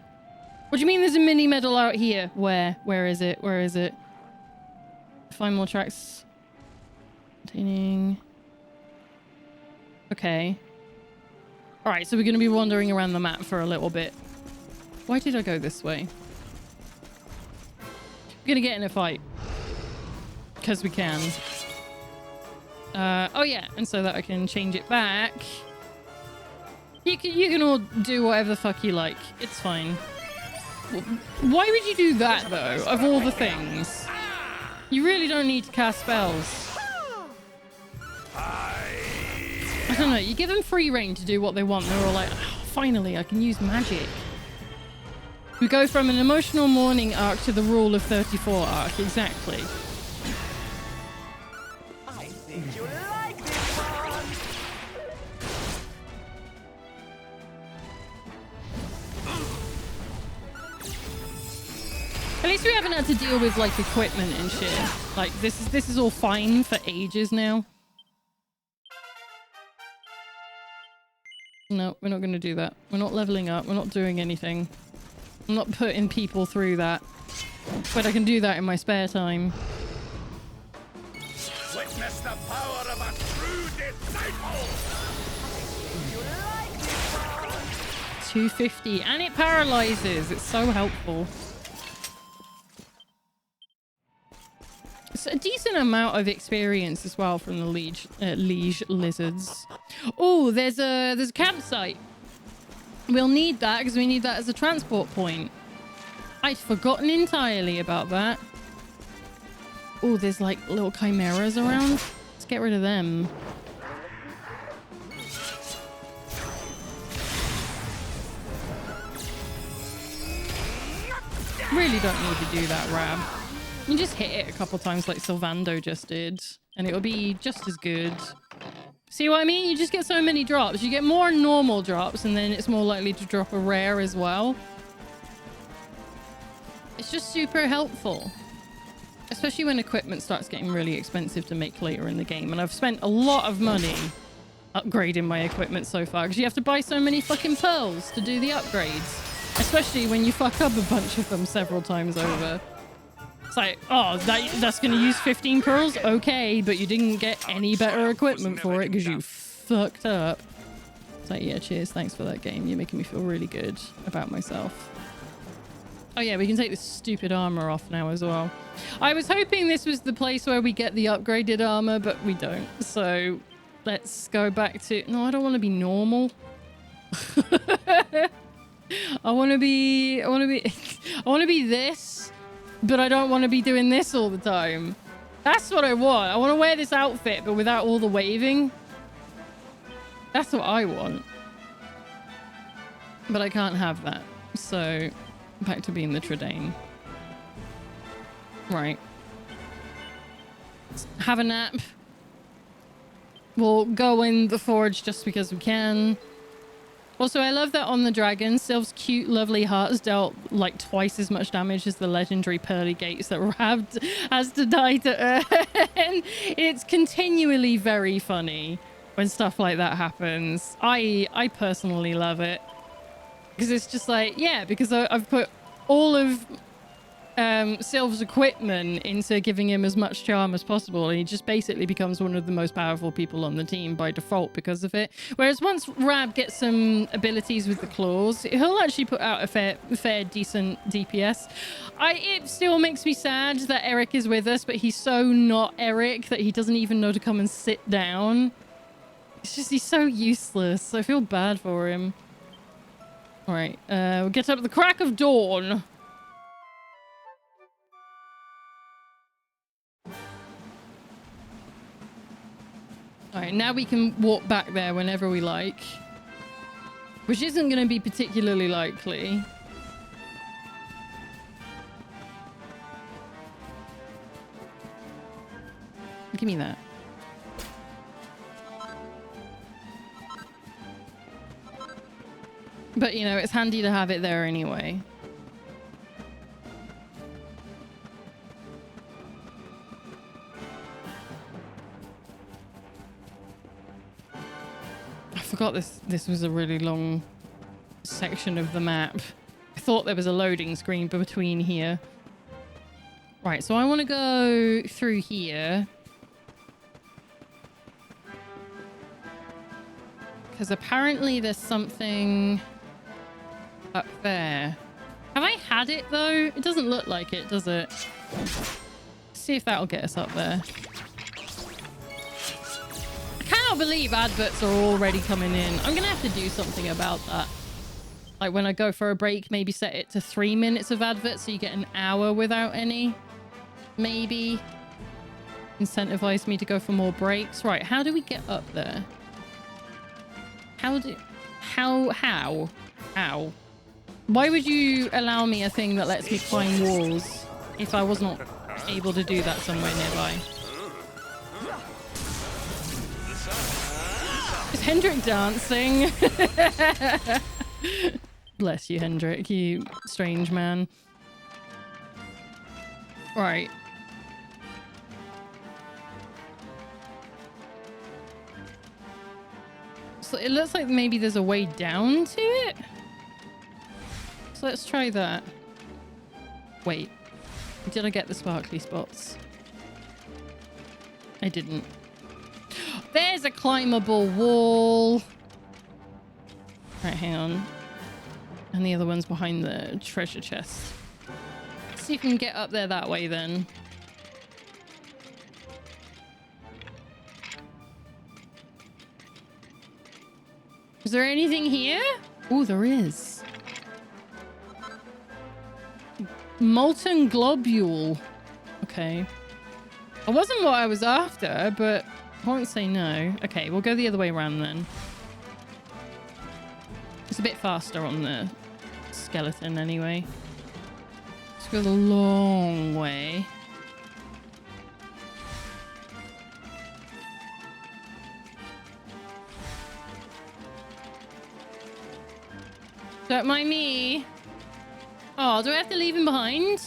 What do you mean there's a mini medal out here? Where? Where is it? Where is it? Find more tracks. Containing... Okay. Alright, so we're going to be wandering around the map for a little bit. Why did I go this way? We're going to get in a fight. Because we can. Oh yeah, and so that I can change it back. You can all do whatever the fuck you like. It's fine. Why would you do that, though, of all the things? You really don't need to cast spells. I don't know. You give them free reign to do what they want. They're all like, oh, finally, I can use magic. We go from an emotional mourning arc to the Rule of 34 arc. Exactly. I think you like this one. At least we haven't had to deal with like equipment and shit. Like this is all fine for ages now. No, we're not going to do that. We're not leveling up. We're not doing anything. I'm not putting people through that. But I can do that in my spare time. Witness the power of a true disciple! 250. And it paralyzes. It's so helpful. It's a decent amount of experience as well from the liege lizards. Oh, there's a campsite. We'll need that because we need that as a transport point. I'd forgotten entirely about that. Oh, there's like little chimeras around. Let's get rid of them. Really don't need to do that, Rab. You just hit it a couple times like Sylvando just did, and it'll be just as good. See what I mean? You just get so many drops. You get more normal drops, and then it's more likely to drop a rare as well. It's just super helpful. Especially when equipment starts getting really expensive to make later in the game. And I've spent a lot of money upgrading my equipment so far, because you have to buy so many fucking pearls to do the upgrades. Especially when you fuck up a bunch of them several times over. It's like, oh, that's going to use 15 pearls? Okay, but you didn't get any better equipment for it because you fucked up. It's like, yeah, cheers. Thanks for that game. You're making me feel really good about myself. Oh yeah, we can take this stupid armor off now as well. I was hoping this was the place where we get the upgraded armor, but we don't. So let's go back to... No, I don't want to be normal. I want to be this, but I don't want to be doing this all the time. That's what I want. I want to wear this outfit, but without all the waving. That's what I want. But I can't have that. So, back to being the Tradain. Right. Let's have a nap. We'll go in the forge just because we can. Also, I love that on the dragon, Sylph's cute, lovely hearts dealt like twice as much damage as the legendary pearly gates that Rab has to die to earn. It's continually very funny when stuff like that happens. I personally love it. Because it's just like, yeah, because I've put all of Sylph's equipment into giving him as much charm as possible, and he just basically becomes one of the most powerful people on the team by default because of it. Whereas once Rab gets some abilities with the claws, he'll actually put out a fair decent DPS. It still makes me sad that Eric is with us, but he's so not Eric that he doesn't even know to come and sit down. It's just, he's so useless. I feel bad for him. All right, we'll get up at the crack of dawn. Alright, now we can walk back there whenever we like. Which isn't going to be particularly likely. Give me that. But, you know, it's handy to have it there anyway. I forgot this was a really long section of the map. I thought there was a loading screen between here. Right, so I want to go through here. Because apparently there's something up there. Have I had it though? It doesn't look like it, does it? Let's see if that'll get us up there. I cannot cannot believe adverts are already coming in. I'm gonna have to do something about that. Like when I go for a break, maybe set it to 3 minutes of adverts so you get an hour without any. Maybe. Incentivize me to go for more breaks. Right, how do we get up there? How? Why would you allow me a thing that lets me climb walls if I was not able to do that somewhere nearby? Is Hendrik dancing? Bless you, Hendrik, you strange man. Right. So it looks like maybe there's a way down to it. So let's try that. Wait. Did I get the sparkly spots? I didn't. There's a climbable wall. Right, hang on. And the other one's behind the treasure chest. Let's see if we can get up there that way then. Is there anything here? Oh, there is. Molten globule. Okay. It wasn't what I was after, but I won't say no. Okay, we'll go the other way around then. It's a bit faster on the skeleton anyway. Let's go the long way. Don't mind me. Oh, do I have to leave him behind?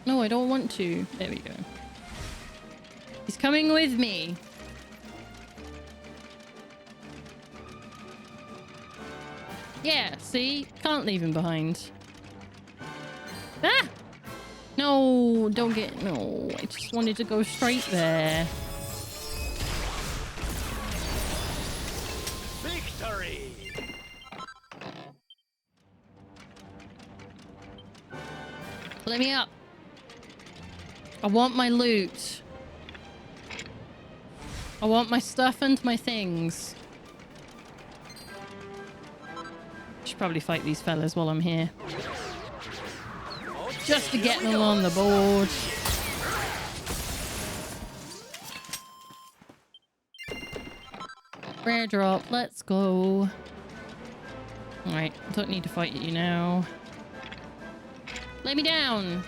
No, I don't want to. There we go. He's coming with me. Yeah, see? Can't leave him behind. Ah! No, don't get... No, I just wanted to go straight there. Victory! Let me up. I want my loot. I want my stuff and my things. Should probably fight these fellas while I'm here. Just to get them on the board. Rare drop, let's go. Alright, don't need to fight you now. Lay me down.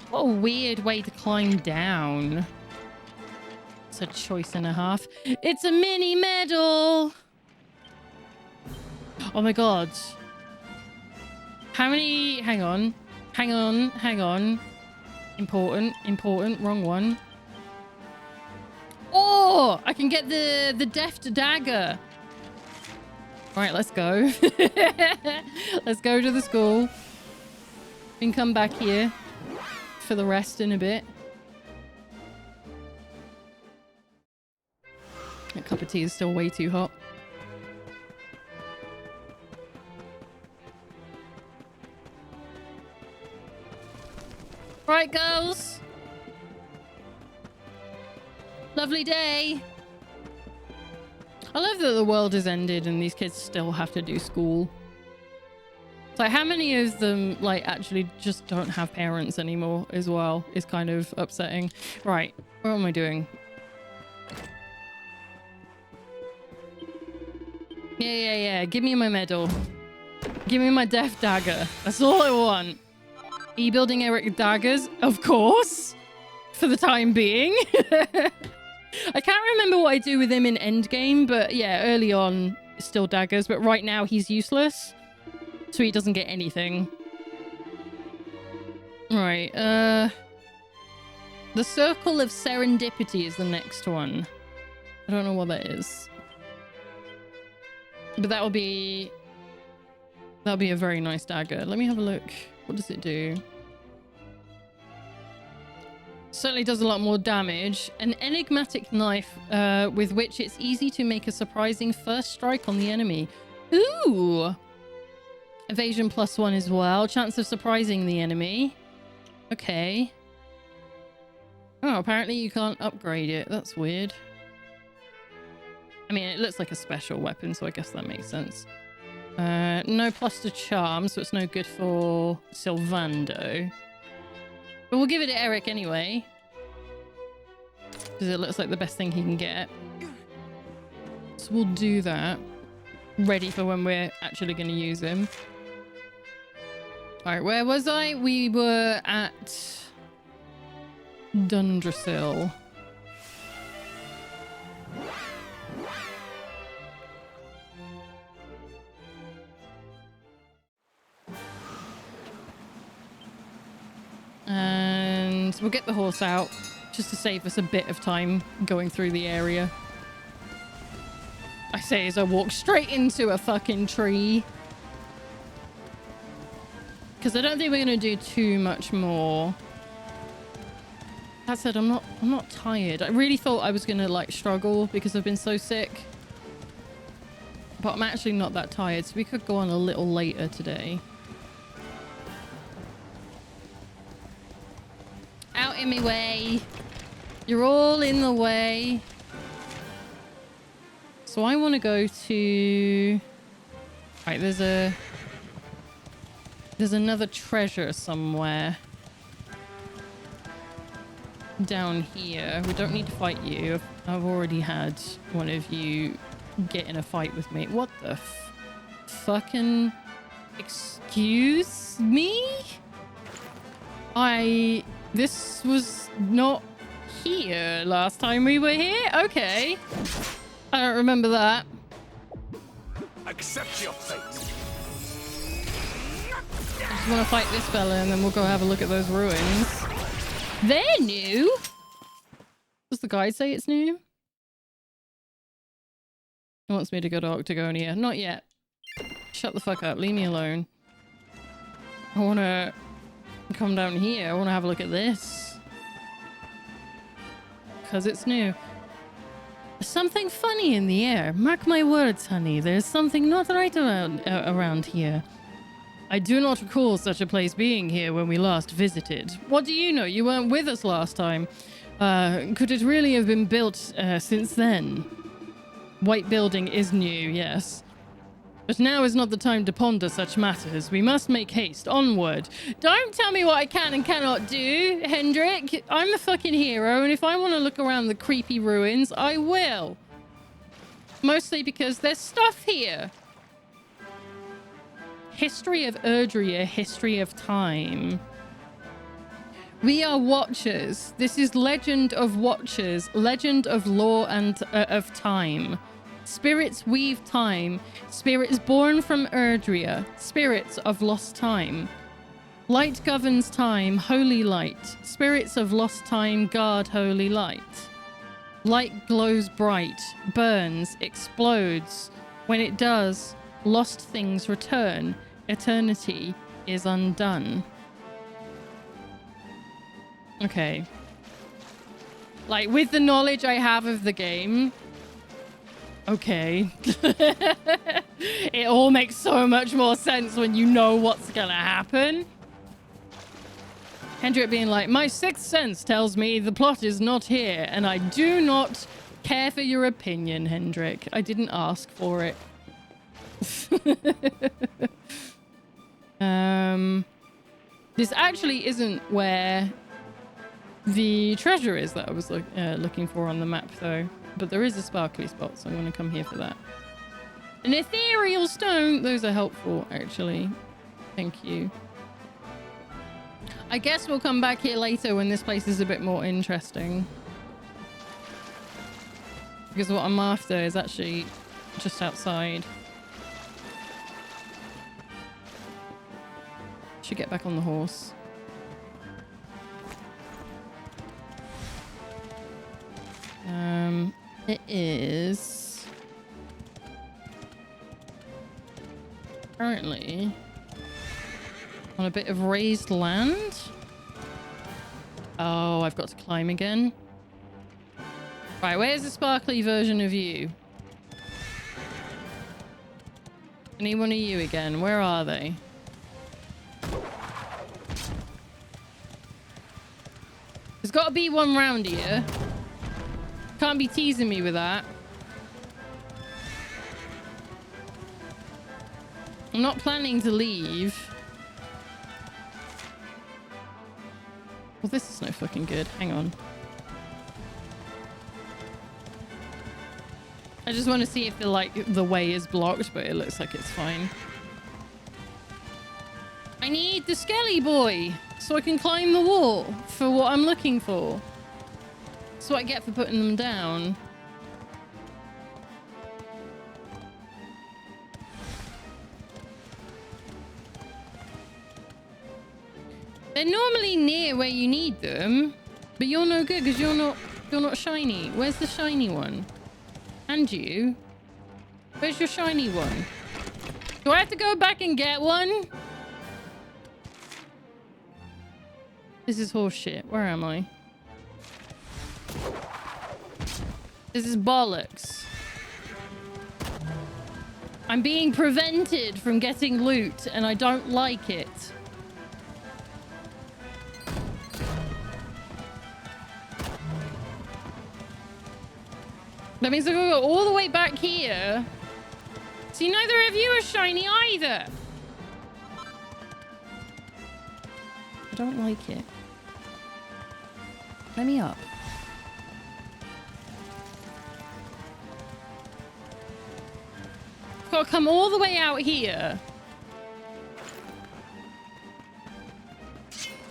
What a weird way to climb down. It's a choice and a half. It's a mini medal. Oh my god. How many? Hang on. Hang on. Hang on. Important. Important. Wrong one. Oh! I can get the deft dagger. Alright, let's go. Let's go to the school. We can come back here for the rest in a bit. That cup of tea is still way too hot. Right, girls. Lovely day. I love that the world has ended and these kids still have to do school. It's like, how many of them, like, actually just don't have parents anymore as well is kind of upsetting. Right, what am I doing? Yeah. Give me my medal. Give me my death dagger. That's all I want. Are you building Eric daggers? Of course. For the time being. I can't remember what I do with him in Endgame, but yeah, early on, still daggers. But right now, he's useless. So he doesn't get anything. Right, the Circle of Serendipity is the next one. I don't know what that is. But that'll be a very nice dagger. Let me have a look. What does it do? Certainly does a lot more damage. An enigmatic knife with which it's easy to make a surprising first strike on the enemy. Ooh! Evasion +1 as well. Chance of surprising the enemy. Okay. Oh, apparently you can't upgrade it. That's weird. I mean, it looks like a special weapon, so I guess that makes sense. No plus to charm, so it's no good for Sylvando. But we'll give it to Eric anyway. Because it looks like the best thing he can get. So we'll do that. Ready for when we're actually going to use him. Alright, where was I? We were at Dundrasil. And we'll get the horse out just to save us a bit of time going through the area. I say as I walk straight into a fucking tree. Because I don't think we're going to do too much more. That said, I'm not tired. I really thought I was going to like struggle because I've been so sick. But I'm actually not that tired, so we could go on a little later today. Out in my way. You're all in the way. So I want to go to... Right, there's another treasure somewhere. Down here. We don't need to fight you. I've already had one of you get in a fight with me. What the fucking... Excuse me? This was not here last time we were here? Okay. I don't remember that. Accept your fate. I just want to fight this fella and then we'll go have a look at those ruins. They're new? Does the guide say it's new? He wants me to go to Octagonia. Not yet. Shut the fuck up. Leave me alone. I want to come down here. I want to have a look at this. Because it's new. There's something funny in the air. Mark my words, honey. There's something not right around here. I do not recall such a place being here when we last visited. What do you know? You weren't with us last time. Could it really have been built since then? White building is new, yes. But now is not the time to ponder such matters. We must make haste. Onward. Don't tell me what I can and cannot do, Hendrik. I'm the fucking hero, and if I want to look around the creepy ruins, I will. Mostly because there's stuff here. History of Erdrea, history of time. We are watchers. This is Legend of Watchers, Legend of Law and of Time. Spirits weave time. Spirits born from Erdrea. Spirits of lost time. Light governs time. Holy light. Spirits of lost time guard holy light. Light glows bright. Burns. Explodes. When it does, lost things return. Eternity is undone. Okay. Like, with the knowledge I have of the game... Okay. It all makes so much more sense when you know what's gonna happen. Hendrik being like, my sixth sense tells me the plot is not here, and I do not care for your opinion, Hendrik. I didn't ask for it. This actually isn't where the treasure is that I was looking for on the map, though. But there is a sparkly spot, so I'm going to come here for that. An ethereal stone! Those are helpful, actually. Thank you. I guess we'll come back here later when this place is a bit more interesting. Because what I'm after is actually just outside. Should get back on the horse. It is currently on a bit of raised land. Oh, I've got to climb again. Right, where's the sparkly version of you? Any one of you again? Where are they? Because There's got to be one round here. Can't be teasing me with that. I'm not planning to leave. Well, this is no fucking good. Hang on. I just want to see if the way is blocked, but it looks like it's fine. I need the Skelly Boy so I can climb the wall for what I'm looking for. That's what I get for putting them down. They're normally near where you need them, but you're no good because you're not shiny. Where's the shiny one? And you? Where's your shiny one? Do I have to go back and get one? This is horseshit. Where am I? This is bollocks. I'm being prevented from getting loot and I don't like it. That means I've got to go all the way back here. See, neither of you are shiny either. I don't like it. Let me up. I've got to come all the way out here.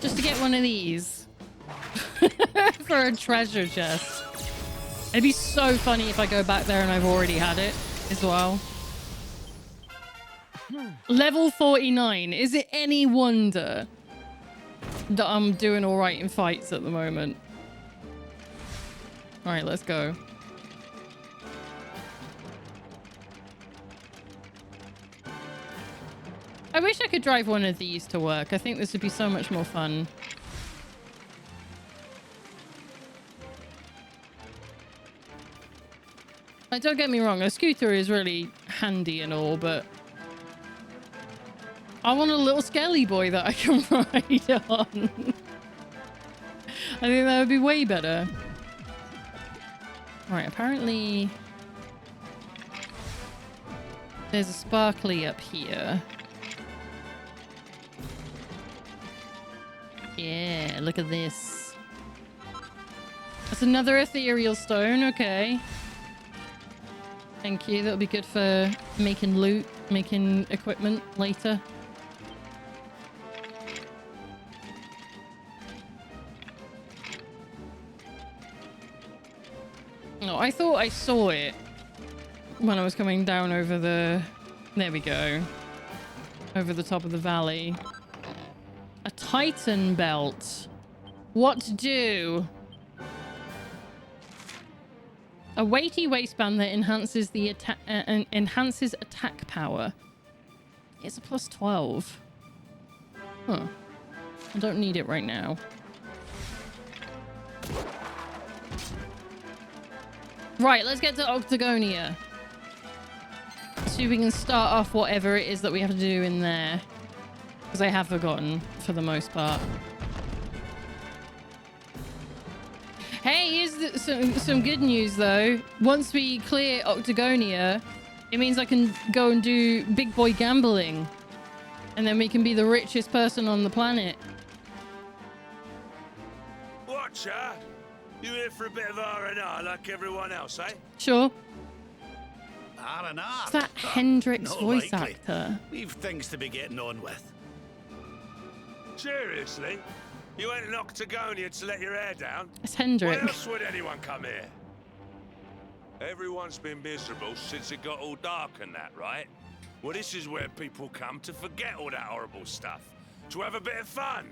Just to get one of these. For a treasure chest. It'd be so funny if I go back there and I've already had it as well. Level 49. Is it any wonder that I'm doing all right in fights at the moment? All right, let's go. I wish I could drive one of these to work. I think this would be so much more fun. Like, don't get me wrong, a scooter is really handy and all, but I want a little Skelly Boy that I can ride on. I think that would be way better. Right, apparently there's a sparkly up here. Yeah, look at this. That's another ethereal stone, okay. Thank you, that'll be good for making loot, making equipment later. Oh, I thought I saw it when I was coming down over the... There we go. Over the top of the valley. A Titan belt. What to do? A weighty waistband that enhances the enhances attack power. It's a plus 12. Huh. I don't need it right now. Right, let's get to Octagonia. See if we can start off whatever it is that we have to do in there. Because I have forgotten for the most part. Hey, here's some good news though. Once we clear Octagonia, it means I can go and do big boy gambling. And then we can be the richest person on the planet. Watcher, you here for a bit of R&R like everyone else, eh? Sure. R&R? Is that Hendrix Not voice likely. actor? We've things to be getting on with. Seriously? You went to Octagonia to let your hair down? It's Hendrix. Why else would anyone come here? Everyone's been miserable since it got all dark and that, right? Well, this is where people come to forget all that horrible stuff. To have a bit of fun.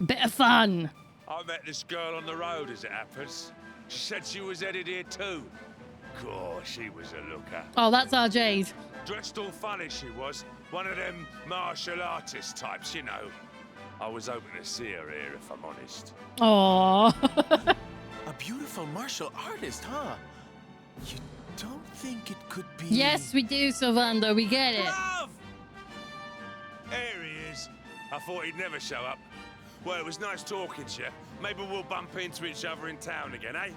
Bit of fun. I met this girl on the road, as it happens. She said she was headed here too. Gosh, she was a looker. Oh, that's our Jade. Dressed all funny she was. One of them martial artist types, you know. I was hoping to see her here, if I'm honest. Aww. A beautiful martial artist, huh? You don't think it could be... Yes, we do, Sylvando. We get it. Love! There he is. I thought he'd never show up. Well, it was nice talking to you. Maybe we'll bump into each other in town again, eh?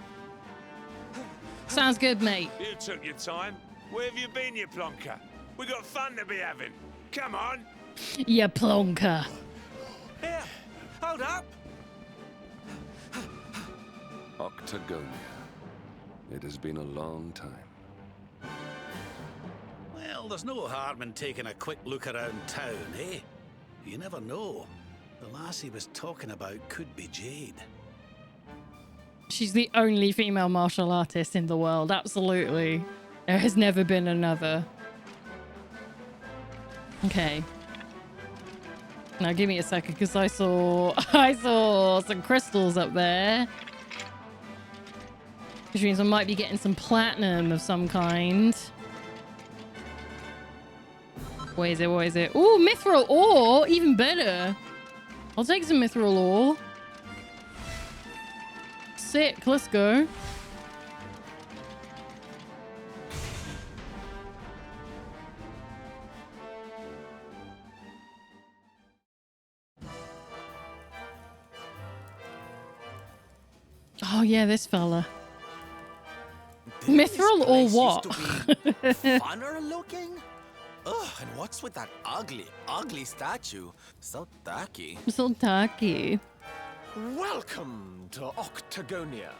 Sounds good, mate. You took your time. Where have you been, you plonker? We got fun to be having. Come on. You plonker. Here, hold up. Octagonia. It has been a long time. Well, there's no harm in taking a quick look around town, eh? You never know. The lass he was talking about could be Jade. She's the only female martial artist in the world. Absolutely. There has never been another. Okay. Now give me a second, because I saw some crystals up there. Which means I might be getting some platinum of some kind. What is it? What is it? Ooh, mithril ore! Even better. I'll take some mithril ore. Sick, let's go. Oh yeah, this fella. Mithril or what? Funner looking? Ugh, and what's with that ugly statue? So tacky. So tacky. Welcome to Octagonia.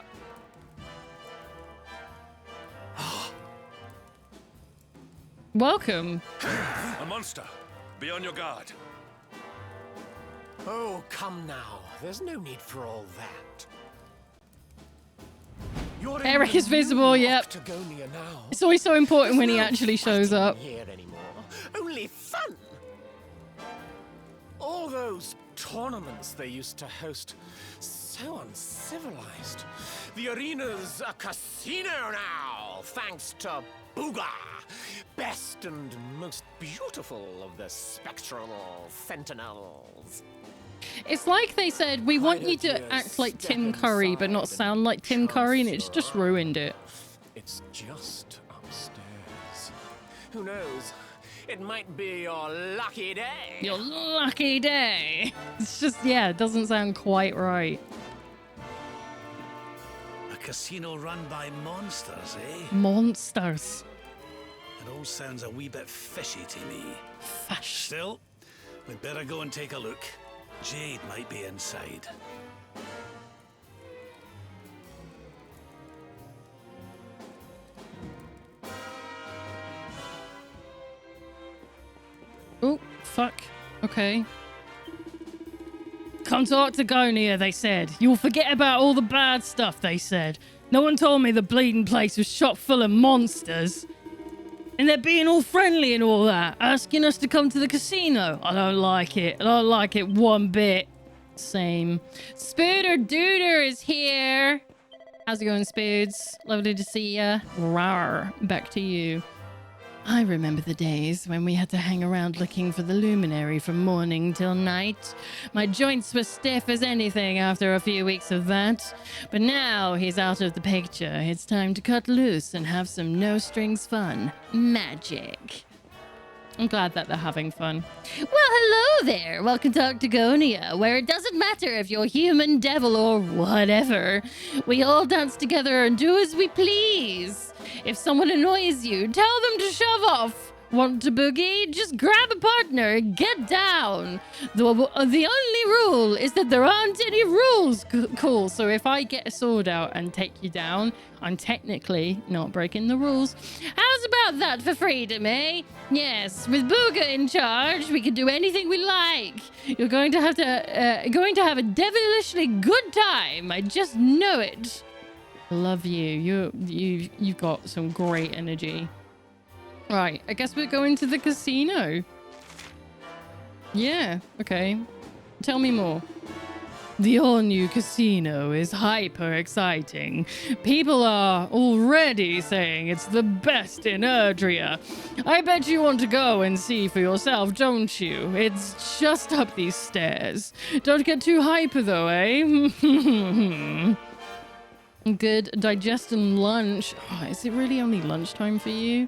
Welcome. A monster. Be on your guard. Oh, come now. There's no need for all that. You're Eric is visible, yep. Octagonia now. It's always so important when he actually shows up. Here anymore. Only fun. All those tournaments they used to host, so uncivilized. The arena's a casino now, thanks to Booga, best and most beautiful of the spectral sentinels. It's like they said, we want you to act like Tim Curry, but not sound like Tim Curry, and it's just ruined it. It's just upstairs. Who knows? It might be your lucky day. Your lucky day. It's just, yeah, it doesn't sound quite right. A casino run by monsters, eh? Monsters. It all sounds a wee bit fishy to me. Fish. Still, we'd better go and take a look. Jade might be inside. Oh, fuck. Okay. Come to Octagonia, they said. You'll forget about all the bad stuff, they said. No one told me the bleeding place was chock full of monsters. And they're being all friendly and all that, asking us to come to the casino. I don't like it. I don't like it one bit. Same. Spooder Dooder is here. How's it going, Spoods? Lovely to see ya. Rawr. Back to you. I remember the days when we had to hang around looking for the luminary from morning till night. My joints were stiff as anything after a few weeks of that. But now he's out of the picture. It's time to cut loose and have some no-strings fun. Magic. I'm glad that they're having fun. Well, hello there. Welcome to Octagonia, where it doesn't matter if you're human, devil, or whatever. We all dance together and do as we please. If someone annoys you, tell them to shove off. Want to boogie? Just grab a partner and get down. The only rule is that there aren't any rules. Cool. So if I get a sword out and take you down, I'm technically not breaking the rules. How's about that for freedom, eh? Yes, with Booga in charge, we can do anything we like. You're going to have a devilishly good time. I just know it. Love you. You've got some great energy. Right, I guess we're going to the casino. Yeah, okay. Tell me more. The all-new casino is hyper exciting. People are already saying it's the best in Erdrea. I bet you want to go and see for yourself, don't you? It's just up these stairs. Don't get too hyper though, eh? Good digestion lunch. Oh, is it really only lunchtime for you?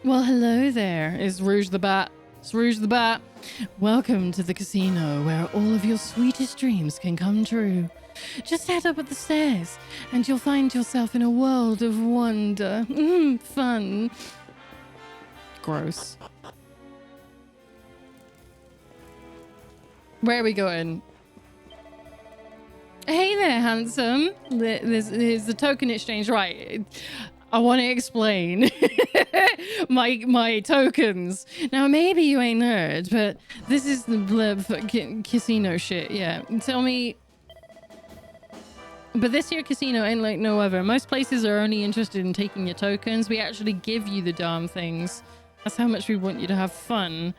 Well, hello there. Is Rouge the Bat Rouge the Bat. Welcome to the casino where all of your sweetest dreams can come true. Just head up at the stairs and you'll find yourself in a world of wonder. Fun. Gross. Where are we going? Hey there, handsome. There's the token exchange. Right. I want to explain my tokens. Now, maybe you ain't heard, but this is the bleb casino shit. Yeah. Tell me. But this here casino ain't like no other. Most places are only interested in taking your tokens. We actually give you the darn things. That's how much we want you to have fun.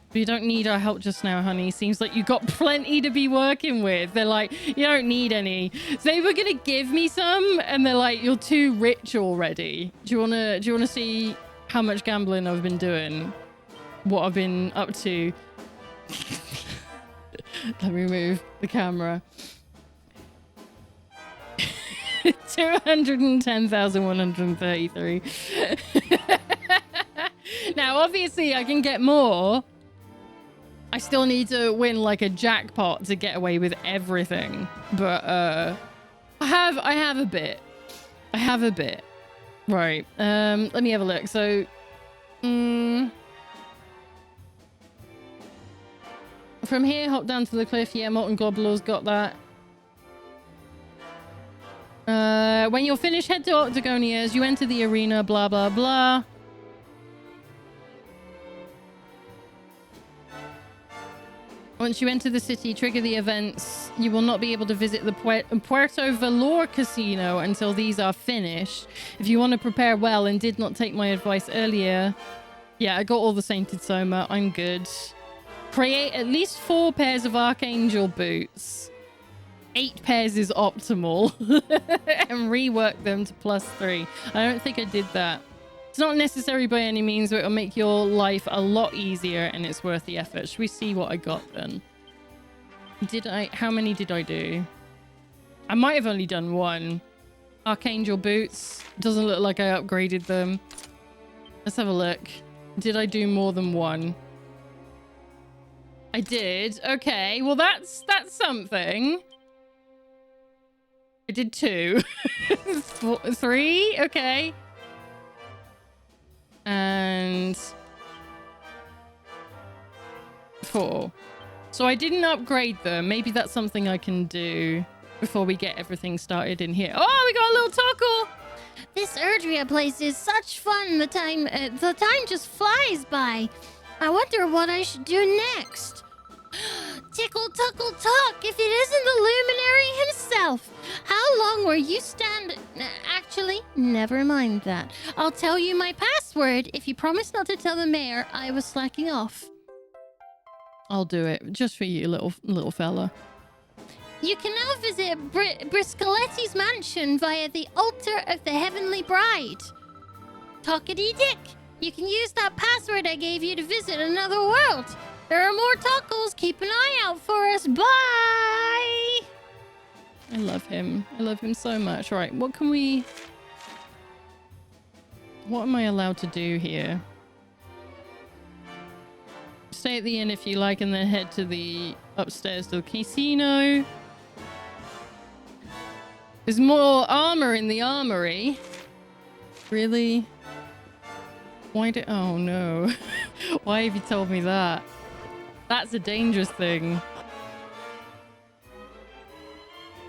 But you don't need our help just now, honey. Seems like you got plenty to be working with. They're like, you don't need any. So they were gonna give me some, and they're like, you're too rich already. Do you wanna see how much gambling I've been doing? What I've been up to? Let me move the camera. 210,133. Now, obviously, I can get more. I still need to win like a jackpot to get away with everything. But I have a bit. I have a bit. Right. Let me have a look. So from here, hop down to the cliff. Yeah, Molten Globular's got that. When you're finished, head to Octagonias. You enter the arena, blah, blah, blah. Once you enter the city, trigger the events. You will not be able to visit the Puerto Valor Casino until these are finished. If you want to prepare well and did not take my advice earlier... Yeah, I got all the Sainted Soma. I'm good. Create at least 4 pairs of Archangel boots. 8 pairs is optimal. And rework them to +3. I don't think I did that. It's not necessary by any means, but it'll make your life a lot easier and it's worth the effort. Should we see what I got then? How many did I do? I might have only done 1. Archangel boots. Doesn't look like I upgraded them. Let's have a look. Did I do more than 1? I did. Okay. Well, that's something. I did 2. 3? Okay. And 4. So I didn't upgrade them. Maybe that's something I can do before we get everything started in here. Oh, we got a little Tuckle! This Erdrea place is such fun. The time just flies by. I wonder what I should do next. Tickle, Tuckle, Talk, if it isn't the Luminary himself. How long were you Actually, never mind that. I'll tell you my password if you promise not to tell the mayor I was slacking off. I'll do it, just for you, little fella. You can now visit Briscoletti's mansion via the altar of the Heavenly Bride. Talkity dick, you can use that password I gave you to visit another world. There are more tacos. Keep an eye out for us. Bye! I love him. I love him so much. All right, what can we... What am I allowed to do here? Stay at the inn if you like, and then head to the upstairs to the casino. There's more armor in the armory. Really? Why did... Oh, no. Why have you told me that? That's a dangerous thing.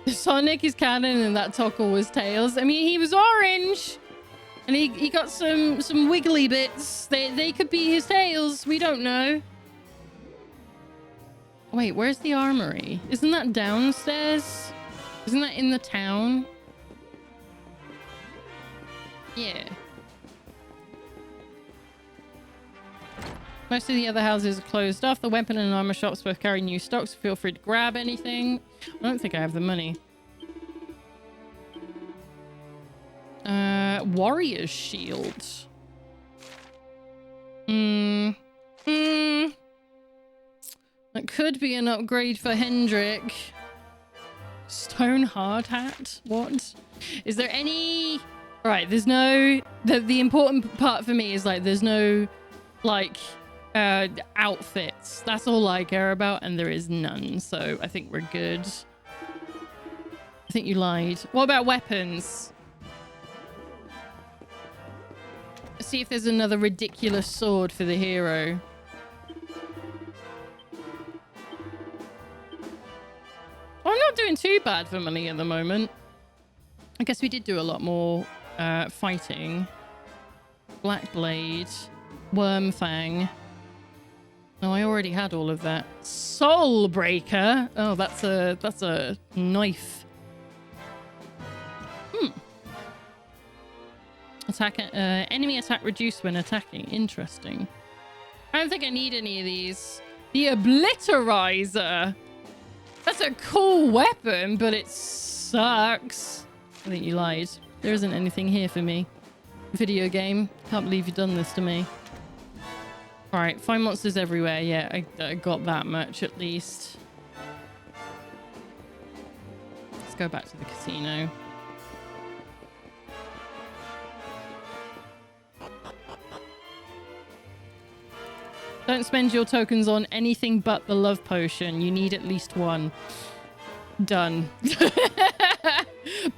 Sonic is canon and that Tuckle was Tails. I mean, he was orange. And he got some wiggly bits. They could be his tails. We don't know. Wait, where's the armory? Isn't that downstairs? Isn't that in the town? Yeah. Most of the other houses are closed off. The weapon and armor shops both carry new stocks. Feel free to grab anything. I don't think I have the money. Warrior's shield. That could be an upgrade for Hendrik. Stone hard hat? What? Is there any... Right, there's no... The important part for me is like there's no like outfits. That's all I care about, and there is none. So I think we're good. I think you lied. What about weapons? Let's see if there's another ridiculous sword for the hero. Well, I'm not doing too bad for money at the moment. I guess we did do a lot more fighting. Black Blade. Worm Fang. No, I already had all of that. Soul Breaker. Oh, that's a knife. Enemy attack reduced when attacking. Interesting. I don't think I need any of these. The Obliterizer. That's a cool weapon, but it sucks. I think you lied. There isn't anything here for me. Video game. Can't believe you've done this to me. Alright, find monsters everywhere. Yeah, I got that much at least. Let's go back to the casino. Don't spend your tokens on anything but the love potion. You need at least one. Done.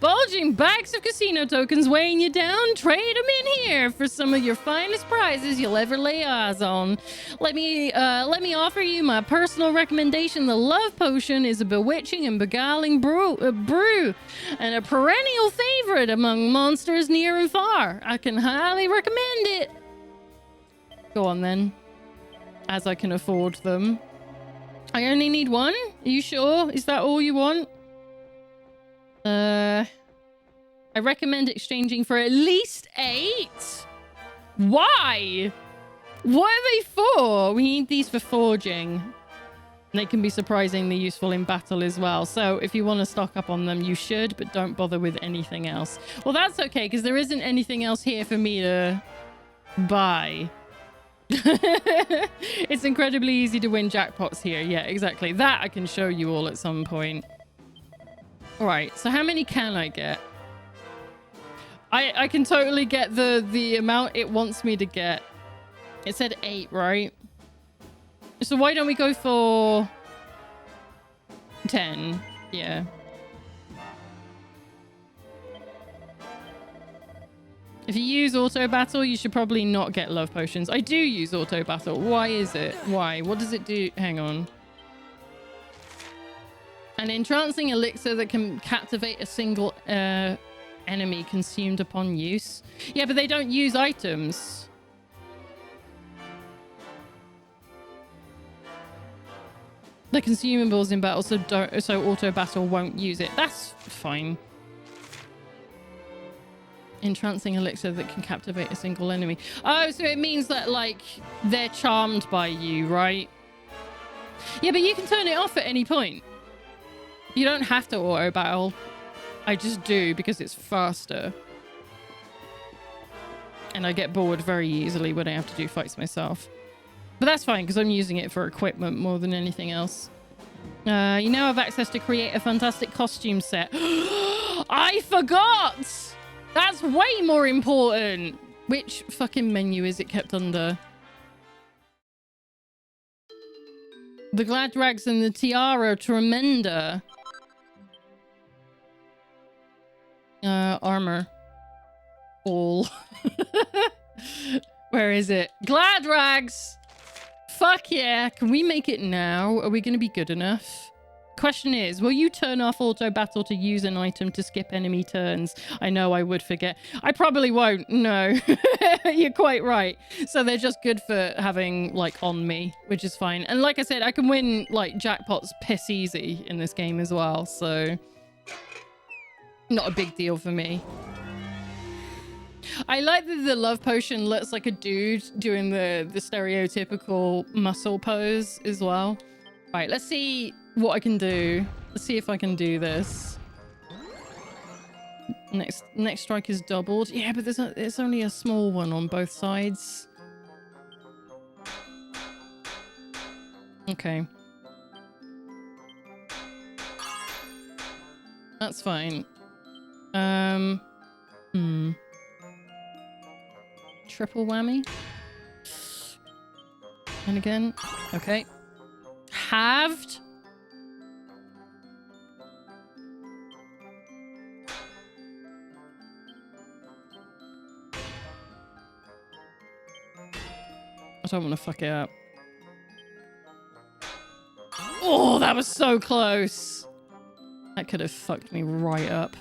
Bulging bags of casino tokens weighing you down? Trade them in here for some of your finest prizes you'll ever lay eyes on. Let me offer you my personal recommendation. The love potion is a bewitching and beguiling brew and a perennial favorite among monsters near and far. I can highly recommend it. Go on then. As I can afford them. I only need one? Are you sure? Is that all you want? I recommend exchanging for at least 8. Why? What are they for? We need these for forging. They can be surprisingly useful in battle as well. So if you want to stock up on them, you should, but don't bother with anything else. Well, that's okay, because there isn't anything else here for me to buy. It's incredibly easy to win jackpots here. Yeah, exactly. That I can show you all at some point. All right, so how many can I get? I can totally get the amount it wants me to get. It said 8, right? So why don't we go for 10? Yeah. If you use auto battle, you should probably not get love potions. I do use auto battle. Why is it? Why? What does it do? Hang on. An entrancing elixir that can captivate a single enemy consumed upon use. Yeah, but they don't use items. The consumables in battle, so auto battle won't use it. That's fine. Entrancing elixir that can captivate a single enemy. Oh, so it means that, like, they're charmed by you, right? Yeah, but you can turn it off at any point. You don't have to auto battle. I just do because it's faster. And I get bored very easily when I have to do fights myself. But that's fine because I'm using it for equipment more than anything else. You now have access to create a fantastic costume set. I forgot! That's way more important. Which fucking menu is it kept under? The Gladrags and the Tiara Tremenda. Armor. All. Where is it? Gladrags! Fuck yeah. Can we make it now? Are we going to be good enough? Question is, will you turn off auto battle to use an item to skip enemy turns? I know I would forget. I probably won't. No. You're quite right. So they're just good for having, like, on me, which is fine. And like I said, I can win, like, jackpots piss easy in this game as well. So not a big deal for me. I like that the love potion looks like a dude doing the stereotypical muscle pose as well. Right, let's see what I can do. Let's see if I can do this. Next strike is doubled. Yeah, but there's only a small one on both sides. Okay. That's fine. Triple whammy. And again. Okay. Halved. I don't want to fuck it up. Oh, that was so close. That could have fucked me right up.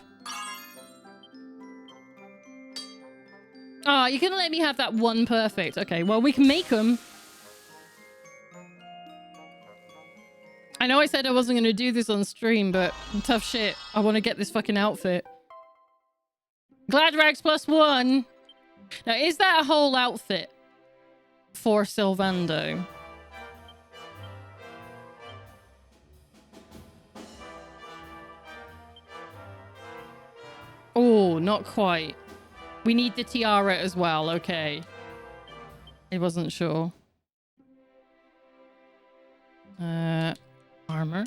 Oh, you couldn't let me have that one perfect. Okay, well, we can make them. I know I said I wasn't going to do this on stream, but tough shit. I want to get this fucking outfit. Gladrags +1. Now, is that a whole outfit for Sylvando? Oh, not quite. We need the tiara as well. Okay. I wasn't sure. Armor.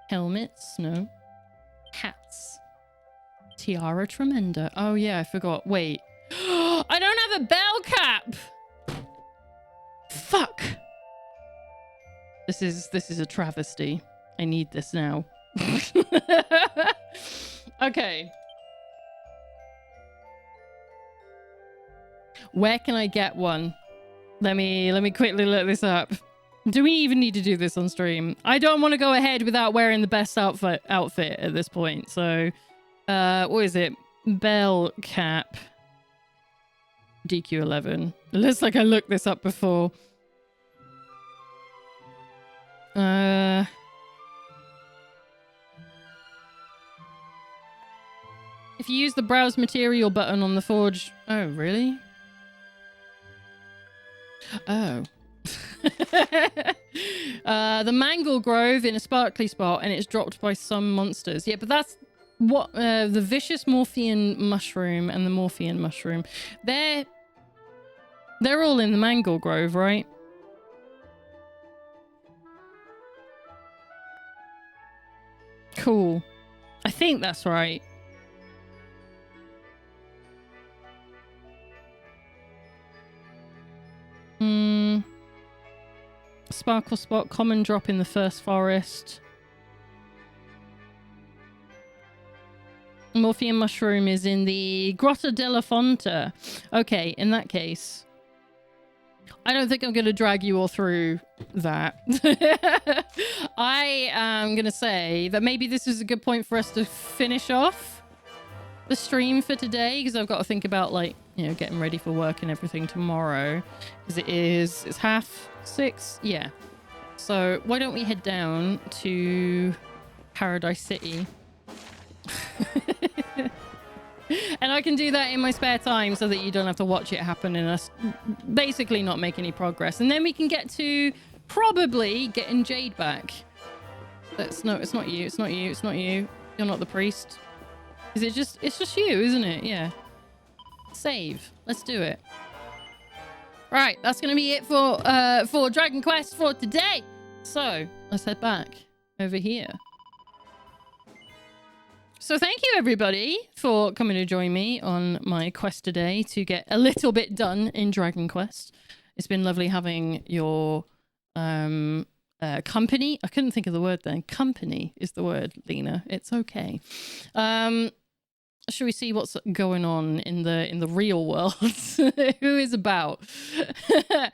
Helmets. No. Hats. Tiara tremenda. Oh, yeah, I forgot. Wait. I don't have a bell cap! Fuck! This is a travesty. I need this now. Okay. Where can I get one? Let me quickly look this up. Do we even need to do this on stream? I don't want to go ahead without wearing the best outfit at this point. So, what is it? Bell cap. DQ11. It looks like I looked this up before. If you use the browse material button on the forge... Oh, really? Oh. The Mangle Grove in a sparkly spot, and it's dropped by some monsters. Yeah, but that's what the Vicious Morphean Mushroom and the Morphean Mushroom. They're all in the Mangle Grove, right? Cool. I think that's right. Sparkle spot, common drop in the first forest. Morphean mushroom is in the Grotta della Fonte. Okay, in that case, I don't think I'm going to drag you all through that. I am going to say that maybe this is a good point for us to finish off the stream for today, because I've got to think about, like, you know, getting ready for work and everything tomorrow, because it's 6:30. Yeah. So why don't we head down to Paradise City? And I can do that in my spare time so that you don't have to watch it happen and us basically not make any progress. And then we can get to probably getting Jade back. It's not you. It's not you. It's not you. You're not the priest. Is it just... It's just you, isn't it? Yeah. Save. Let's do it. Right, that's going to be it for Dragon Quest for today. So, let's head back over here. So thank you, everybody, for coming to join me on my quest today to get a little bit done in Dragon Quest. It's been lovely having your company. I couldn't think of the word then. Company is the word, Lena. It's okay. Should we see what's going on in the real world? Who is about? So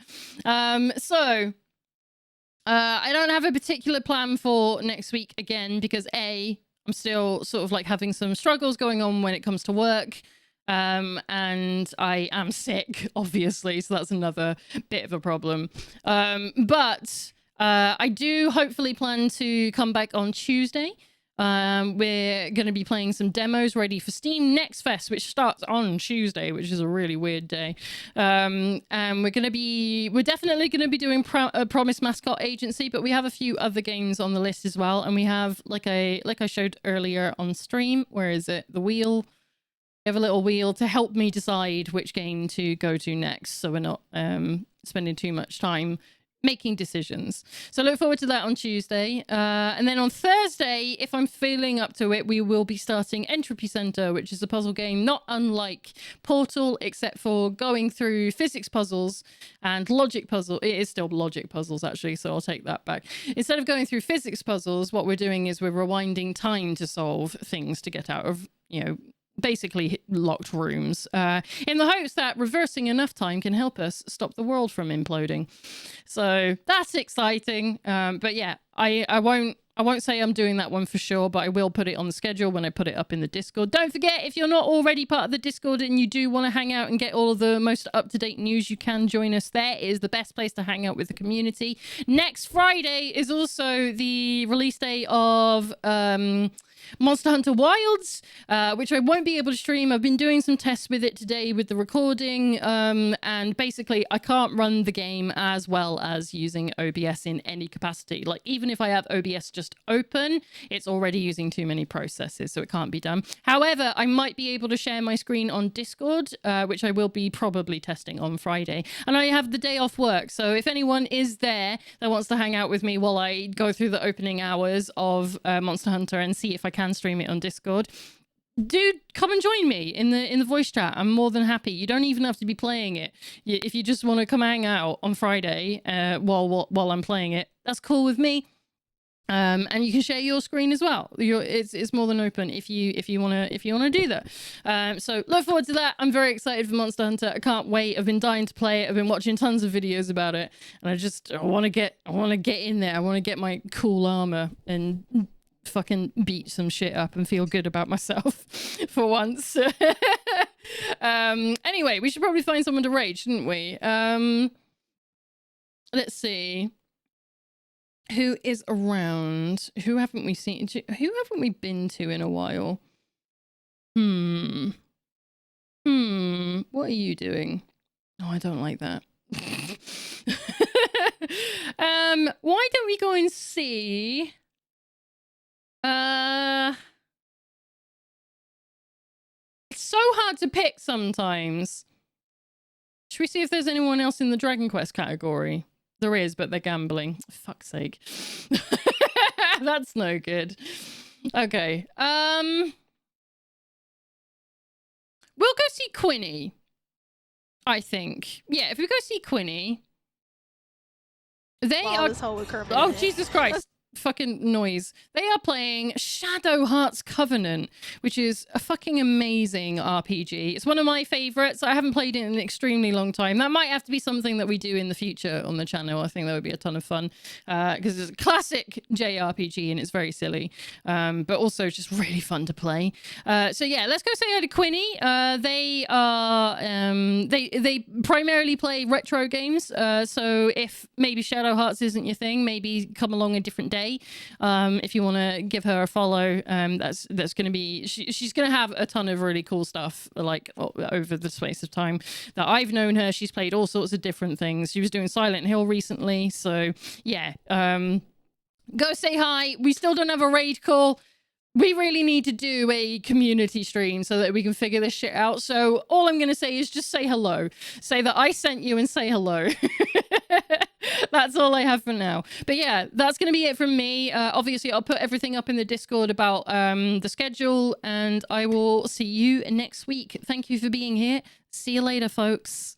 I don't have a particular plan for next week again because I'm still sort of like having some struggles going on when it comes to work. And I am sick, obviously, so that's another bit of a problem. But I do hopefully plan to come back on Tuesday. We're going to be playing some demos ready for Steam Next Fest, which starts on Tuesday, which is a really weird day. And we're definitely going to be doing Promise Mascot Agency, but we have a few other games on the list as well. And we have, like I showed earlier on stream, where is it? The wheel. We have a little wheel to help me decide which game to go to next, so we're not spending too much time making decisions. So look forward to that on Tuesday. And then on Thursday, if I'm feeling up to it, we will be starting Entropy Center, which is a puzzle game not unlike Portal, except for going through physics puzzles and logic puzzle. It is still logic puzzles, actually, so I'll take that back. Instead of going through physics puzzles, what we're doing is we're rewinding time to solve things to get out of, you know, basically locked rooms, in the hopes that reversing enough time can help us stop the world from imploding. So that's exciting. But yeah, I won't say I'm doing that one for sure, but I will put it on the schedule when I put it up in the Discord. Don't forget, if you're not already part of the Discord and you do want to hang out and get all of the most up-to-date news, you can join us there. It is the best place to hang out with the community. Next Friday is also the release day of Monster Hunter Wilds, which I won't be able to stream. I've been doing some tests with it today with the recording, and basically I can't run the game as well as using OBS in any capacity. Like, even if I have OBS just open, it's already using too many processes, so it can't be done. However, I might be able to share my screen on Discord, which I will be probably testing on Friday. And I have the day off work, so if anyone is there that wants to hang out with me while I go through the opening hours of Monster Hunter and see if I can stream it on Discord, dude, come and join me in the voice chat. I'm more than happy. You don't even have to be playing it. If you just want to come hang out on Friday while I'm playing it, that's cool with me. And you can share your screen as well. It's more than open if you wanna do that. So look forward to that. I'm very excited for Monster Hunter. I can't wait. I've been dying to play it. I've been watching tons of videos about it, and I want to get in there. I want to get my cool armor and fucking beat some shit up and feel good about myself for once. Anyway, we should probably find someone to raid, shouldn't we? Let's see. Who is around? Who haven't we seen? Who haven't we been to in a while? What are you doing? Oh, I don't like that. Why don't we go and see? It's so hard to pick sometimes. Should we see if there's anyone else in the Dragon Quest category? There is, but they're gambling. Fuck's sake. That's no good. Okay. We'll go see Quinny, I think. Yeah, if we go see Quinny, they are... Oh, Jesus Christ. Fucking noise. They are playing Shadow Hearts Covenant, which is a fucking amazing RPG. It's one of my favorites. I haven't played it in an extremely long time. That might have to be something that we do in the future on the channel. I think that would be a ton of fun, because it's a classic JRPG and it's very silly, but also just really fun to play. So yeah, let's go say hi to Quinny. They are they primarily play retro games, so if maybe Shadow Hearts isn't your thing, maybe come along a different day. If you want to give her a follow, that's going to be, she's going to have a ton of really cool stuff, like over the space of time that I've known her. She's played all sorts of different things. She was doing Silent Hill recently, so yeah, go say hi. We still don't have a raid call. We really need to do a community stream so that we can figure this shit out. So all I'm going to say is just say hello. Say that I sent you and say hello. That's all I have for now. But yeah, that's going to be it from me. Obviously, I'll put everything up in the Discord about the schedule, and I will see you next week. Thank you for being here. See you later, folks.